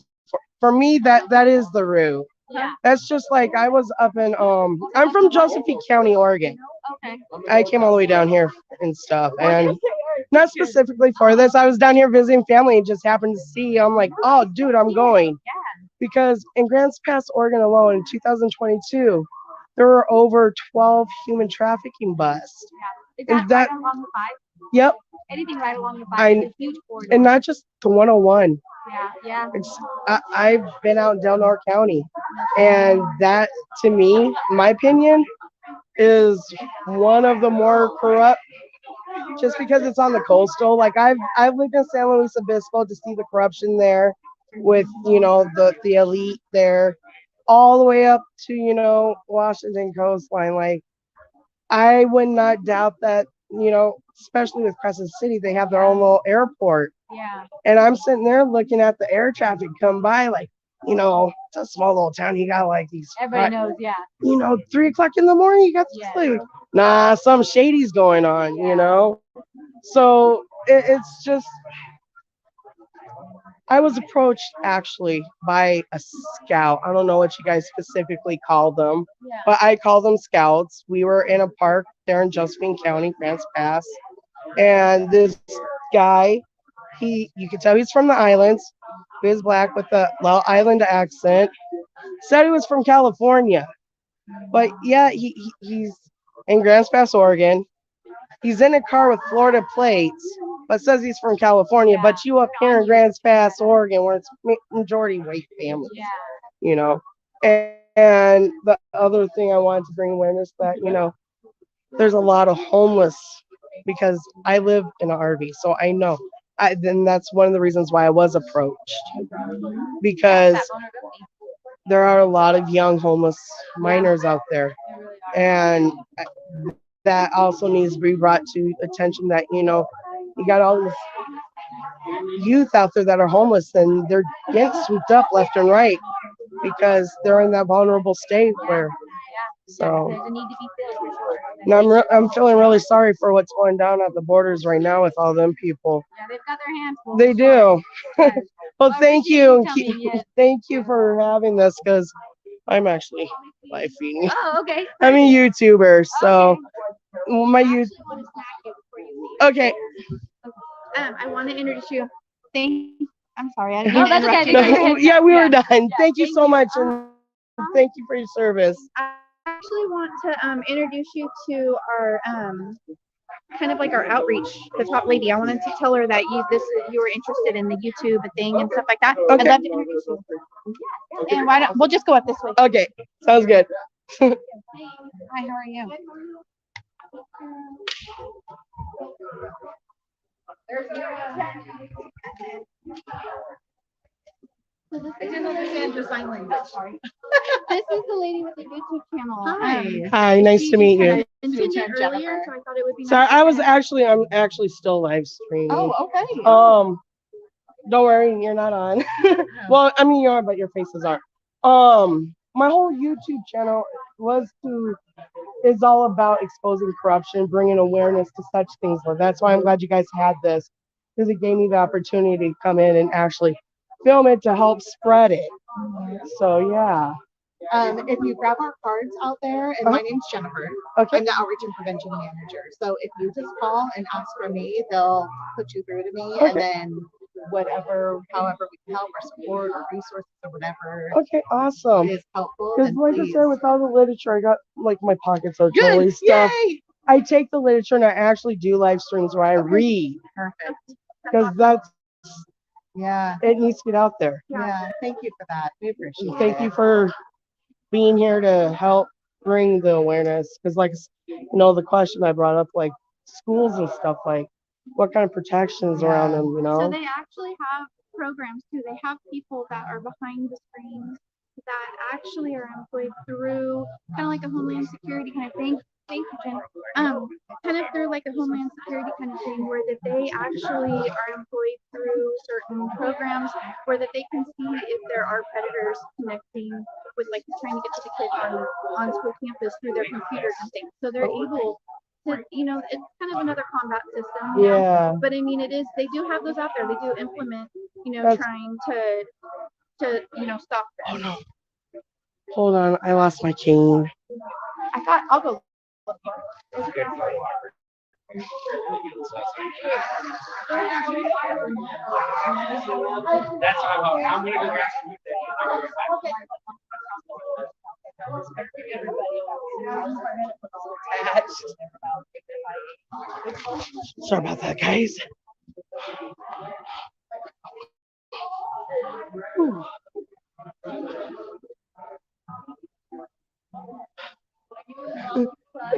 For me, that is the root. Yeah. That's just like I was up in I'm from Josephine County, Oregon. Okay. I came all the way down here and stuff, and not specifically for this. I was down here visiting family and just happened to see. I'm like, oh, dude, I'm going. Because in Grants Pass, Oregon alone in 2022, there were over 12 human trafficking busts. Is And that right along the 5? Yep. Anything right along the 5 is a huge corridor. And not just the 101. Yeah. I've been out in Del Norte County, and that, to me, in my opinion, is one of the more corrupt, just because it's on the coastal. Like I've lived in San Luis Obispo to see the corruption there with, the elite there, all the way up to, Washington coastline. Like I would not doubt that, especially with Crescent City, they have their own little airport. Yeah. And I'm sitting there looking at the air traffic come by, like, it's a small little town. You got like these, Everybody knows, yeah. 3 o'clock in the morning, you got this like, nah, some shady's going on, So it's just, I was approached actually by a scout. I don't know what you guys specifically call them, but I call them scouts. We were in a park there in Josephine County, Grants Pass, and this guy, you could tell he's from the islands. He was black with a little island accent. Said he was from California, but yeah, he's in Grants Pass, Oregon. He's in a car with Florida plates, but says he's from California. But you up here in Grants Pass, Oregon, where it's majority white families, And the other thing I wanted to bring awareness that, there's a lot of homeless because I live in an RV, so I know. Then that's one of the reasons why I was approached, because there are a lot of young homeless minors out there, and that also needs to be brought to attention that, you got all these youth out there that are homeless and they're getting swooped up left and right because they're in that vulnerable state where, so. There's a need to be filled for sure. And I'm feeling really sorry for what's going down at the borders right now with all them people. Yeah, they've got their hands full. They do. Well, thank you. Yes. Thank you for having this, because I'm actually live feeding. Oh, okay. I'm a YouTuber, so my Okay. I want to introduce you. I'm sorry, I No, didn't that's interrupt okay. you. Yeah, we were done. Thank you so much, and thank you for your service. I actually want to introduce you to our kind of like our outreach. The top lady. I wanted to tell her that you were interested in the YouTube thing and stuff like that. Okay. I'd love to introduce you. And why don't we'll just go up this way. Okay, sounds good. Hi, how are you? I didn't understand your sign language. Sorry. This is the lady with the YouTube channel. Hi, nice to meet you. Mentioned it earlier, so I thought it would be Sorry, nice. I'm actually still live streaming. Oh, okay. Don't worry, you're not on. Well, I mean, you are, but your faces aren't. My whole YouTube channel is all about exposing corruption, bringing awareness to such things. Well, that's why I'm glad you guys had this, because it gave me the opportunity to come in and actually film it to help spread it. So yeah. If you grab our cards out there, and my name's Jennifer. Okay. I'm the Outreach and Prevention Manager. So if you just call and ask for me, they'll put you through to me, and then however we can help or support or resources or whatever. Okay, awesome. Is helpful. Because like I said, with all the literature, I got like my pockets are totally stuffed. Yay! I take the literature and I actually do live streams where I read. Perfect. Because it needs to get out there. Yeah, thank you for that. We appreciate it. Thank you for being here to help bring the awareness. Because like, the question I brought up, like schools and stuff, like what kind of protections around them, So they actually have programs too. They have people that are behind the screens that actually are employed through kind of like a Homeland Security kind of thing. Thank you, Jen. Kind of through like a Homeland Security kind of thing, where that they actually are employed through certain programs where that they can see if there are predators connecting with like trying to get to the kids on school campus through their computers and things. So they're able to, it's kind of another combat system. Yeah. But I mean, they do have those out there. They do implement, trying to stop this. Oh no. Hold on, I lost my cane. I'll go. That's how I'm gonna go grab some. Sorry about that, guys. Whew.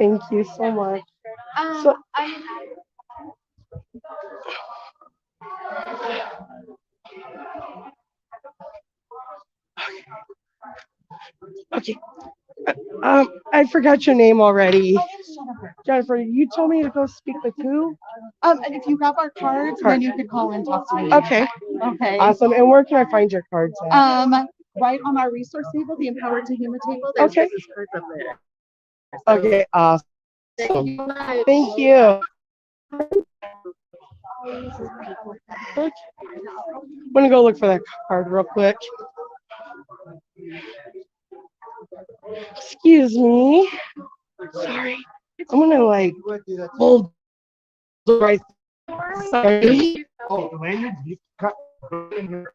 Thank you so much. Um, Okay. I forgot your name already. Jennifer, you told me to go speak with who? And if you grab our cards, then you could call and talk to me. Okay. Okay. Awesome. And where can I find your cards at? Right on our resource table, the Empowered to Human table, there's Okay. business cards up there. Okay, awesome. Thank you. I'm gonna go look for that card real quick. Excuse me. Sorry. I'm gonna like hold right. Sorry. Oh, Elaine, you cut. I'm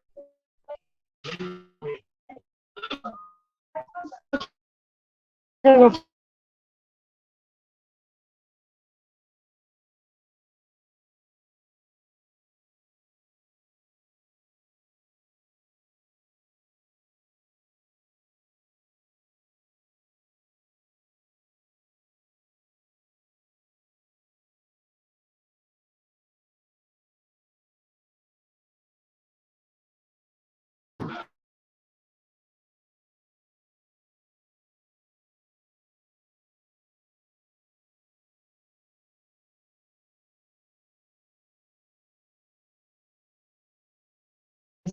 gonna go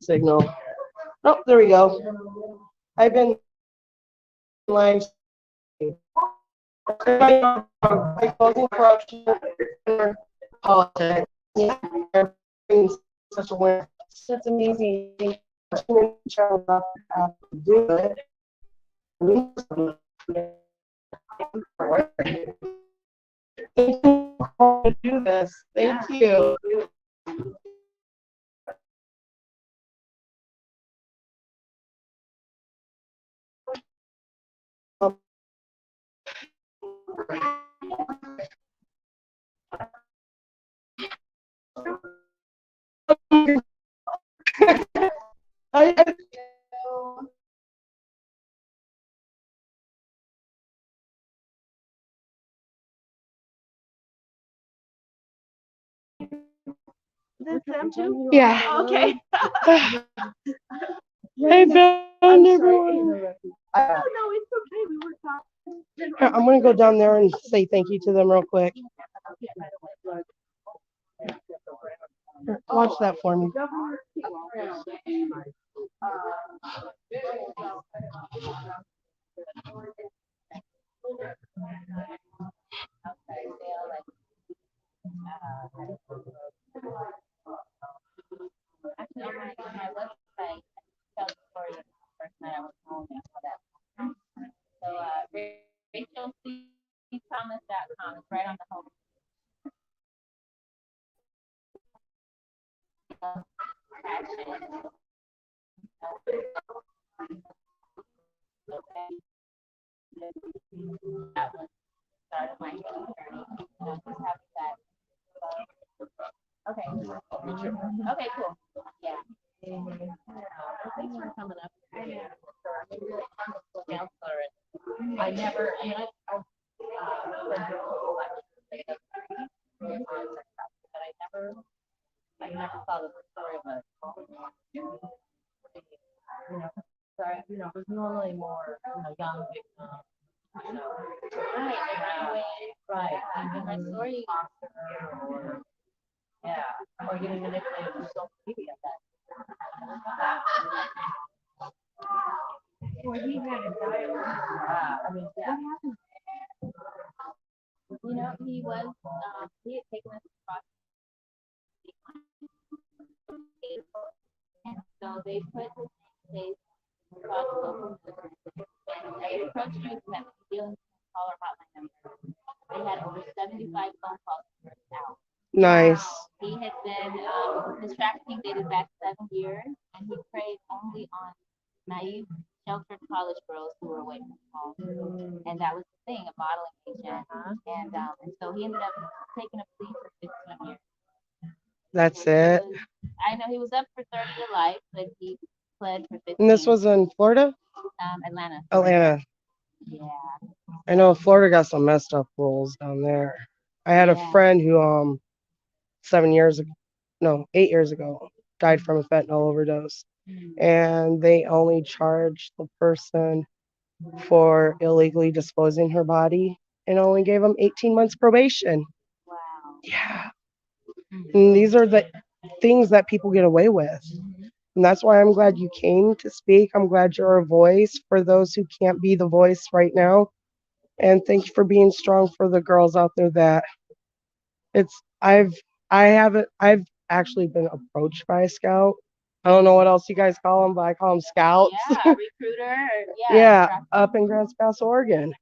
signal. Oh, there we go. I've been live. Closing corruption, politics. Yeah, such a win. It's amazing. Do it. Thank you for do this. Thank you. I That's them too? Yeah. Okay. I found everyone. No, it's okay. We were talking. I'm gonna go down there and say thank you to them real quick. Watch that for me. Actually, on my website, I tell the story of the first night I was home and how that happened. So, RachelCThomas.com is right on the home. That was the start of my healing journey. And I'm just happy that. Okay. Okay, cool. Yeah. Thanks for coming up. Counselor. I never, I mean, I've but I never saw the story of a, sorry, there's normally more, young victims. Right. And my story, or, yeah, or getting manipulated through social media. Well, he had a dialogue. I mean, yeah. What happened? He was, he had taken us across the and so they put his name across local and they approached me from that dealing caller hotline number. They had over 75 phone calls per hour. Nice. He had been, his trafficking dated back 7 years, and he preyed only on naive, sheltered college girls who were away from home. And that was the thing, a modeling agent. And so he ended up taking a plea for 15 years. That's it. I know he was up for 30 to life, but he pled for 15. And this was in Florida? Atlanta. Atlanta. Yeah. I know Florida got some messed up rules down there. I had a friend who 7 years ago, no, 8 years ago, died from a fentanyl overdose. And they only charged the person for illegally disposing her body and only gave them 18 months probation. Wow. Yeah. And these are the things that people get away with. And that's why I'm glad you came to speak. I'm glad you're a voice for those who can't be the voice right now. And thank you for being strong for the girls out there that I've actually been approached by a scout. I don't know what else you guys call them, but I call them scouts. Yeah, recruiter. Yeah, up in Grants Pass, Oregon.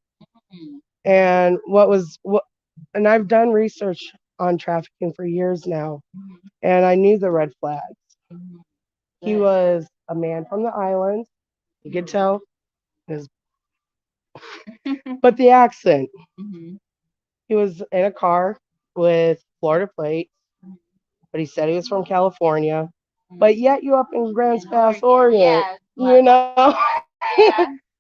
And and I've done research on trafficking for years now, and I knew the red flags. He was a man from the islands. You could tell his, but the accent. He was in a car with Florida plates, but he said he was from California. But yet you up in Grants Pass, Oregon, you know.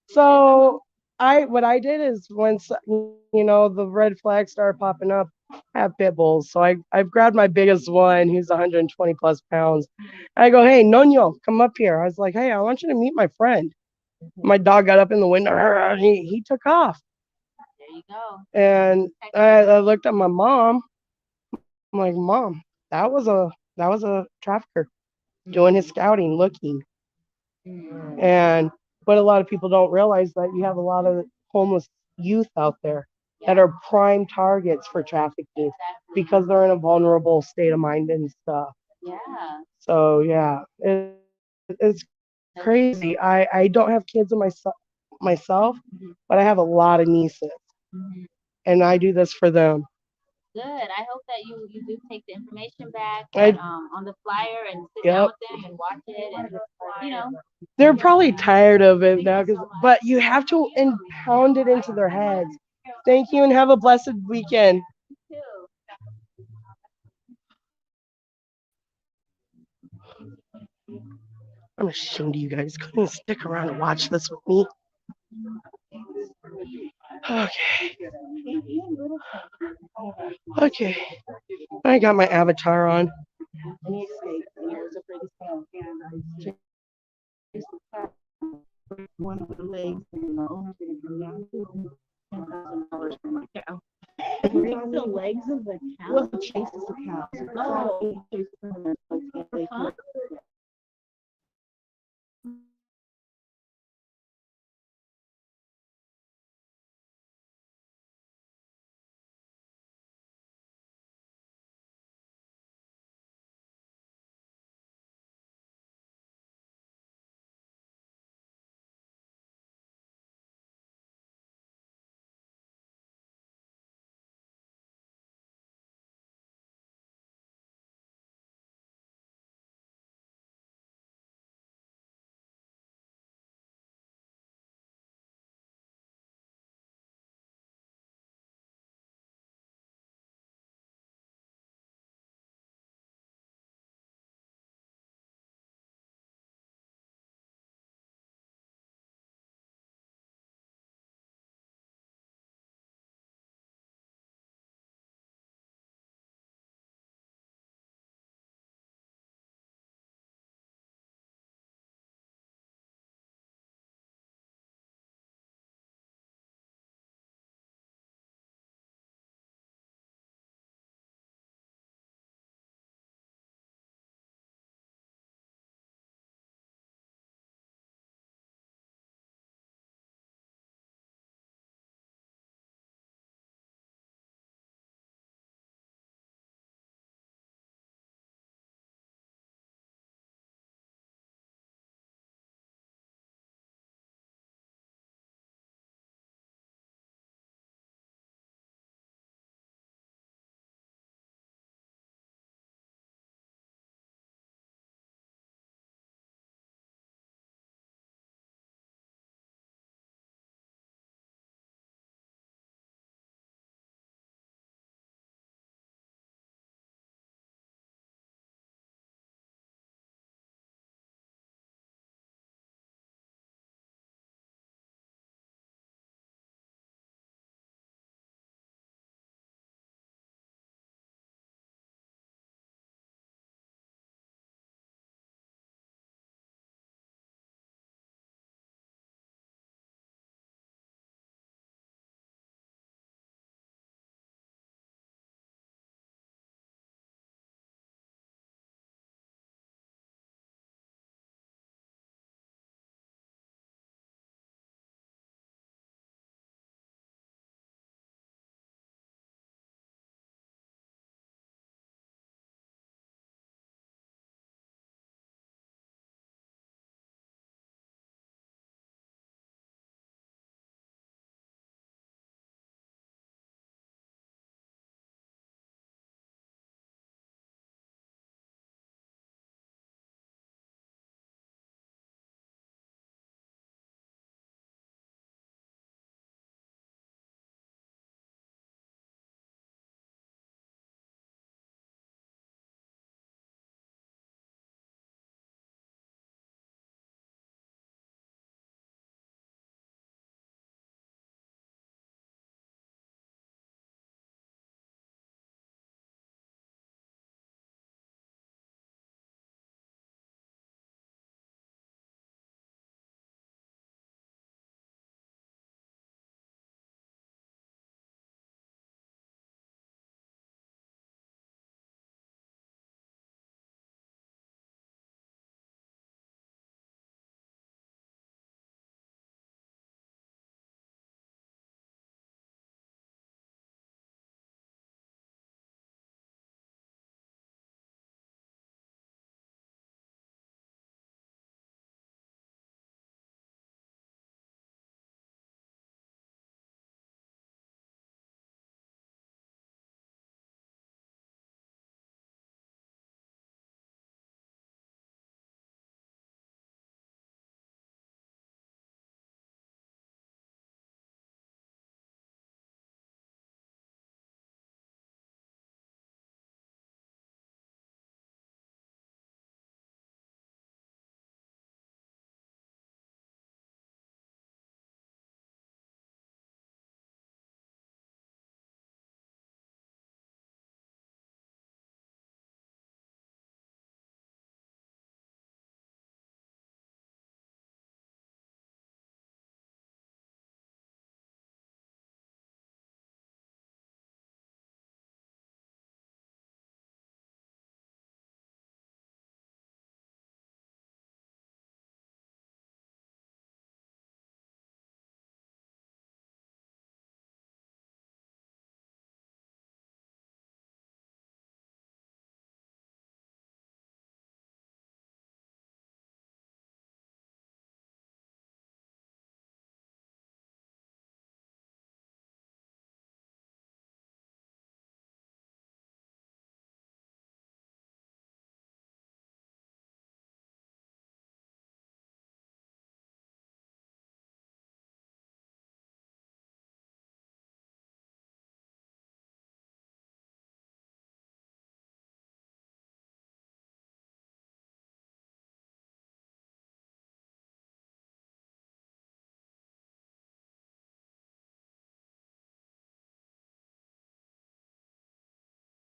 So what I did is when the red flags started popping up, I have pit bulls. So I've grabbed my biggest one, who's 120 plus pounds. I go, hey, Noño, come up here. I was like, hey, I want you to meet my friend. My dog got up in the window. And he took off. There you go. And I looked at my mom. I'm like, Mom, that was a trafficker doing his scouting, looking. And but a lot of people don't realize that you have a lot of homeless youth out there that are prime targets for trafficking because they're in a vulnerable state of mind and stuff. Yeah. So yeah, it's crazy. I don't have kids of myself, but I have a lot of nieces, and I do this for them. Good. I hope that you do take the information back I- on the flyer and sit Yep. down with them and watch it and They're probably tired of it now, but you have to pound it into their heads. Thank you and have a blessed weekend. I'm ashamed of you guys. Couldn't stick around and watch this with me. Okay. Okay. I got my avatar on. One of the legs and the owner's gonna come down to $10,000 for my cow. The legs of the cow? Well, he chases the cow. Oh. He chases them and